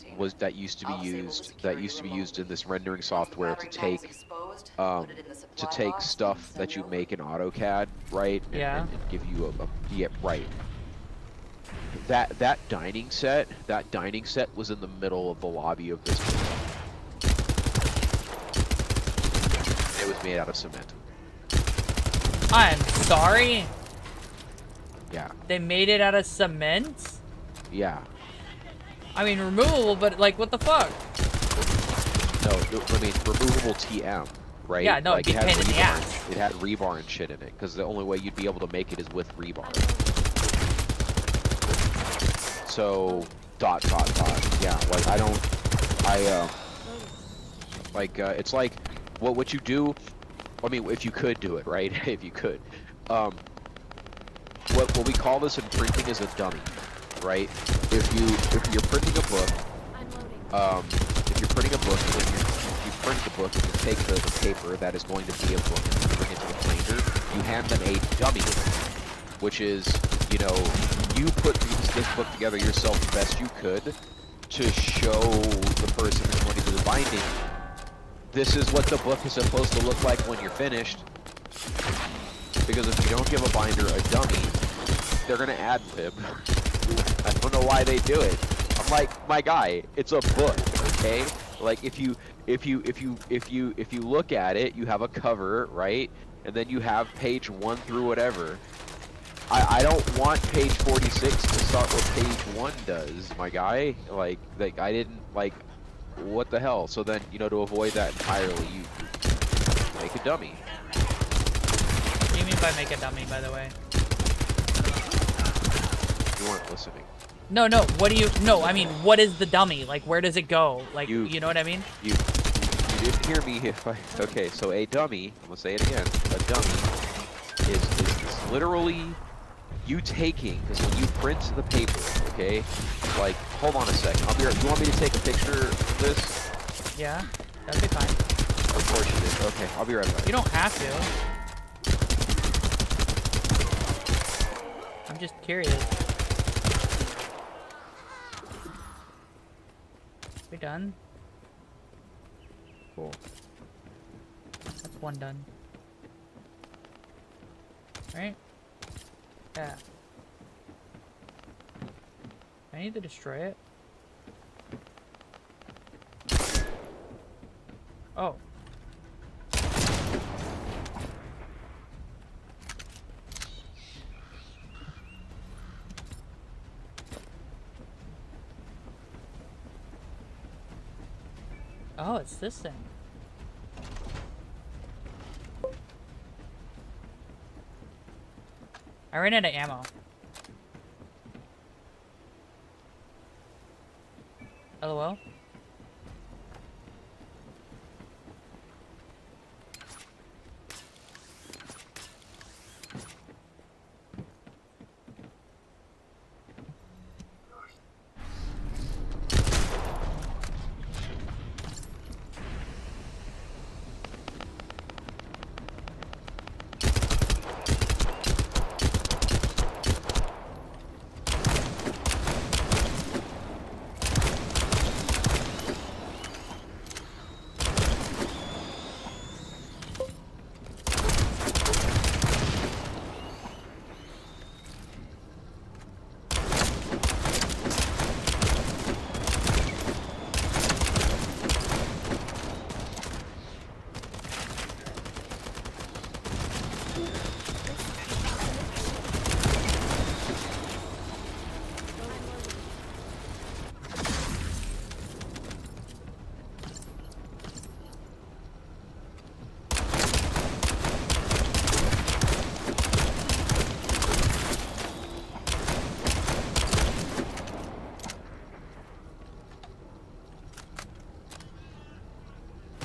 used to be used in this rendering software to take stuff that you make in AutoCAD, right? Yeah. And give you right. That dining set was in the middle of the lobby of this building. It was made out of cement. I'm sorry? Yeah. They made it out of cement? Yeah. I mean, removable, but like, what the fuck? No, I mean, removable TM, right? Yeah, no, like, it'd be pain in the ass. It had rebar and shit in it, because the only way you'd be able to make it is with rebar. So, ... Yeah, like, it's like, what you do, I mean, if you could do it, right? If you could. What we call this in printing is a dummy, right? If you're printing a book, if you're printing a book, when you print the book, and you take the paper that is going to be a book and you bring it to the planer, you hand them a dummy, which is, you know, you put this book together yourself the best you could to show the person who's going to do the binding, this is what the book is supposed to look like when you're finished. Because if you don't give a binder a dummy, they're gonna ad-lib. I don't know why they do it. I'm like, my guy, it's a book, okay? Like if you look at it, you have a cover, right? And then you have page 1 through whatever. I don't want page 46 to start what page 1 does, my guy. Like I didn't like, what the hell? So then, you know, to avoid that entirely, you make a dummy. What do you mean by make a dummy, by the way? You weren't listening. No, what do you... No, I mean, what is the dummy? Like, where does it go? Like, you know what I mean? You didn't hear me if I... Okay, so a dummy, I'm gonna say it again, a dummy is literally you taking, because when you print the paper, okay, like, hold on a second, I'll be right, you want me to take a picture of this? Yeah, that'd be fine. Of course you did. Okay, I'll be right back. You don't have to. I'm just curious. We done? Cool. That's one done. Right? Yeah. I need to destroy it. Oh. Oh, it's this thing. I ran out of ammo. LOL.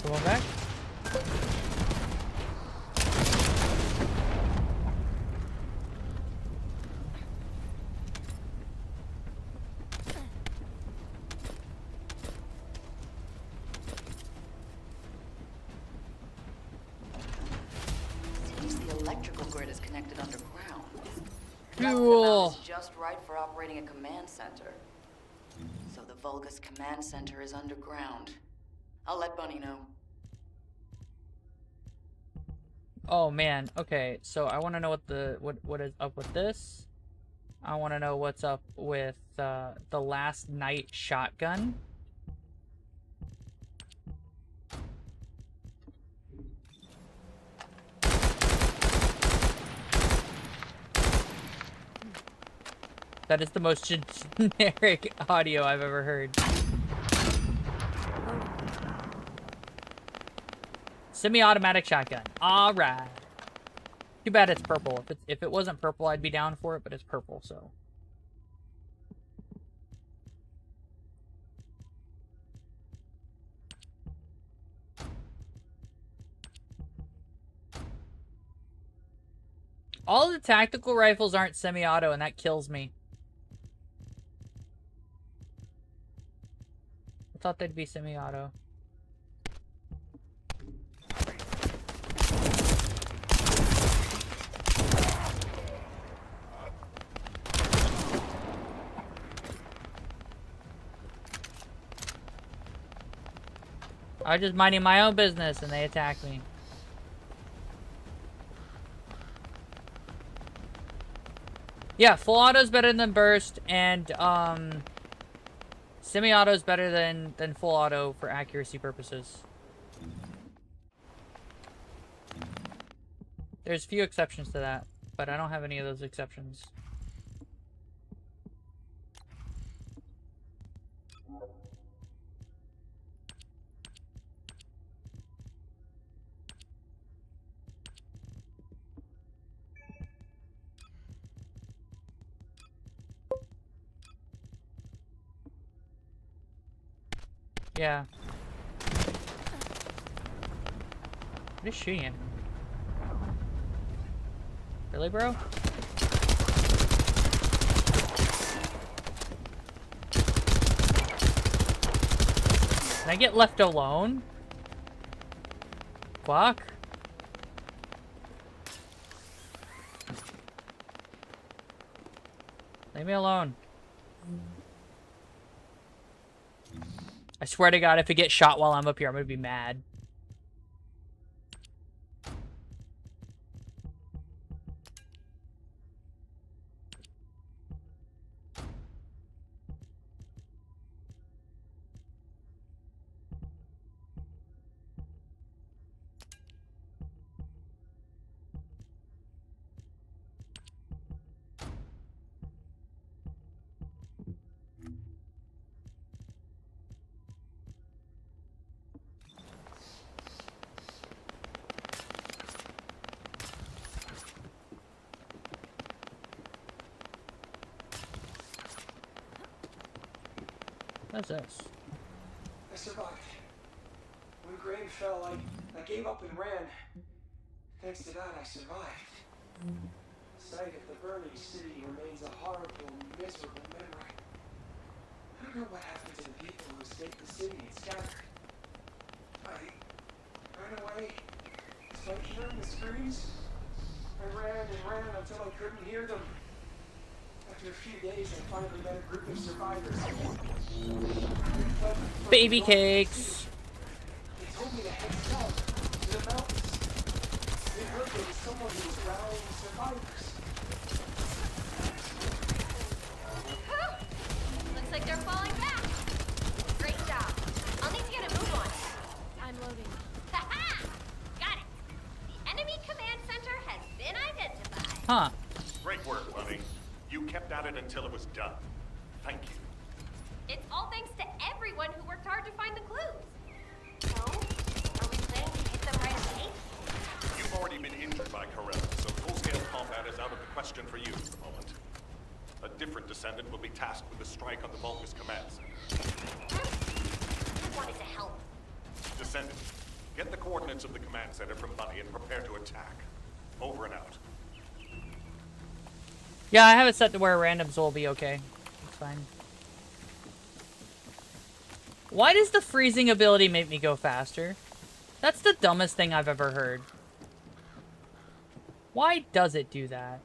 Come on back. Seems the electrical grid is connected underground. Cool. That's just right for operating a command center. So the Vulgus command center is underground. I'll let Bunny know. Oh man, okay, so I want to know what is up with this. I want to know what's up with the last night shotgun. That is the most generic audio I've ever heard. Semi-automatic shotgun. All right. Too bad it's purple. If it wasn't purple, I'd be down for it, but it's purple, so. All the tactical rifles aren't semi-auto, and that kills me. I thought they'd be semi-auto. I was just minding my own business and they attacked me. Yeah, full auto is better than burst, and semi-auto is better than full auto for accuracy purposes. There's few exceptions to that, but I don't have any of those exceptions. Yeah. What is shooting at me? Really, bro? Can I get left alone? Fuck. Leave me alone. I swear to God, if it gets shot while I'm up here, I'm gonna be mad. What's this? I survived. When Grain fell, I gave up and ran. Thanks to that, I survived. The sight of the burning city remains a horrible, miserable memory. I don't know what happened to the people who escaped the city and scattered. I ran away, despite hearing the screams. I ran and ran until I couldn't hear them. After a few days, I finally met a group of survivors. Baby cakes. They told me to head south, to the mountains. They heard there was someone who was rallying survivors. Looks like they're falling back. Great job. I'll need to get a move on it. I'm loading. Ha-ha! Got it. The enemy command center has been identified. Huh. Great work, Bunny. You kept at it until it was done. Thank you. It's all thanks to everyone who worked hard to find the clues. So, are we planning to hit them right away? You've already been injured by Corella, so full-scale combat is out of the question for you at the moment. A different Descendant will be tasked with the strike on the Vulgus command center. I wanted to help. Descendant, get the coordinates of the command center from Bunny and prepare to attack. Over and out. Yeah, I have it set to where randoms will be okay. It's fine. Why does the freezing ability make me go faster? That's the dumbest thing I've ever heard. Why does it do that?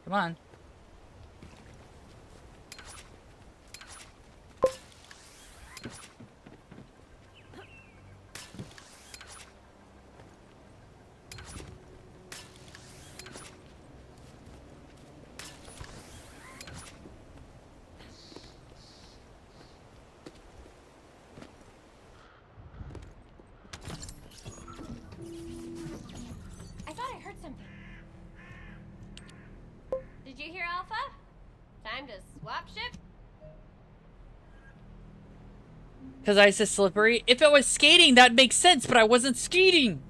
Come on. I thought I heard something. Did you hear Alpha? Time to swap ship? Because ice is slippery. If it was skating, that makes sense, but I wasn't skating.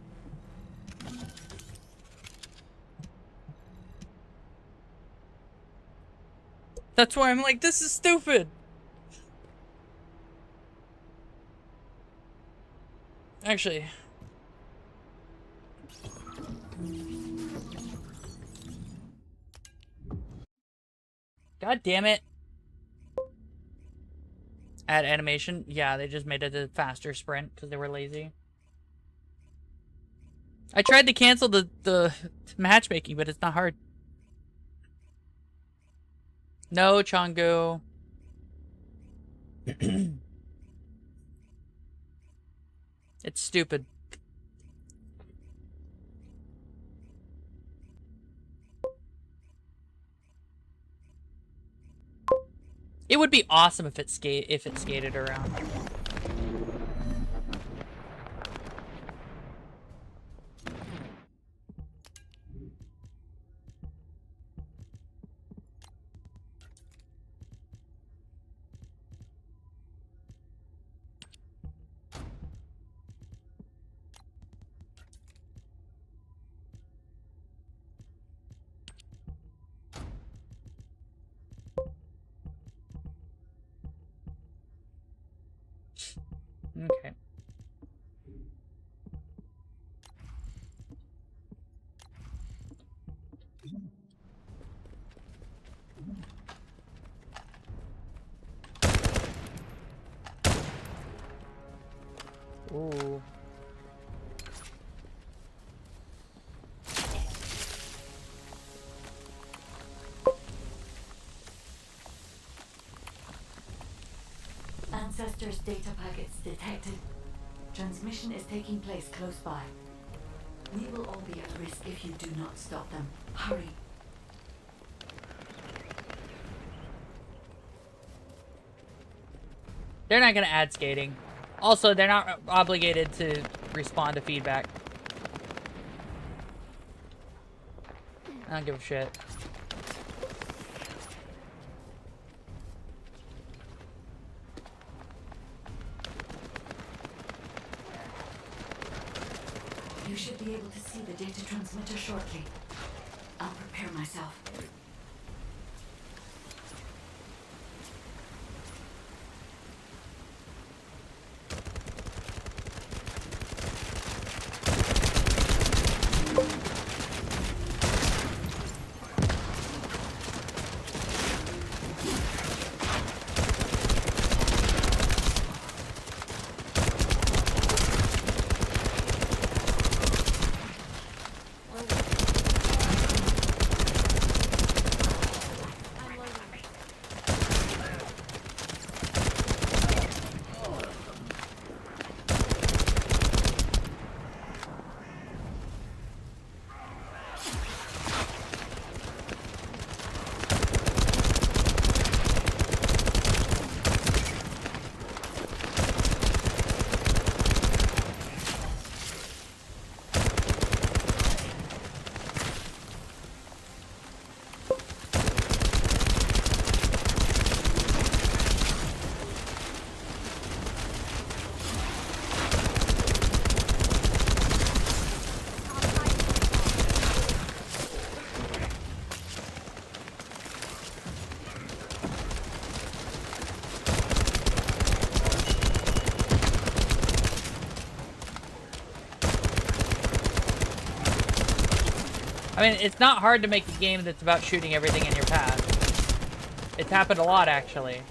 That's why I'm like, this is stupid. Actually. God damn it. Add animation. Yeah, they just made it a faster sprint because they were lazy. I tried to cancel the matchmaking, but it's not hard. No, Chongu. It's stupid. It would be awesome if it skated around. Ancestors data packets detected. Transmission is taking place close by. We will all be at risk if you do not stop them. Hurry. They're not gonna add skating. Also, they're not obligated to respond to feedback. I don't give a shit. You should be able to see the data transmitter shortly. I'll prepare myself. I mean, it's not hard to make a game that's about shooting everything in your path. It's happened a lot, actually.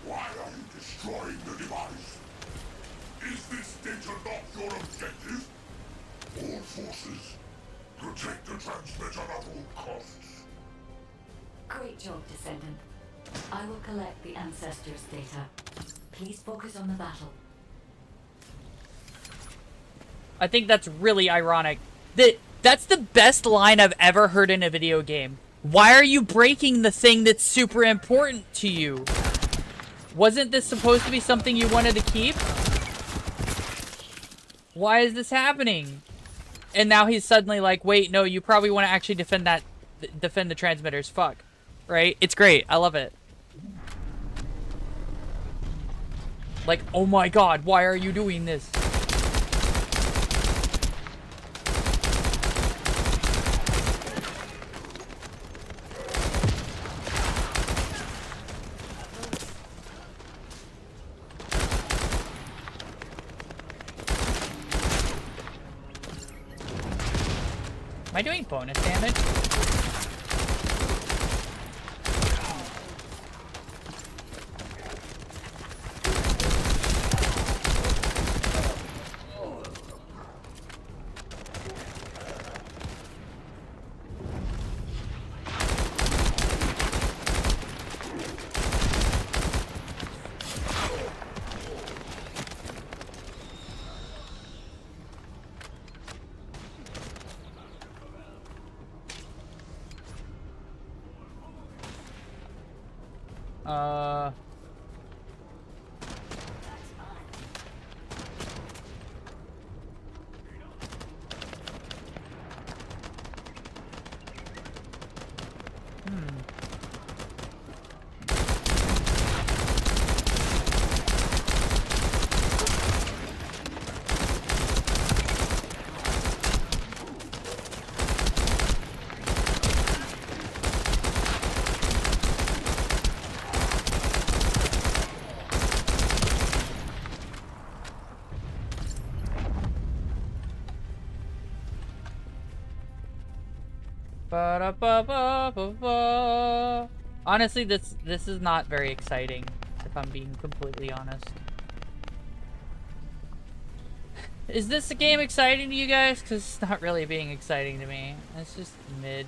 Why are you destroying the device? Is this data not your objective? All forces, protect the transmitter at all costs. Great job, Descendant. I will collect the Ancestors data. Please focus on the battle. I think that's really ironic. That's the best line I've ever heard in a video game. Why are you breaking the thing that's super important to you? Wasn't this supposed to be something you wanted to keep? Why is this happening? And now he's suddenly like, wait, no, you probably want to actually defend the transmitters. Fuck. Right? It's great. I love it. Like, oh my god, why are you doing this? Am I doing bonus damage? Ba-da-ba-ba-ba-ba. Honestly, this is not very exciting, if I'm being completely honest. Is this game exciting to you guys? Because it's not really being exciting to me. It's just mid.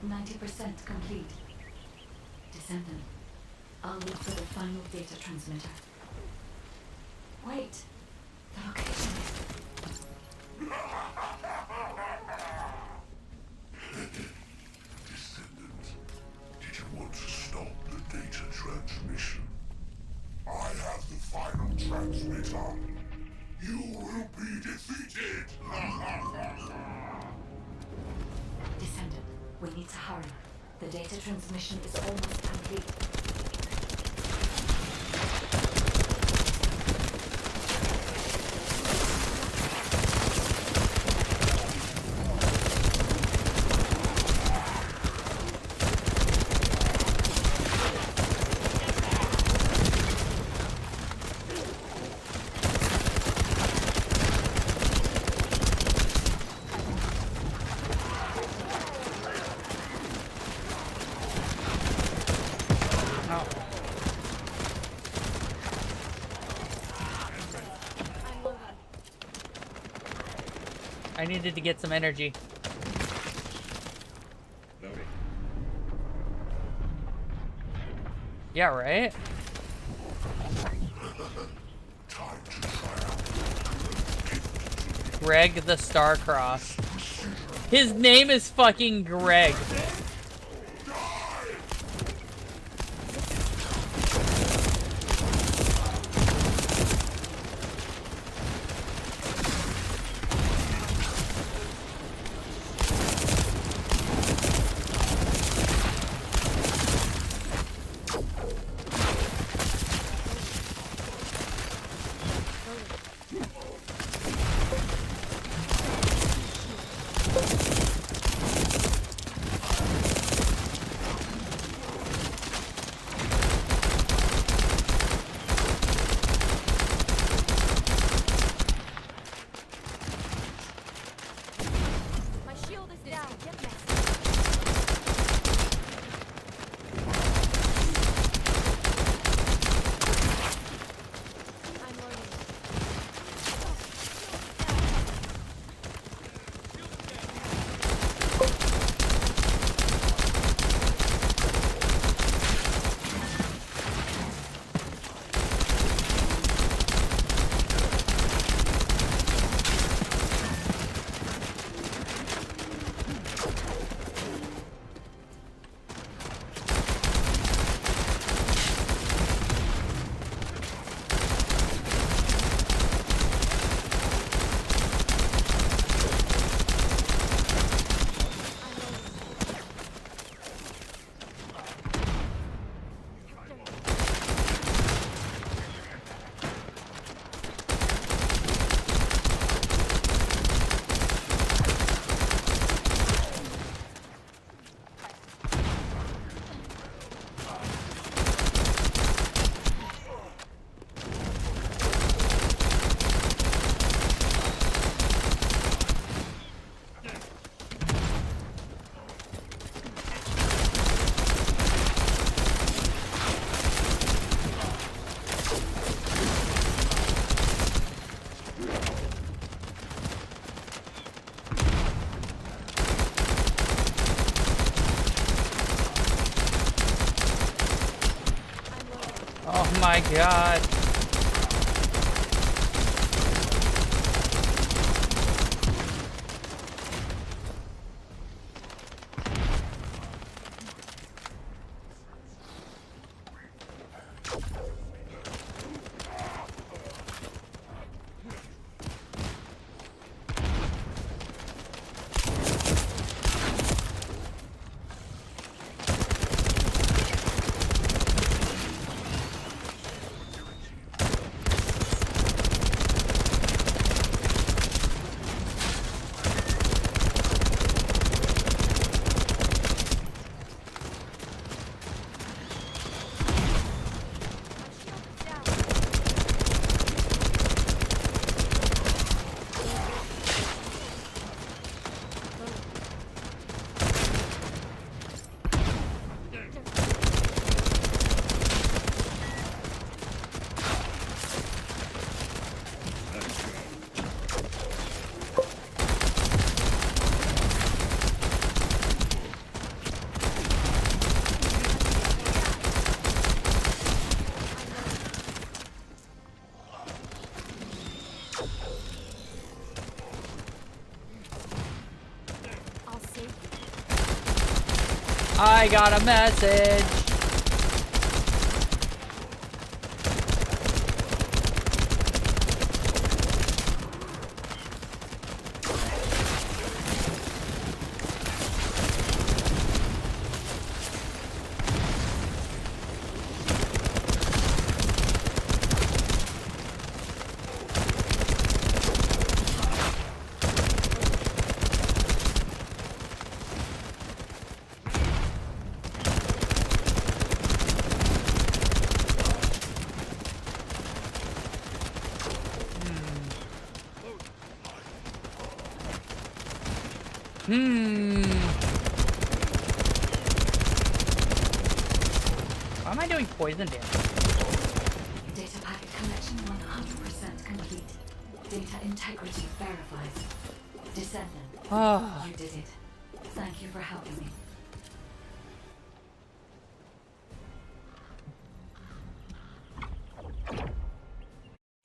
90% complete. Descendant, I'll look for the final data transmitter. Wait, the location is... Descendant, did you want to stop the data transmission? I have the final transmitter. You will be defeated! Descendant, we need to hurry. The data transmission is almost complete. I needed to get some energy. Yeah, right? Greg the Starcross. His name is fucking Greg. Oh my god. I got a message. Why am I doing poison damage? Data packet connection 100% complete. Data integrity verified. Descendant. Ah. You did it. Thank you for helping me.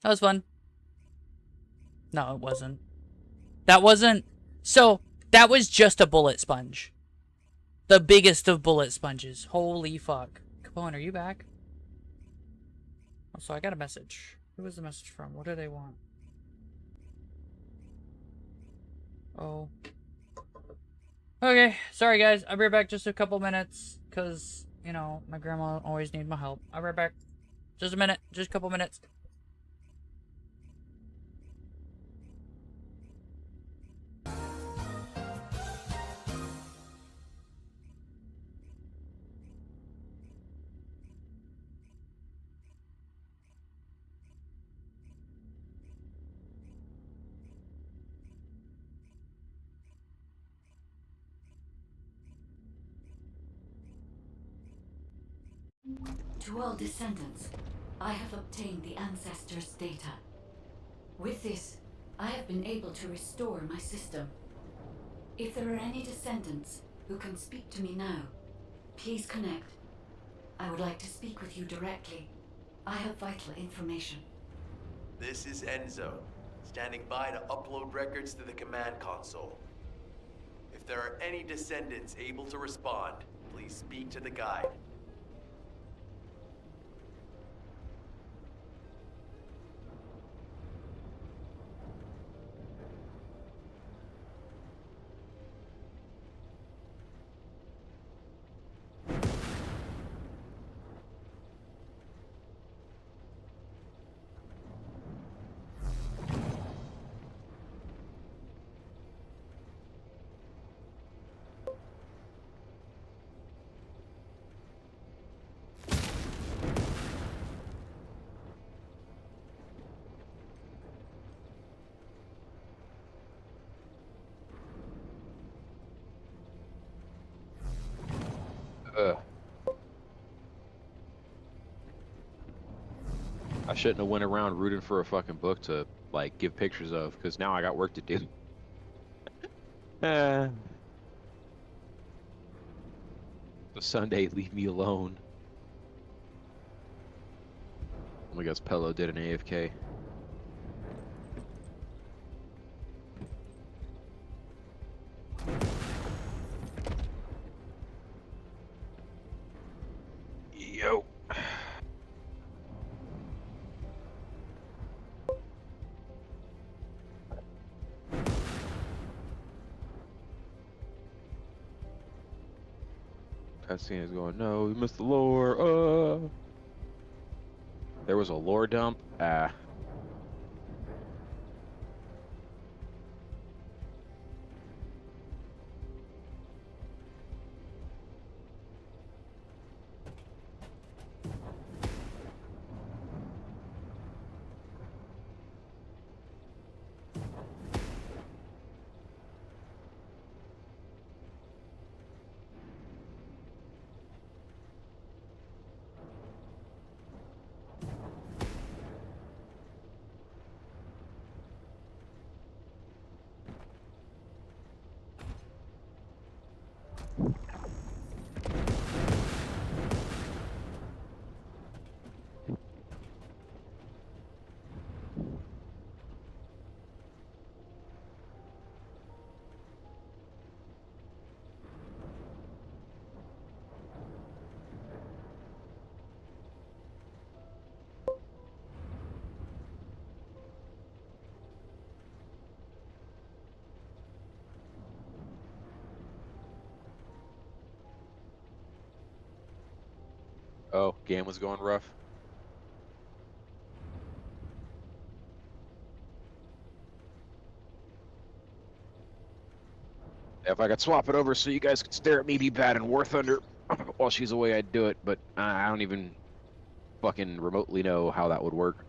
That was fun. No, it wasn't. That wasn't... So, that was just a bullet sponge. The biggest of bullet sponges. Holy fuck. Capone, are you back? Also, I got a message. Who was the message from? What do they want? Oh. Okay, sorry guys. I'll be right back just a couple minutes. Because, you know, my grandma always needs my help. I'll be right back. Just a minute. Just a couple minutes. To all descendants, I have obtained the ancestors' data. With this, I have been able to restore my system. If there are any descendants who can speak to me now, please connect. I would like to speak with you directly. I have vital information. This is Enzo, standing by to upload records to the command console. If there are any descendants able to respond, please speak to the guide. I shouldn't have went around rooting for a fucking book to, like, give pictures of, because now I got work to do. The Sunday, leave me alone. I guess Pello did an AFK. Yo. Cutscene is going, no, we missed the lore. There was a lore dump. Ah. Oh, game was going rough. If I could swap it over so you guys could stare at me be bad in War Thunder while she's away, I'd do it, but I don't even fucking remotely know how that would work.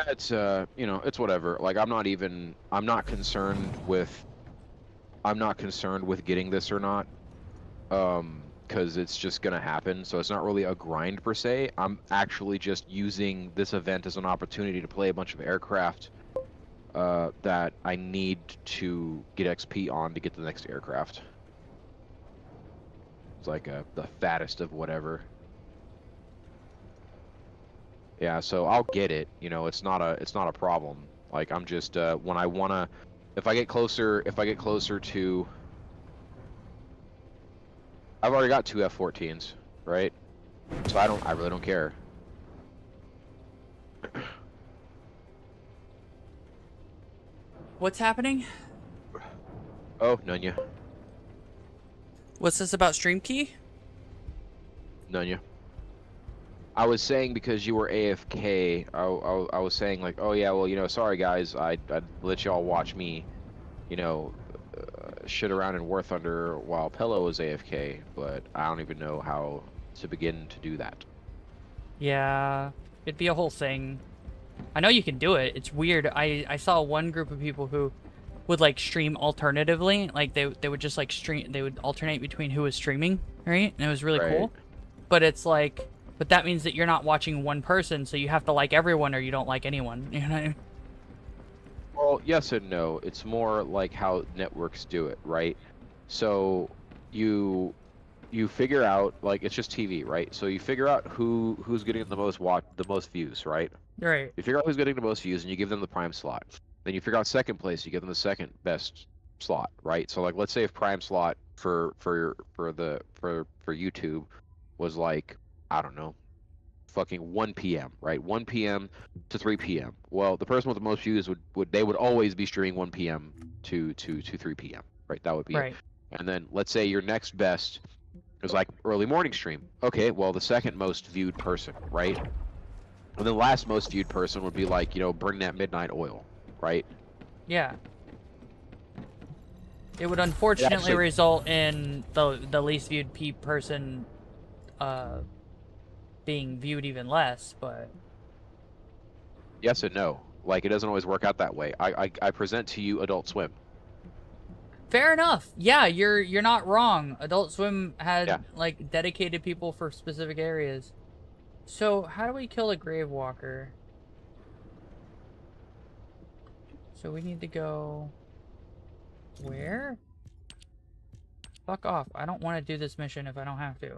It's you know, it's whatever. Like I'm not concerned with getting this or not. Because it's just gonna happen, so it's not really a grind per se. I'm actually just using this event as an opportunity to play a bunch of aircraft that I need to get XP on to get to the next aircraft. It's like the fattest of whatever. Yeah, so I'll get it. You know, it's not a problem. Like I'm just when I wanna, if I get closer to, I've already got 2 F-14s, right? So I really don't care. What's happening? Oh, Nunya. What's this about stream key? Nunya. I was saying because you were AFK, I was saying like, oh yeah, well, you know, sorry guys, I'd let y'all watch me, you know, shit around in War Thunder while Pello was AFK, but I don't even know how to begin to do that. Yeah, it'd be a whole thing. I know you can do it. It's weird. I saw one group of people who would like stream alternatively. Like they would just like stream. They would alternate between who was streaming, right? And it was really cool. But it's like, but that means that you're not watching one person, so you have to like everyone or you don't like anyone. You know what I mean? Well, yes and no. It's more like how networks do it, right? So you figure out, like, it's just TV, right? So you figure out who's getting the most views, right? Right. You figure out who's getting the most views and you give them the prime slot. Then you figure out second place, you give them the second best slot, right? So like let's say if prime slot for YouTube was like, I don't know, fucking 1 p.m., right? 1 p.m. to 3 p.m. Well, the person with the most views would always be streaming 1 p.m. to 3 p.m., right? That would be it. And then let's say your next best is like early morning stream. Okay, well, the second most viewed person, right? And the last most viewed person would be like, you know, bring that midnight oil, right? Yeah. It would unfortunately result in the least viewed person being viewed even less, but yes and no. Like, it doesn't always work out that way. I present to you Adult Swim. fair enough. Yeah, you're not wrong. Adult Swim had like dedicated people for specific areas. So how do we kill a grave walker? So we need to go where? Fuck off. I don't want to do this mission if I don't have to.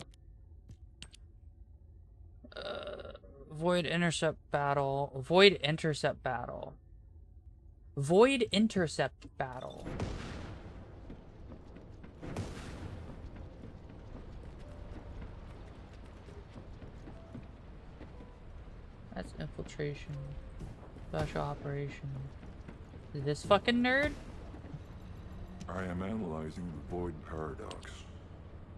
Void intercept battle. Void intercept battle. Void intercept battle. That's infiltration. Special operation. This fucking nerd? I am analyzing the Void Paradox.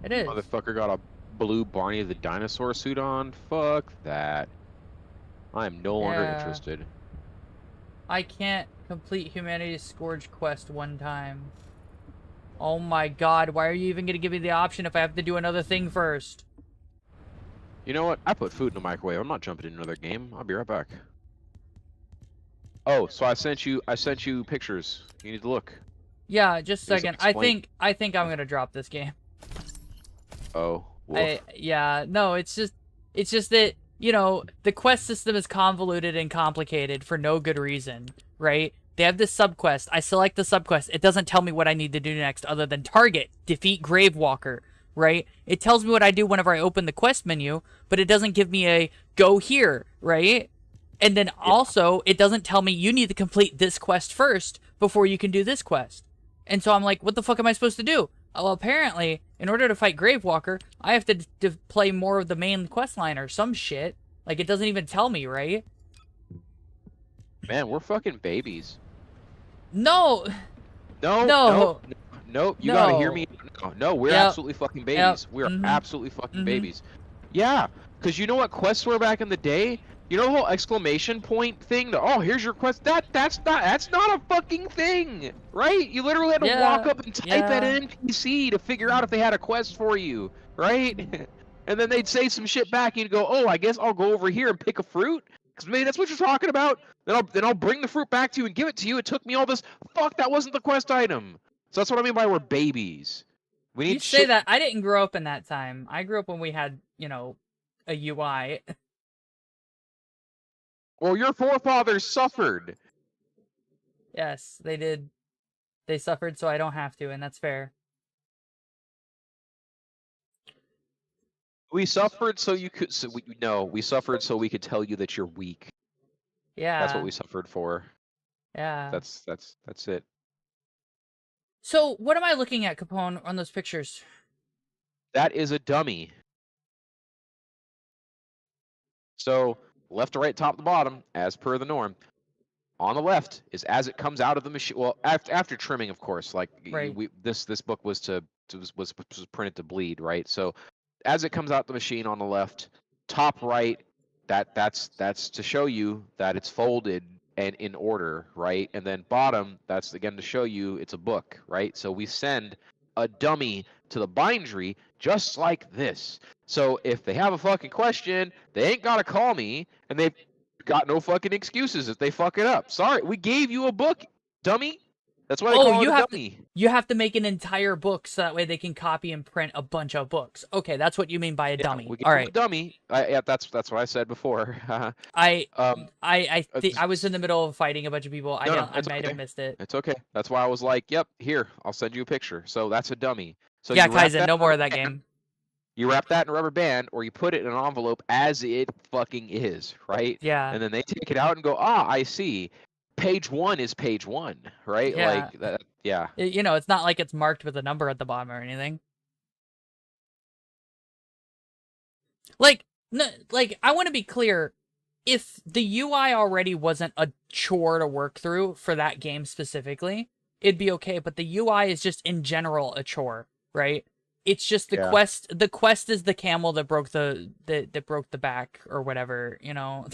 It is. Motherfucker got a blue Barney the Dinosaur suit on? Fuck that. I am no longer interested. I can't complete Humanity's Scourge quest one time. Oh my god, why are you even gonna give me the option if I have to do another thing first? You know what? I put food in the microwave. I'm not jumping into another game. I'll be right back. Oh, so I sent you pictures. You need to look. Yeah, just a second. I think I'm gonna drop this game. Oh. Yeah, no, it's just that, you know, the quest system is convoluted and complicated for no good reason, right? They have this subquest. I select the subquest. It doesn't tell me what I need to do next other than target, defeat Gravewalker, right? It tells me what I do whenever I open the quest menu, but it doesn't give me a go here, right? And then also, it doesn't tell me you need to complete this quest first before you can do this quest. And so I'm like, what the fuck am I supposed to do? Well, apparently, in order to fight Gravewalker, I have to play more of the main quest line or some shit. Like, it doesn't even tell me, right? Man, we're fucking babies. No. No. No. Nope. You gotta hear me. No, we're absolutely fucking babies. Yep. We are absolutely fucking babies. Yeah, because you know what quests were back in the day? You know the whole exclamation point thing? Oh, here's your quest. That's not a fucking thing, right? You literally had to walk up and type at an NPC to figure out if they had a quest for you, right? And then they'd say some shit back, and you'd go, oh, I guess I'll go over here and pick a fruit. Because maybe that's what you're talking about. Then I'll bring the fruit back to you and give it to you. It took me all this. Fuck, that wasn't the quest item. So that's what I mean by we're babies. We need You say that. I didn't grow up in that time. I grew up when we had, you know, a UI. Well, your forefathers suffered. Yes, they did. They suffered, so I don't have to, and that's fair. We suffered so you could. We suffered so we could tell you that you're weak. Yeah. That's what we suffered for. Yeah. That's it. So, what am I looking at, Capone, on those pictures? That is a dummy. So, left to right, top to bottom, as per the norm. On the left is as it comes out of the machine. Well, after trimming, of course. Like this book was was printed to bleed, right? So, as it comes out the machine on the left, top right, that's to show you that it's folded and in order, right? And then bottom, that's again to show you it's a book, right? So we send a dummy to the bindery just like this. So if they have a fucking question, they ain't gotta call me, and they've got no fucking excuses if they fuck it up. Sorry, we gave you a book, dummy. That's why they call it a dummy. You have to make an entire book so that way they can copy and print a bunch of books. Okay, that's what you mean by a dummy. We gave All them right. a dummy. Yeah, that's what I said before. I was in the middle of fighting a bunch of people. I might have missed it. It's okay. That's why I was like, yep, here, I'll send you a picture. So that's a dummy. So yeah, Kaizen, no more of that game. You wrap that in a rubber band, or you put it in an envelope as it fucking is, right? Yeah. And then they take it out and go, I see. Page 1 is page 1, right? Yeah. Like that. Yeah. You know, it's not like it's marked with a number at the bottom or anything. Like, no, like I want to be clear. If the UI already wasn't a chore to work through for that game specifically, it'd be okay. But the UI is just in general a chore, right? It's just the quest. The quest is the camel that broke that broke the back or whatever. You know.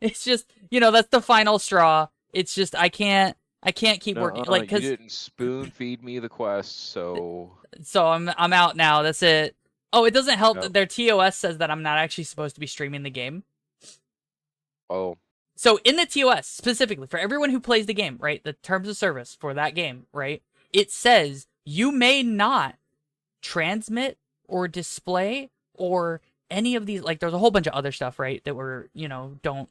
It's just, you know, that's the final straw. It's just I can't keep working like you didn't spoon feed me the quest, so I'm out now. That's it. Oh, it doesn't help that their TOS says that I'm not actually supposed to be streaming the game. Oh. So in the TOS specifically for everyone who plays the game, right? The terms of service for that game, right? It says you may not transmit or display or any of these, like there's a whole bunch of other stuff, right, that were, you know, don't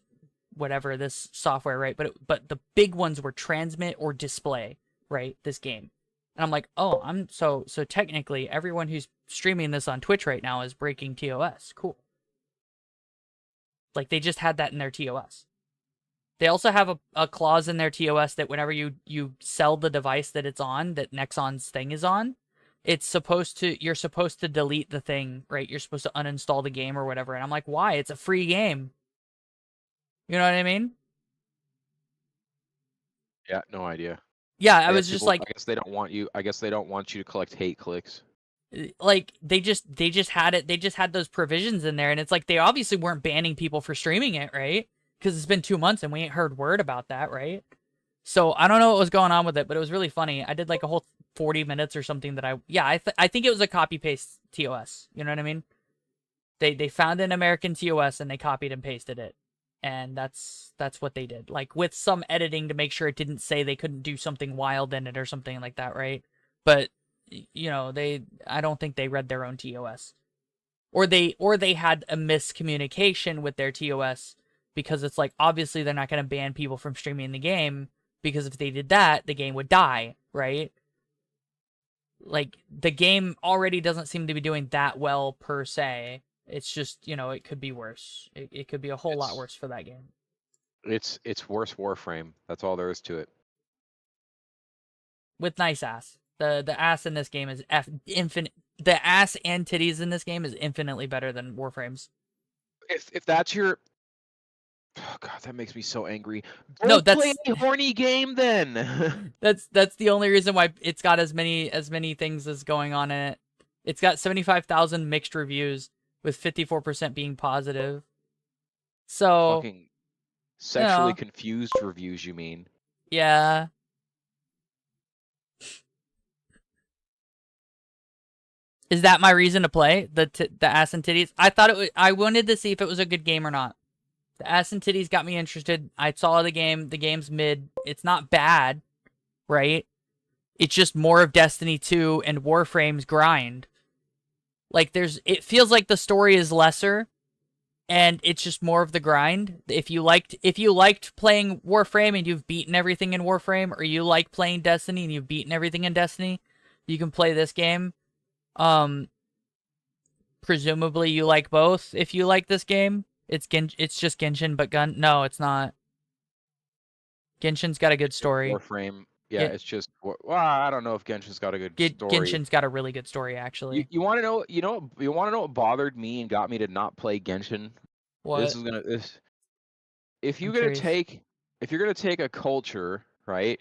whatever this software, right, but the big ones were transmit or display, right, this game. And I'm like, oh, I'm so technically everyone who's streaming this on Twitch right now is breaking TOS. Cool. Like they just had that in their TOS. They also have a clause in their TOS that whenever you sell the device that it's on, that Nexon's thing is on, you're supposed to delete the thing, right? You're supposed to uninstall the game or whatever. And I'm like, why? It's a free game. You know what I mean? Yeah, no idea. Yeah, I was just like, I guess they don't want you. I guess they don't want you to collect hate clicks. Like they just had it. They just had those provisions in there, and it's like they obviously weren't banning people for streaming it, right? Because it's been 2 months and we ain't heard word about that, right? So I don't know what was going on with it, but it was really funny. I did like a whole 40 minutes or something that I think it was a copy paste TOS. You know what I mean? They found an American TOS and they copied and pasted it. And that's what they did. Like with some editing to make sure it didn't say they couldn't do something wild in it or something like that, right? But you know, I don't think they read their own TOS. Or they had a miscommunication with their TOS because it's like obviously they're not going to ban people from streaming the game because if they did that, the game would die, right? Like the game already doesn't seem to be doing that well per se. It's just, you know, it could be worse. It could be a whole lot worse for that game. It's worse Warframe. That's all there is to it. With nice ass. The ass in this game is infinite. The ass and titties in this game is infinitely better than Warframe's. If that's your, oh god, that makes me so angry. No, Go that's play a horny game then. that's the only reason why it's got as many things as going on in it. It's got 75,000 mixed reviews with 54% being positive. So Fucking sexually you know, confused reviews, you mean? yeah. Is that my reason to play the ass and titties? I thought it was, I wanted to see if it was a good game or not. The ass and titties got me interested. I saw the game. The game's mid. It's not bad, right? It's just more of Destiny 2 and Warframe's grind. Like it feels like the story is lesser, and it's just more of the grind. If you liked playing Warframe and you've beaten everything in Warframe, or you like playing Destiny and you've beaten everything in Destiny, you can play this game. Presumably you like both. If you like this game, it's just Genshin, but no, it's not. Genshin's got a good story. Warframe, yeah, it's just. Well, I don't know if Genshin's got a good story. Genshin's got a really good story, actually. You want to know? You want to know what bothered me and got me to not play Genshin? What? If you're gonna take a culture, right?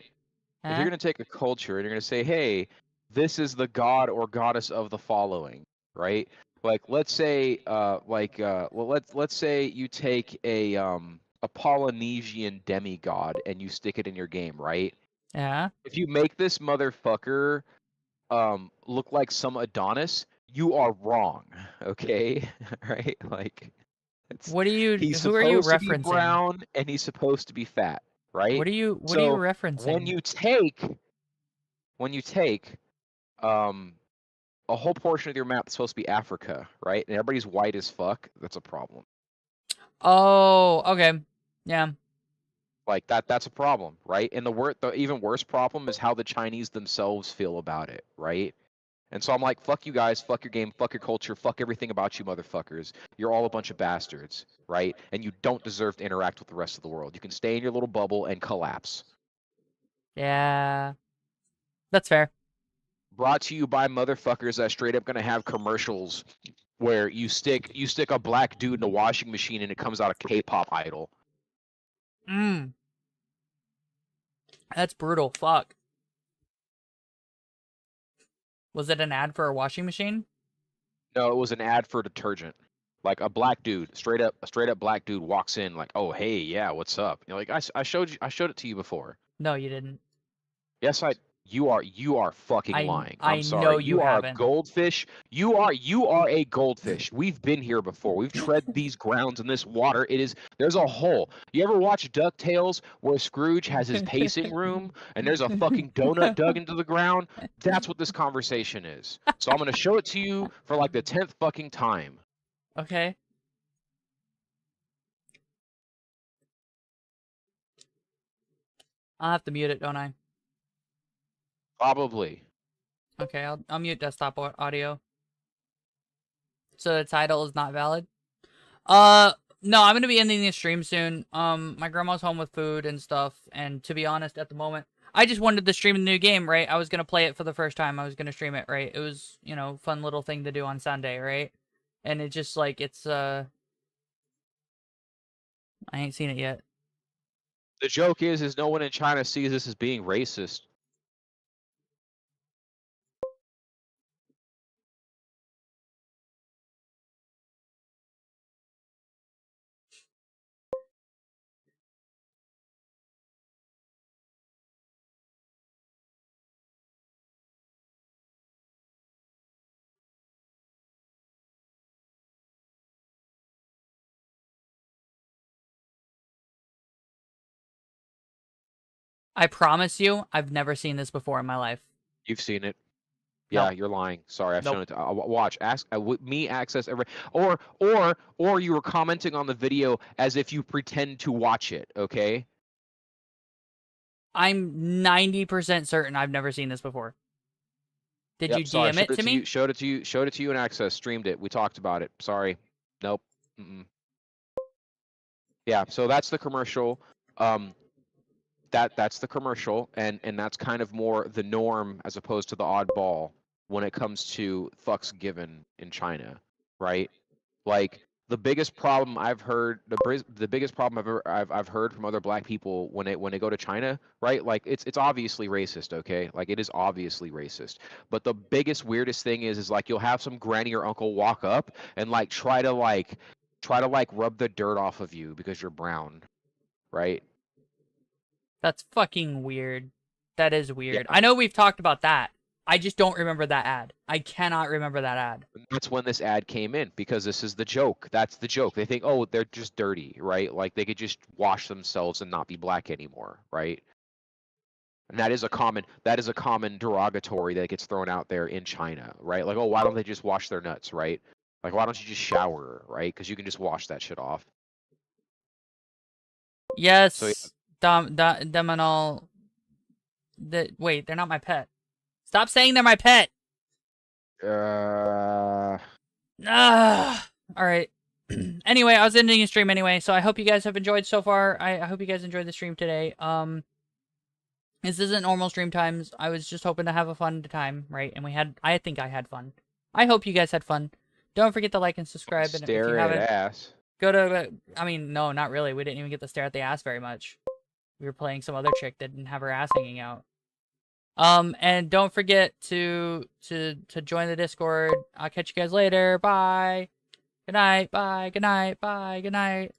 If you're gonna take a culture and you're gonna say, hey, this is the god or goddess of the following, right? Like, let's say, let's say you take a Polynesian demigod and you stick it in your game, right? Yeah. If you make this motherfucker look like some Adonis, you are wrong, okay? Right? Like, what are you? Who are you referencing? He's supposed to be brown and he's supposed to be fat, right? What are you referencing? When you take a whole portion of your map that's supposed to be Africa, right? And everybody's white as fuck, that's a problem. Oh, okay. Yeah. Like that's a problem, right? And the even worse problem is how the Chinese themselves feel about it, right? And so I'm like, fuck you guys, fuck your game, fuck your culture, fuck everything about you motherfuckers. You're all a bunch of bastards, right? And you don't deserve to interact with the rest of the world. You can stay in your little bubble and collapse. Yeah. That's fair. Brought to you by motherfuckers that straight up gonna have commercials where you stick a black dude in a washing machine and it comes out a K-pop idol. That's brutal. Fuck. Was it an ad for a washing machine? No, it was an ad for detergent. Like a black dude, straight up black dude walks in like, "Oh, hey, yeah, what's up?" You know, like I showed it to you before. No, you didn't. Yes, you are fucking lying. I'm sorry. Know you are haven't. A goldfish. You are a goldfish. We've been here before. We've tread these grounds in this water. There's a hole. You ever watch DuckTales where Scrooge has his pacing room and there's a fucking donut dug into the ground? That's what this conversation is. So I'm gonna show it to you for like the 10th fucking time. Okay. I'll have to mute it, don't I? Probably. Okay, I'll mute desktop audio. So the title is not valid? No, I'm gonna be ending the stream soon. My grandma's home with food and stuff, and to be honest, at the moment, I just wanted to stream the new game, right? I was gonna play it for the first time. I was gonna stream it, right? It was, you know, fun little thing to do on Sunday, right? And it just like I ain't seen it yet. The joke is no one in China sees this as being racist. I promise you, I've never seen this before in my life. You've seen it. Yeah, No. You're lying. Sorry, I've Nope. shown it. Watch. Ask me access every or you were commenting on the video as if you pretend to watch it. Okay. I'm 90% certain I've never seen this before. Did you DM sorry, it to me? Showed it to you in access. Streamed it. We talked about it. Sorry. Nope. Mm-mm. Yeah, so that's the commercial. That's the commercial, and that's kind of more the norm as opposed to the oddball when it comes to fucks given in China, right? Like the biggest problem I've heard, the biggest problem I've heard from other black people when they go to China, right? Like it's obviously racist, okay? Like it is obviously racist. But the biggest weirdest thing is like you'll have some granny or uncle walk up and like try to rub the dirt off of you because you're brown, right? That's fucking weird. That is weird. Yeah. I know we've talked about that. I just don't remember that ad. I cannot remember that ad. That's when this ad came in because this is the joke. That's the joke. They think, oh, they're just dirty, right? Like they could just wash themselves and not be black anymore, right? And that is a common derogatory that gets thrown out there in China, right? Like, oh, why don't they just wash their nuts, right? Like, why don't you just shower, right? Because you can just wash that shit off. Yes, So, Demonol. Wait, they're not my pet. Stop saying they're my pet. yeah. All right. Anyway, I was ending the stream anyway, so I hope you guys have enjoyed so far. I hope you guys enjoyed the stream today. This isn't normal stream times. I was just hoping to have a fun time, right? And I think I had fun. I hope you guys had fun. Don't forget to like and subscribe. And if you haven't, ass. go to. I mean, no, not really. We didn't even get to stare at the ass very much. We were playing some other chick that didn't have her ass hanging out. And don't forget to join the Discord. I'll catch you guys later. Bye. Good night. Bye. Good night. Bye. Good night.